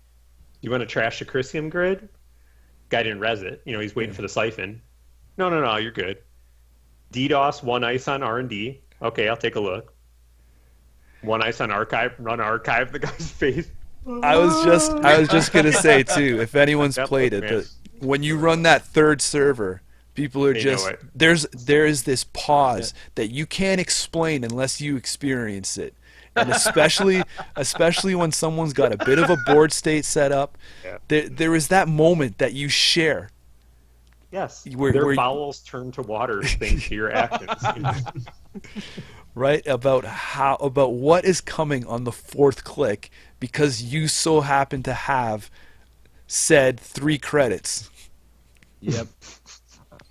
You want to trash the Chrysium grid? Guy didn't res it. You know, he's waiting for the siphon. No, you're good. DDoS, 1 ice on R&D. Okay, I'll take a look. 1 ice on archive, run archive the guy's face. I was just gonna say too, if anyone's That played look, it, man. when you run that third server, people are They just know it. there is this pause that you can't explain unless you experience it. And especially when someone's got a bit of a board state set up, Yeah. there is that moment that you share. Yes, Where- their where- bowels turn to water thanks to your actions. You know? Right, about what is coming on the fourth click because you so happen to have said 3 credits. Yep.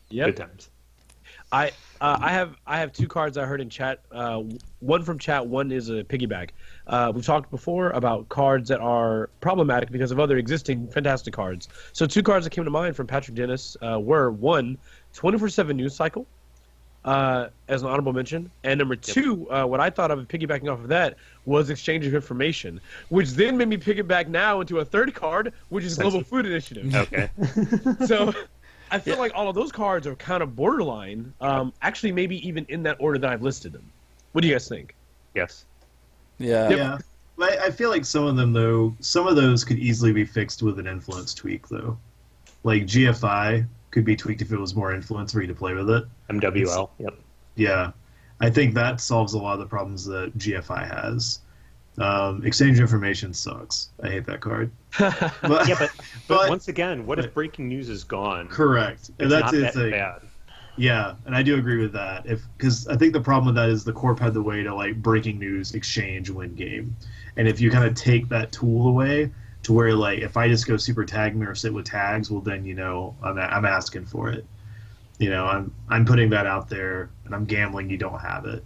Good times. I have 2 cards I heard in chat. One from chat. One is a piggyback. We've talked before about cards that are problematic because of other existing fantastic cards. So 2 cards that came to mind from Patrick Dennis were one, 24/7 News Cycle, as an honorable mention, and number 2, what I thought of piggybacking off of that was Exchange of Information, which then made me piggyback now into a third card, which is Global Food Initiative. Okay. So I feel like all of those cards are kind of borderline. Actually, maybe even in that order that I've listed them. What do you guys think? Yes. Yeah. Yeah. But I feel like some of them, though, some of those could easily be fixed with an influence tweak, though. Like GFI could be tweaked if it was more influence for you to play with it. MWL. Yep. Yeah. I think that solves a lot of the problems that GFI has. Exchange information sucks. I hate that card. But, Yeah, but but- once again, what if breaking news is gone? correct. And It's that's not the that thing. bad. Yeah, and I do agree with that. Because I think the problem with that is the corp had the way to like breaking news exchange win game, and if you kind of take that tool away to where like if I just go super tag me or sit with tags, well then I'm asking for it. I'm putting that out there and I'm gambling you don't have it.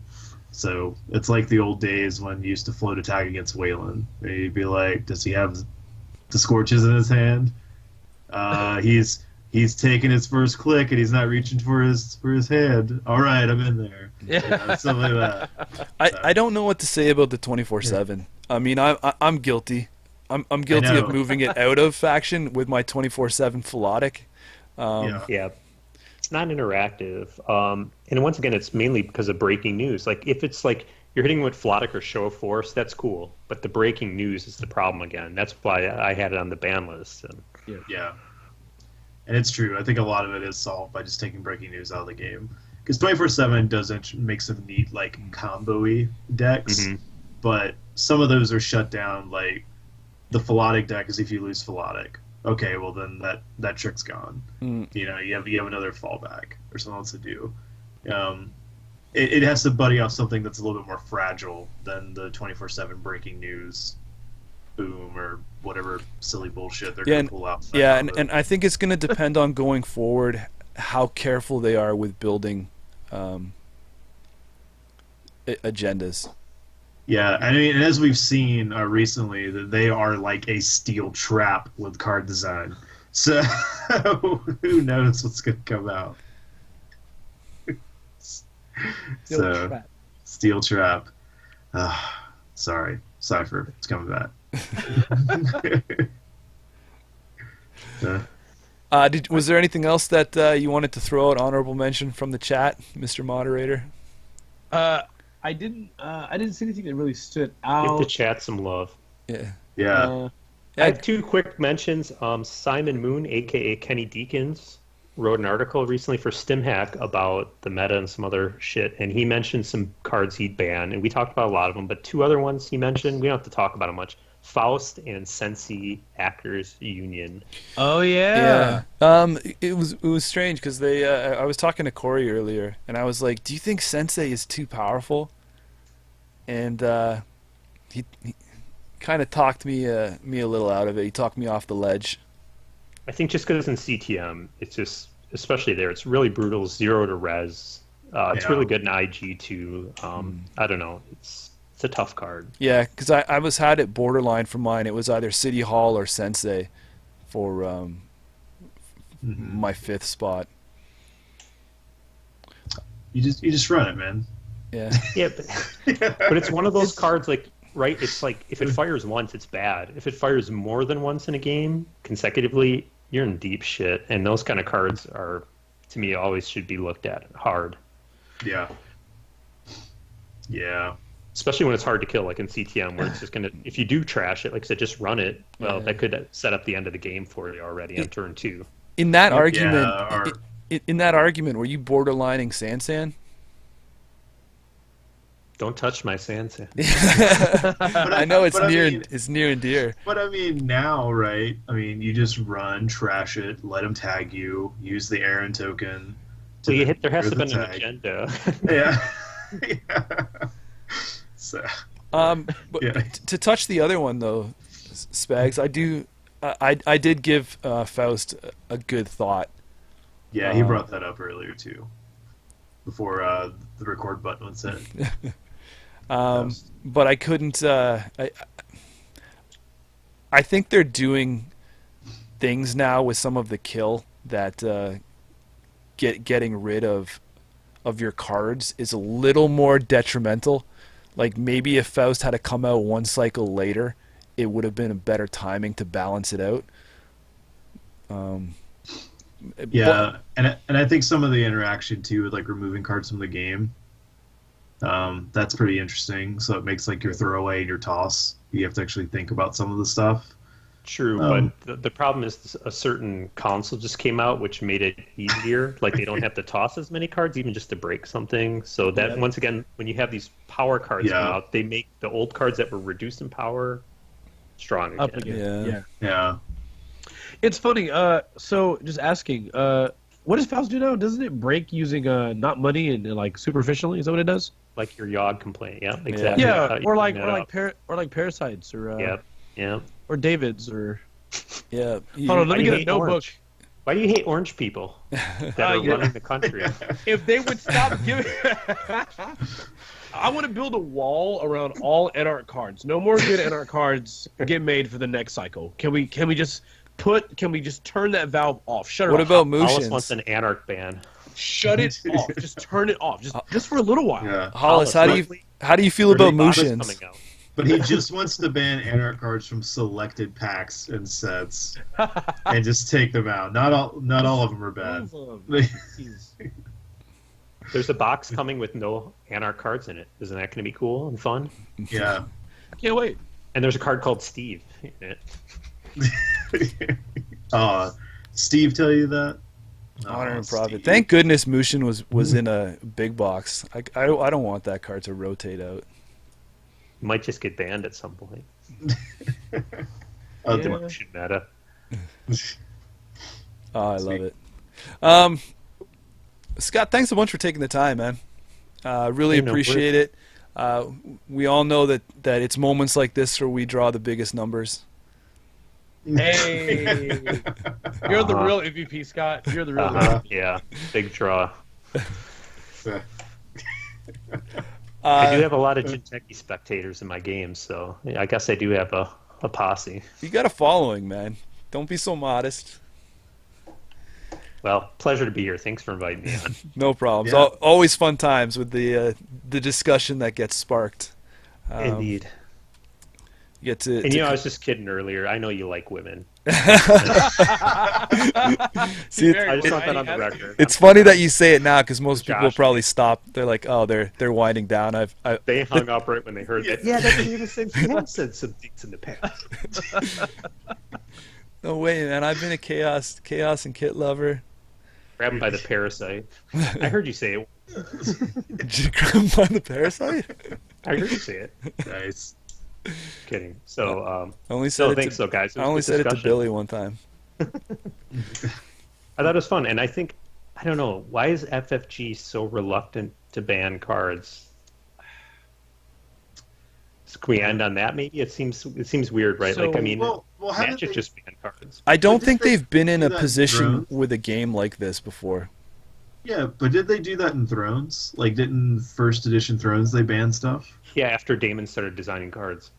So it's like the old days when you used to float a tag against Wayland. Where you'd be like, does he have the scorches in his hand? He's taking his first click and he's not reaching for his hand. All right, I'm in there. Something like that. I don't know what to say about the 24/7. I mean, I'm guilty. I'm guilty know. of moving it out of faction with my 24/7 Philotic. Yeah. Yeah. It's not interactive. And once again, it's mainly because of breaking news. Like, if it's like you're hitting with Philotic or Show of Force, that's cool. But the breaking news is the problem again. That's why I had it on the ban list. And Yeah. And it's true. I think a lot of it is solved by just taking breaking news out of the game. Because 24/7 doesn't make some neat, like, combo-y decks. Mhm. But some of those are shut down. Like, the Philotic deck is if you lose Philotic. Okay, well, then that trick's gone. Mm. You have another fallback or something else to do. It has to buddy off something that's a little bit more fragile than the 24/7 breaking news boom or whatever silly bullshit they're going to pull out. Yeah, and I think it's going to depend on going forward how careful they are with building agendas. Yeah, I mean, and as we've seen recently, that they are like a steel trap with card design. So who knows what's going to come out? Steel trap. Sorry, Cypher, it's coming back. Was there anything else that you wanted to throw out honorable mention from the chat, Mr. Moderator? I didn't see anything that really stood out. give the chat some love. Yeah. Yeah. I have 2 quick mentions. Simon Moon, a.k.a. Kenny Deacons, wrote an article recently for StimHack about the meta and some other shit, and he mentioned some cards he'd ban, and we talked about a lot of them, but 2 other ones he mentioned, we don't have to talk about them much. Faust and Sensi Actors Union. Oh yeah. It was strange because they. I was talking to Corey earlier, and I was like, "Do you think Sensei is too powerful?" And he kind of talked me a little out of it. He talked me off the ledge. I think just because it's in CTM, it's just, especially there, it's really brutal, 0 to res. It's really good in IG too. I don't know. It's a tough card. Yeah, because I was had it borderline for mine. It was either City Hall or Sensei for my 5th spot. You just run it, man. Yeah. Yeah, but it's one of those cards, like, right? It's like if it fires once, it's bad. If it fires more than once in a game consecutively, you're in deep shit. And those kind of cards are, to me, always should be looked at hard. Yeah. Yeah. Especially when it's hard to kill, like in CTM, where it's just gonna. If you do trash it, like I said, just run it. Well, that could set up the end of the game for you already on turn 2. In that argument, in that argument, were you borderlining Sansan? Don't touch my Sansa. I know it's near and dear. But I mean, now, right? I mean, you just run, trash it, let them tag you, use the Aaron token. So there has to have been an agenda. Yeah. Yeah. So. But to touch the other one though, Spags, I did give Faust a good thought. Yeah, he brought that up earlier too, before the record button was set. But I couldn't. I think they're doing things now with some of the kill that getting rid of your cards is a little more detrimental. Like maybe if Faust had to come out one cycle later, it would have been a better timing to balance it out. Yeah, and I think some of the interaction too with like removing cards from the game, that's pretty interesting. So it makes like your throwaway and your toss. You have to actually think about some of the stuff. True, but the problem is a certain console just came out which made it easier. Like they don't have to toss as many cards even just to break something. So that once again, when you have these power cards come out, they make the old cards that were reduced in power strong again. Up again. Yeah. It's funny. So just asking, what does Faust do now? Doesn't it break using not money and like superficially? Is that what it does? Like your Yogg complaint, yeah, exactly. Yeah, or like parasites or yeah. Or David's or yeah. Hold on, let me get a notebook. Orange? Why do you hate orange people that are running the country? If they would stop giving, I want to build a wall around all NARC cards. No more good NARC cards get made for the next cycle. Can we just turn that valve off? Shut it off. What about Hollis Motions? wants an anarch ban. Shut it off. Just turn it off. Just for a little while. Yeah. Hollis, how do you feel about Motions? But he just wants to ban Anarch cards from selected packs and sets, and just take them out. Not all of them are bad. There's a box coming with no Anarch cards in it. Isn't that going to be cool and fun? Yeah. Can't wait. And there's a card called Steve in it. Steve tell you that? Honor and profit. Steve. Thank goodness Mushin was in a big box. I don't want that card to rotate out. Might just get banned at some point. Should meta. Oh, I love it. Scott, thanks a bunch for taking the time, man. Really appreciate it. We all know that it's moments like this where we draw the biggest numbers. Hey, you're the real MVP, Scott. You're the real MVP. Yeah, big draw. I do have a lot of Jinteki spectators in my games, so I guess I do have a posse. You got a following, man. Don't be so modest. Well, pleasure to be here. Thanks for inviting me on. No problems. Yeah. Always fun times with the discussion that gets sparked. Indeed. You get to, and I was just kidding earlier. I know you like women. See, I just want that on the record. It's funny that you say it now because most people probably stop. They're like, "Oh, they're winding down." They hung up right when they heard that. Yeah, that's even the same thing. I've said some things in the past. No way, man. I've been a chaos and kit lover. Grab him by the parasite. I heard you say it. Did you grab him by the parasite? I heard you say it. Nice. Kidding. So, I only said guys. I only said it to Billy one time. I thought it was fun, and I don't know, why is FFG so reluctant to ban cards? Can we end on that? Maybe it seems weird, right? So- Like, I mean, Well, how did Magic they, just banned cards. I don't did think they they've been in do a that in position Thrones? with a game like this before. Yeah, but did they do that in Thrones? Like, didn't first edition Thrones they ban stuff? Yeah, after Damon started designing cards,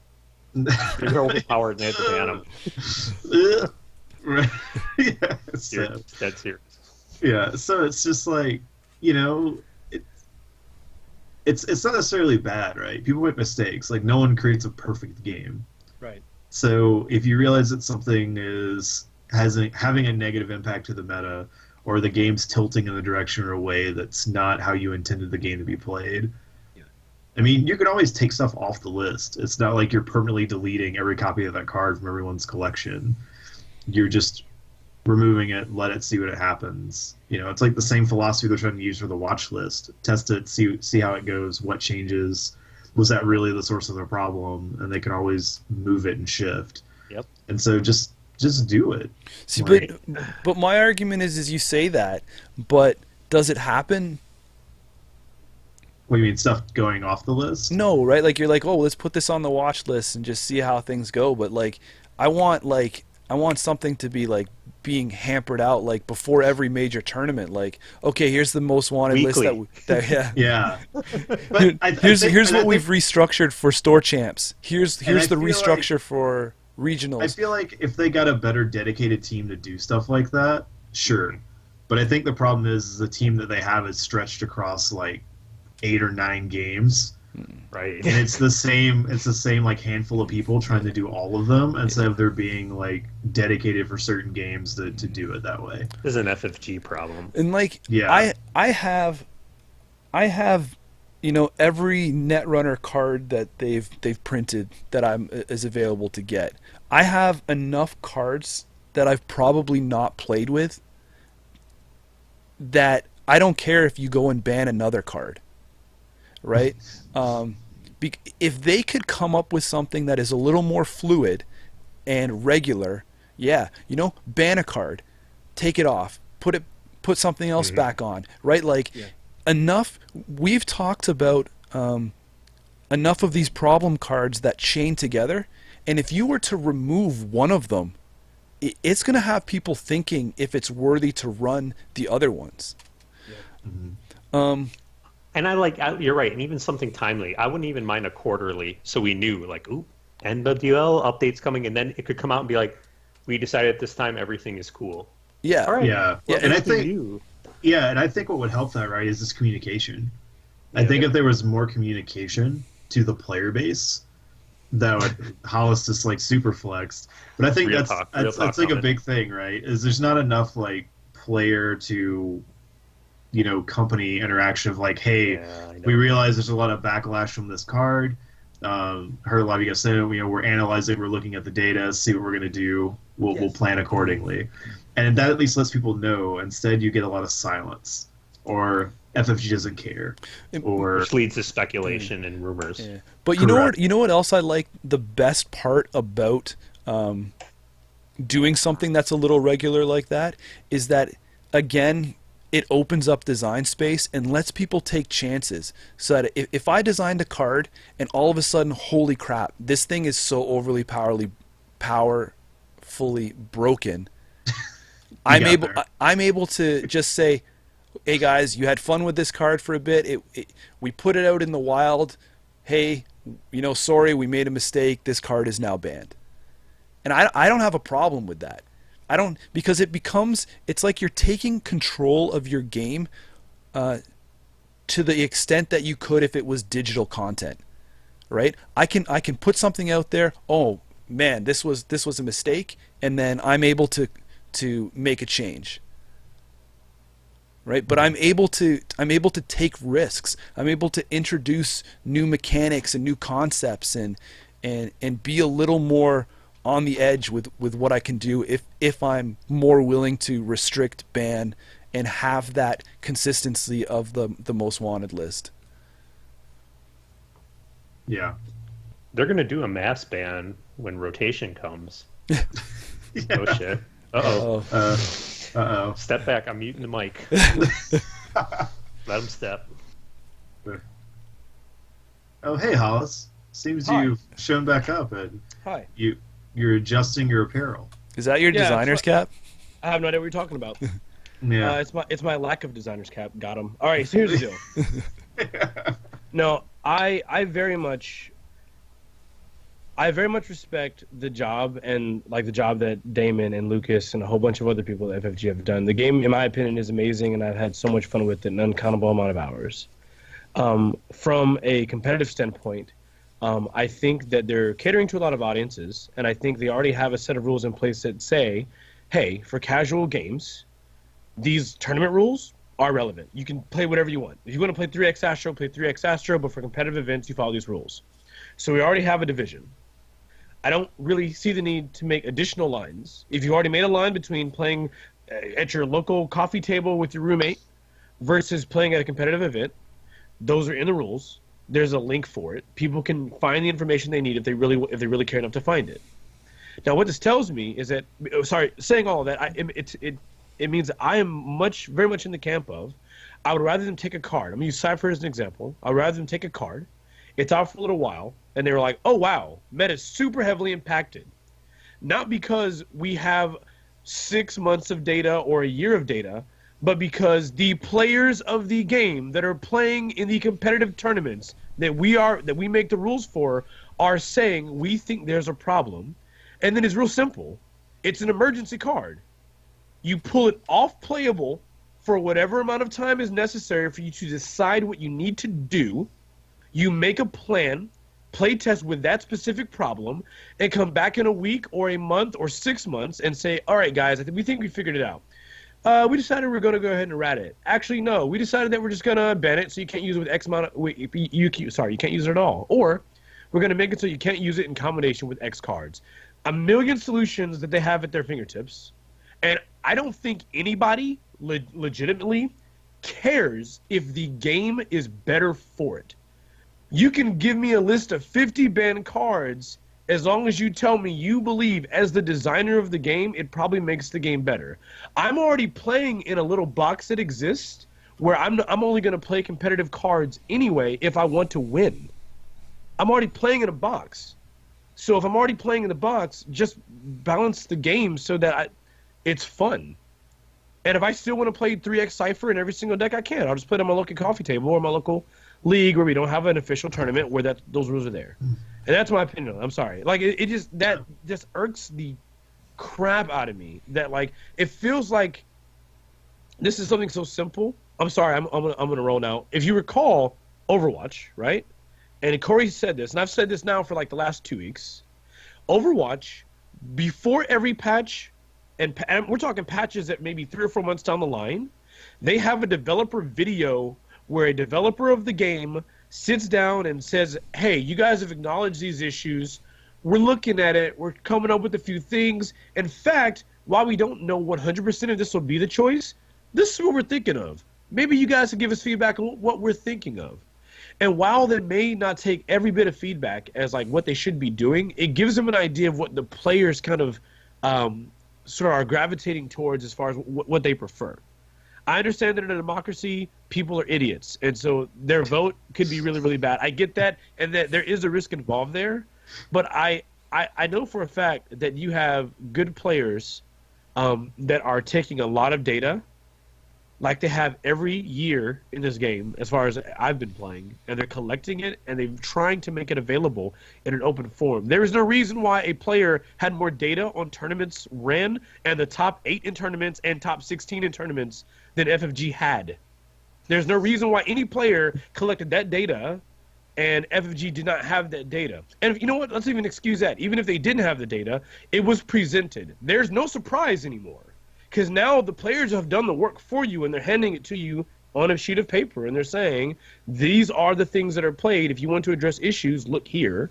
they were overpowered and they had to ban them. Right. Yeah, it's sad. Serious. Dead serious. Yeah, so it's just like, you know, it's not necessarily bad, right? People make mistakes. Like, no one creates a perfect game. Right. So if you realize that something having a negative impact to the meta, or the game's tilting in the direction or a way that's not how you intended the game to be played, Yeah. I mean, you can always take stuff off the list. It's not like you're permanently deleting every copy of that card from everyone's collection. You're just removing it, let it see what it happens. You know, it's like the same philosophy they're trying to use for the watch list. Test it, see how it goes, what changes. Was that really the source of the problem? And they can always move it and shift. Yep. And so just do it. See, Right. but my argument is you say that, but does it happen? What do you mean, stuff going off the list? No, right? Like, you're like, oh, let's put this on the watch list and just see how things go. But like, I want something to be like being hampered out like before every major tournament. Like, okay, here's the most wanted Weekly. list that yeah. Yeah. But Here's what we've restructured for store champs. Here's I the feel restructure for regionals. I feel like if they got a better dedicated team to do stuff like that, sure. But I think the problem is the team that they have is stretched across like 8 or 9 games, Right. and it's the same like handful of people trying to do all of them instead of there being like dedicated for certain games to do it that way. This is an FFG problem. And like, Yeah. I have every Netrunner card that they've printed that is available to get. I have enough cards that I've probably not played with that I don't care if you go and ban another card, right? If they could come up with something that is a little more fluid and regular, yeah, ban a card, take it off, put something else back on, right? Like, enough. We've talked about enough of these problem cards that chain together, and if you were to remove one of them, it's going to have people thinking if it's worthy to run the other ones. And you're right, and even something timely. I wouldn't even mind a quarterly, so we knew, like, ooh, NWL update's coming, and then it could come out and be like, we decided at this time everything is cool. Yeah. All right. Yeah. Yeah, And I Nothing think new. Yeah, and I think what would help that, right, is this communication. I think if there was more communication to the player base, that would Hollis just like super flexed. But I think Real that's talk like a comment. big thing, right? Is there's not enough like player to company interaction of like, hey, Yeah, I know. we realize there's a lot of backlash from this card. Heard a lot of you guys say, we're analyzing, we're looking at the data, see what we're gonna do. We'll plan accordingly, and that at least lets people know. Instead, you get a lot of silence, or FFG doesn't care, or Which leads to speculation and rumors. Yeah. But Correct. you know what else I like the best part about doing something that's a little regular like that is that, again, it opens up design space and lets people take chances. So that if I designed a card and all of a sudden, holy crap, this thing is so overly powerfully broken, I'm able to just say, hey guys, you had fun with this card for a bit. We put it out in the wild. Hey, sorry, we made a mistake. This card is now banned. And I don't have a problem with that. I don't, because it's like you're taking control of your game to the extent that you could if it was digital content, right? I can put something out there. Oh man, this was a mistake, and then I'm able to make a change. Right, but I'm able to take risks. I'm able to introduce new mechanics and new concepts and be a little more on the edge with what I can do if I'm more willing to restrict, ban, and have that consistency of the most wanted list. yeah. They're going to do a mass ban when rotation comes. Yeah. Oh, shit. Uh-oh. Uh-oh. Step back. I'm muting the mic. Let him step. Oh, hey, Hollis. Seems Hi. you've shown back up, and Hi. you're adjusting your apparel. Is that your Yeah, designer's cap? I have no idea what you're talking about. Yeah. It's my lack of designer's cap. Got him. All right, so here's the deal. No, I very much respect the job and like the job that Damon and Lucas and a whole bunch of other people at FFG have done. The game, in my opinion, is amazing, and I've had so much fun with it, an uncountable amount of hours. From a competitive standpoint, I think that they're catering to a lot of audiences, and I think they already have a set of rules in place that say, hey, for casual games, these tournament rules are relevant. You can play whatever you want. If you want to play 3x Astro, play 3x Astro, but for competitive events, you follow these rules. So we already have a division. I don't really see the need to make additional lines. If you already made a line between playing at your local coffee table with your roommate versus playing at a competitive event, those are in the rules. There's a link for it. People can find the information they need if they really care enough to find it. Now, what this tells me is that, saying all of that, it means that I am very much in the camp of, I would rather them take a card. I'm going to use Cypher as an example. I would rather them take a card. It's out for a little while, and they were like, oh, wow, meta's super heavily impacted. Not because we have 6 months of data or a year of data, but because the players of the game that are playing in the competitive tournaments that we make the rules for are saying we think there's a problem. And then it's real simple. It's an emergency card. You pull it off playable for whatever amount of time is necessary for you to decide what you need to do. You make a plan, play test with that specific problem, and come back in a week or a month or 6 months and say, all right, guys, we think we figured it out. We decided we're going to go ahead and rat it. Actually, no, we decided that we're just going to ban it so you can't use it with X amount of, you can't use it at all. Or we're going to make it so you can't use it in combination with X cards. A million solutions that they have at their fingertips. And I don't think anybody legitimately cares if the game is better for it. You can give me a list of 50 banned cards as long as you tell me you believe, as the designer of the game, it probably makes the game better. I'm already playing in a little box that exists where I'm only going to play competitive cards anyway if I want to win. I'm already playing in a box. So if I'm already playing in the box, just balance the game so that it's fun. And if I still want to play 3x Cypher in every single deck, I can. I'll just play it on my local coffee table or my local league where we don't have an official tournament where those rules are there. And that's my opinion. I'm sorry. Like it just irks the crap out of me that like it feels like this is something so simple. I'm sorry. I'm gonna roll now. If you recall Overwatch, right? And Corey said this, and I've said this now for like the last 2 weeks. Overwatch, before every patch, and we're talking patches that maybe 3 or 4 months down the line, they have a developer video where a developer of the game sits down and says, hey, you guys have acknowledged these issues. We're looking at it. We're coming up with a few things. In fact, while we don't know 100% if this will be the choice, this is what we're thinking of. Maybe you guys can give us feedback on what we're thinking of. And while they may not take every bit of feedback as like what they should be doing, it gives them an idea of what the players kind of sort of are gravitating towards as far as what they prefer. I understand that in a democracy, people are idiots, and so their vote could be really, really bad. I get that, and that there is a risk involved there, but I know for a fact that you have good players that are taking a lot of data, like they have every year in this game, as far as I've been playing, and they're collecting it, and they're trying to make it available in an open form. There is no reason why a player had more data on tournaments ran and the top 8 in tournaments and top 16 in tournaments than FFG had. There's no reason why any player collected that data and FFG did not have that data. And you know what? Let's even excuse that. Even if they didn't have the data, it was presented. There's no surprise anymore. Because now the players have done the work for you, and they're handing it to you on a sheet of paper, and they're saying, these are the things that are played. If you want to address issues, look here.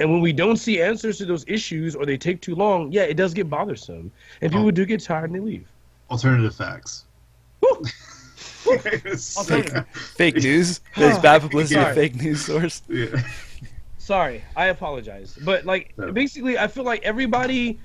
And when we don't see answers to those issues or they take too long, yeah, it does get bothersome. And people do get tired and they leave. Alternative facts. Fake news. There's bad publicity. Sorry. Fake news source. Yeah. Sorry, I apologize. But like, basically, I feel like everybody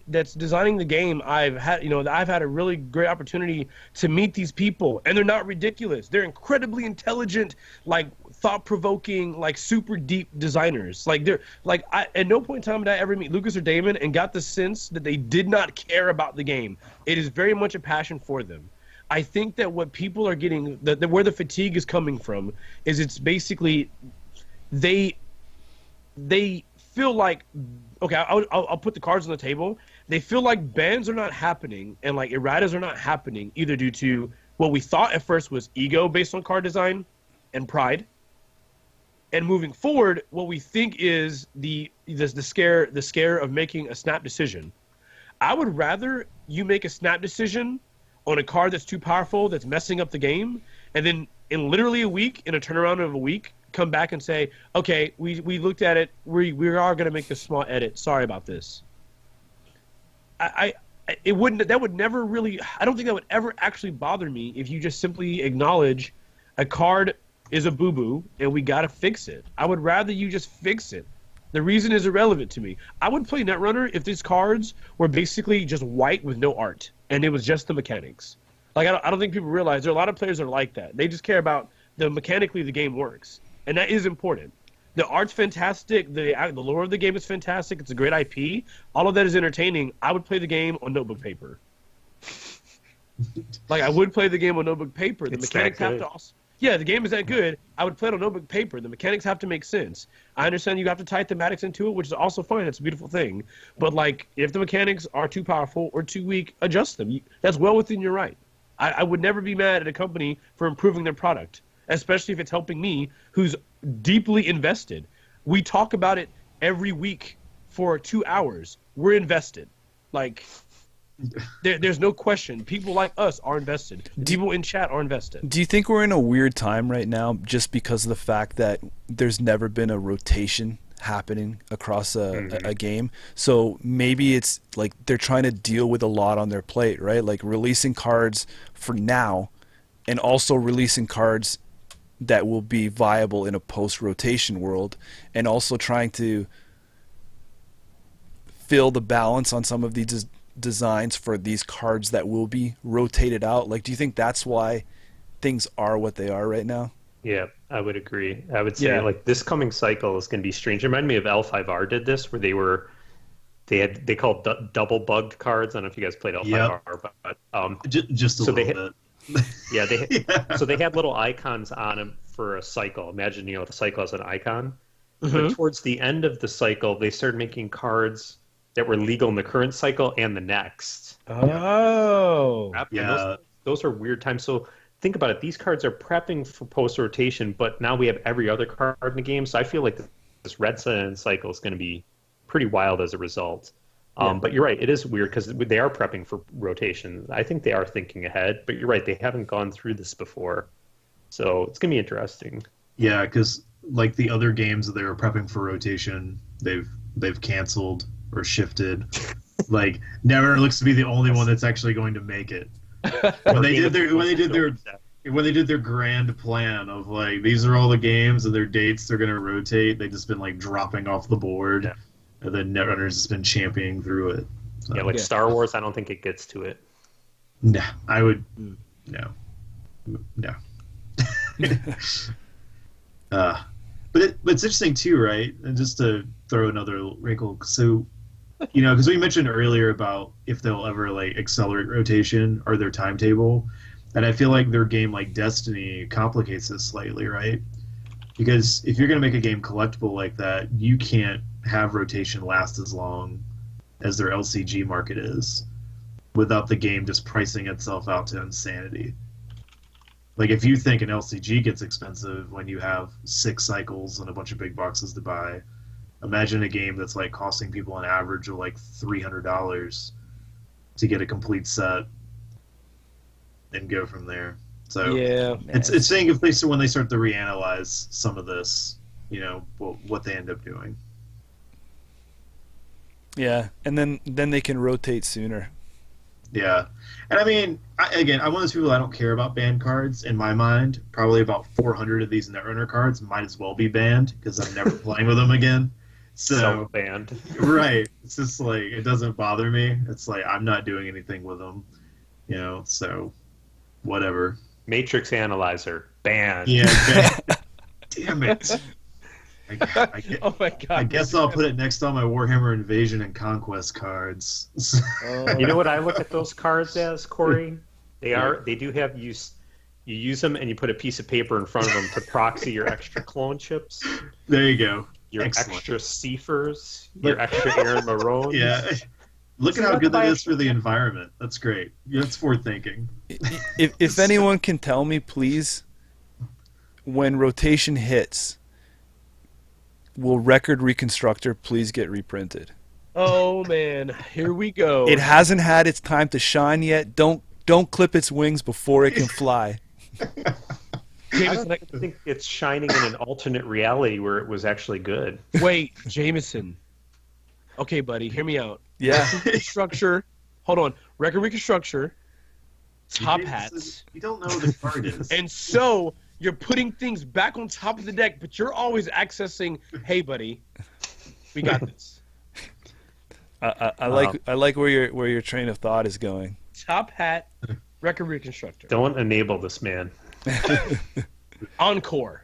that's designing the game, I've had a really great opportunity to meet these people, and they're not ridiculous. They're incredibly intelligent, like thought-provoking, like super deep designers. Like they're like I at no point in time did I ever meet Lucas or Damon and got the sense that they did not care about the game. It is very much a passion for them. I think that what people are getting, where the fatigue is coming from, is it's basically they feel like, okay, I'll put the cards on the table. They feel like bans are not happening and like erratas are not happening either due to what we thought at first was ego based on card design and pride. And moving forward, what we think is the scare of making a snap decision. I would rather you make a snap decision on a card that's too powerful, that's messing up the game, and then in literally a week, in a turnaround of a week, come back and say, okay, we looked at it, we are going to make this small edit. Sorry about this. That would never really, I don't think that would ever actually bother me if you just simply acknowledge a card is a boo-boo and we got to fix it. I would rather you just fix it. The reason is irrelevant to me. I would play Netrunner if these cards were basically just white with no art and it was just the mechanics. Like, I don't think people realize there are a lot of players that are like that. They just care about mechanically the game works. And that is important. The art's fantastic. The lore of the game is fantastic. It's a great IP. All of that is entertaining. I would play the game on notebook paper. Like, I would play the game on notebook paper. The mechanics have to also... Yeah, the game is that good. I would play it on notebook paper. The mechanics have to make sense. I understand you have to tie thematics into it, which is also fine. It's a beautiful thing. But, like, if the mechanics are too powerful or too weak, adjust them. That's well within your right. I would never be mad at a company for improving their product, especially if it's helping me, who's deeply invested. We talk about it every week for 2 hours. We're invested. Like... There's no question. People like us are invested. People in chat are invested. Do you think we're in a weird time right now just because of the fact that there's never been a rotation happening across a game? So maybe it's like they're trying to deal with a lot on their plate, right? Like releasing cards for now and also releasing cards that will be viable in a post-rotation world, and also trying to fill the balance on some of these designs for these cards that will be rotated out. Like, do you think that's why things are what they are right now? Yeah, I would agree. I would say like this coming cycle is going to be strange. It reminded me of L5R did this, where they called double bugged cards. I don't know if you guys played L5R, but just a little bit. Yeah, so they had little icons on them for a cycle. Imagine, the cycle has an icon. But towards the end of the cycle, they started making cards that were legal in the current cycle and the next. Oh. Yeah. Those are weird times. So think about it. These cards are prepping for post-rotation, but now we have every other card in the game. So I feel like this red sun cycle is going to be pretty wild as a result. But you're right. It is weird because they are prepping for rotation. I think they are thinking ahead, but you're right. They haven't gone through this before. So it's going to be interesting. Yeah, because like the other games that they were prepping for rotation, they've canceled or shifted. Like Netrunner looks to be the only one that's actually going to make it. When they did their grand plan of like, these are all the games and their dates they're going to rotate, they've just been like dropping off the board. Yeah. And then Netrunners has been championing through it. So, yeah, Star Wars, I don't think it gets to it. No, I would no. But it's interesting too, right? And just to throw another wrinkle, so because we mentioned earlier about if they'll ever like accelerate rotation or their timetable, and I feel like their game like Destiny complicates this slightly, right? Because if you're going to make a game collectible like that, you can't have rotation last as long as their LCG market is without the game just pricing itself out to insanity. Like, if you think an LCG gets expensive when you have 6 cycles and a bunch of big boxes to buy, imagine a game that's like costing people an average of like $300 to get a complete set and go from there. So yeah, it's saying when they start to reanalyze some of this, what they end up doing. Yeah, and then they can rotate sooner. Yeah, and I mean, I'm one of those people I don't care about banned cards. In my mind, probably about 400 of these Netrunner cards might as well be banned because I'm never playing with them again. So banned. Right. It's just like, it doesn't bother me. It's like, I'm not doing anything with them, so whatever. Matrix Analyzer banned. Yeah, banned. Damn Damn it! Oh my god! I guess I'll put it next on my Warhammer Invasion and Conquest cards. You know what I look at those cards as, Corey? They do have use. You use them and you put a piece of paper in front of them to proxy your extra clone chips, There you go. your Excellent. extra Seafers, your extra Aaron Maroons. Yeah. Look at So how that's good that why is for the environment. That's great. That's forward thinking. If anyone can tell me, please, when rotation hits, will Record Reconstructor please get reprinted? Oh man, here we go. It hasn't had its time to shine yet. Don't clip its wings before it can fly. I Jameson, don't think it's shining in an alternate reality where it was actually good. wait, Jameson. Okay, buddy, hear me out. Yeah. Reconstructure. Hold on. Record Reconstructure. Top You hats. don't know what the card is. And so you're putting things back on top of the deck, but you're always accessing. Hey, buddy, we got this. I like where your train of thought is going. Top hat. Record Reconstructor. Don't enable this man. Encore.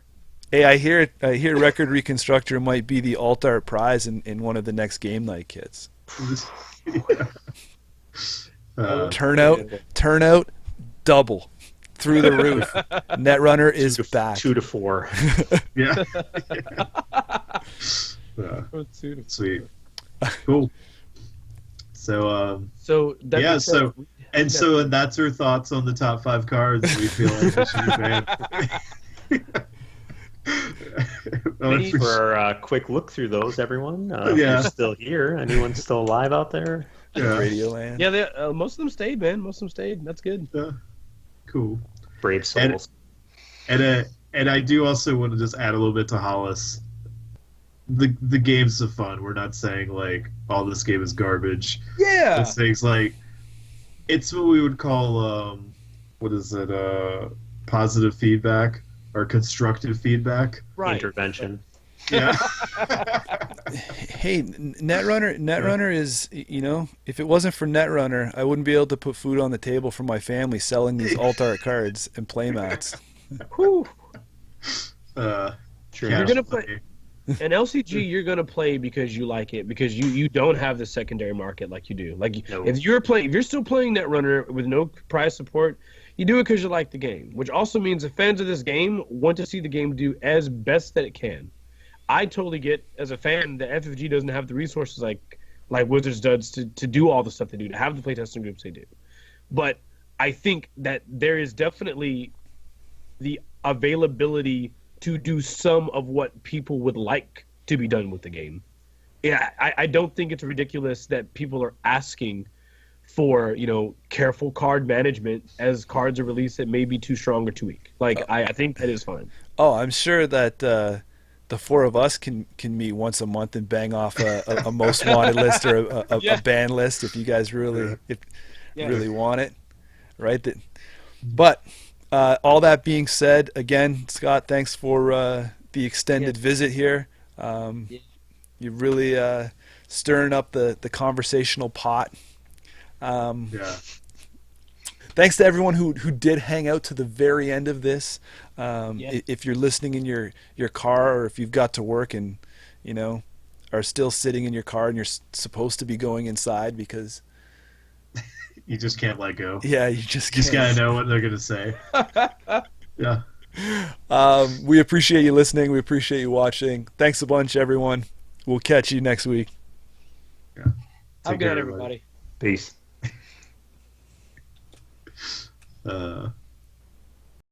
Hey, I hear Record Reconstructor might be the alt art prize in one of the next game night kits. Turnout, double, through the roof. Netrunner is back. 2 to 4. Yeah. Sweet. Cool. So that yeah, being said, and that's her thoughts on the top 5 cards we feel like we should be banned. For a quick look through those, everyone. If Yeah. you're still here. Anyone still alive out there? Yeah. Radioland. yeah, most of them stayed, man. Most of them stayed. That's good. Yeah. Cool. Brave souls. And I do also want to just add a little bit to Hollis. The game's of fun. We're not saying like, oh, this game is garbage. Yeah. It's things like, it's what we would call what is it? Positive feedback or constructive feedback. Right. Intervention. Yeah. Hey, Netrunner is, if it wasn't for Netrunner, I wouldn't be able to put food on the table for my family selling these alt art cards and playmats. Whew. Sure. You're gonna play an LCG. You're gonna play because you like it, because you don't have the secondary market like you do. Like No. if you're still playing Netrunner with no prize support, you do it because you like the game. Which also means the fans of this game want to see the game do as best that it can. I totally get, as a fan, that FFG doesn't have the resources like Wizards does to do all the stuff they do, to have the playtesting groups they do. But I think that there is definitely the availability to do some of what people would like to be done with the game. Yeah, I don't think it's ridiculous that people are asking for, careful card management as cards are released that may be too strong or too weak. I think that is fine. Oh, I'm sure that the 4 of us can meet once a month and bang off a most wanted list or a ban list if you guys really want it, right? But all that being said, again, Scott, thanks for the extended visit here. You're really stirring up the conversational pot. Thanks to everyone who did hang out to the very end of this. If you're listening in your car, or if you've got to work and are still sitting in your car and you're supposed to be going inside because You just can't let go. yeah, you just Gotta know what they're gonna say. Yeah. We appreciate you listening. We appreciate you watching. Thanks a bunch, everyone. We'll catch you next week. Yeah. Have a Take good care, night, everybody. Peace.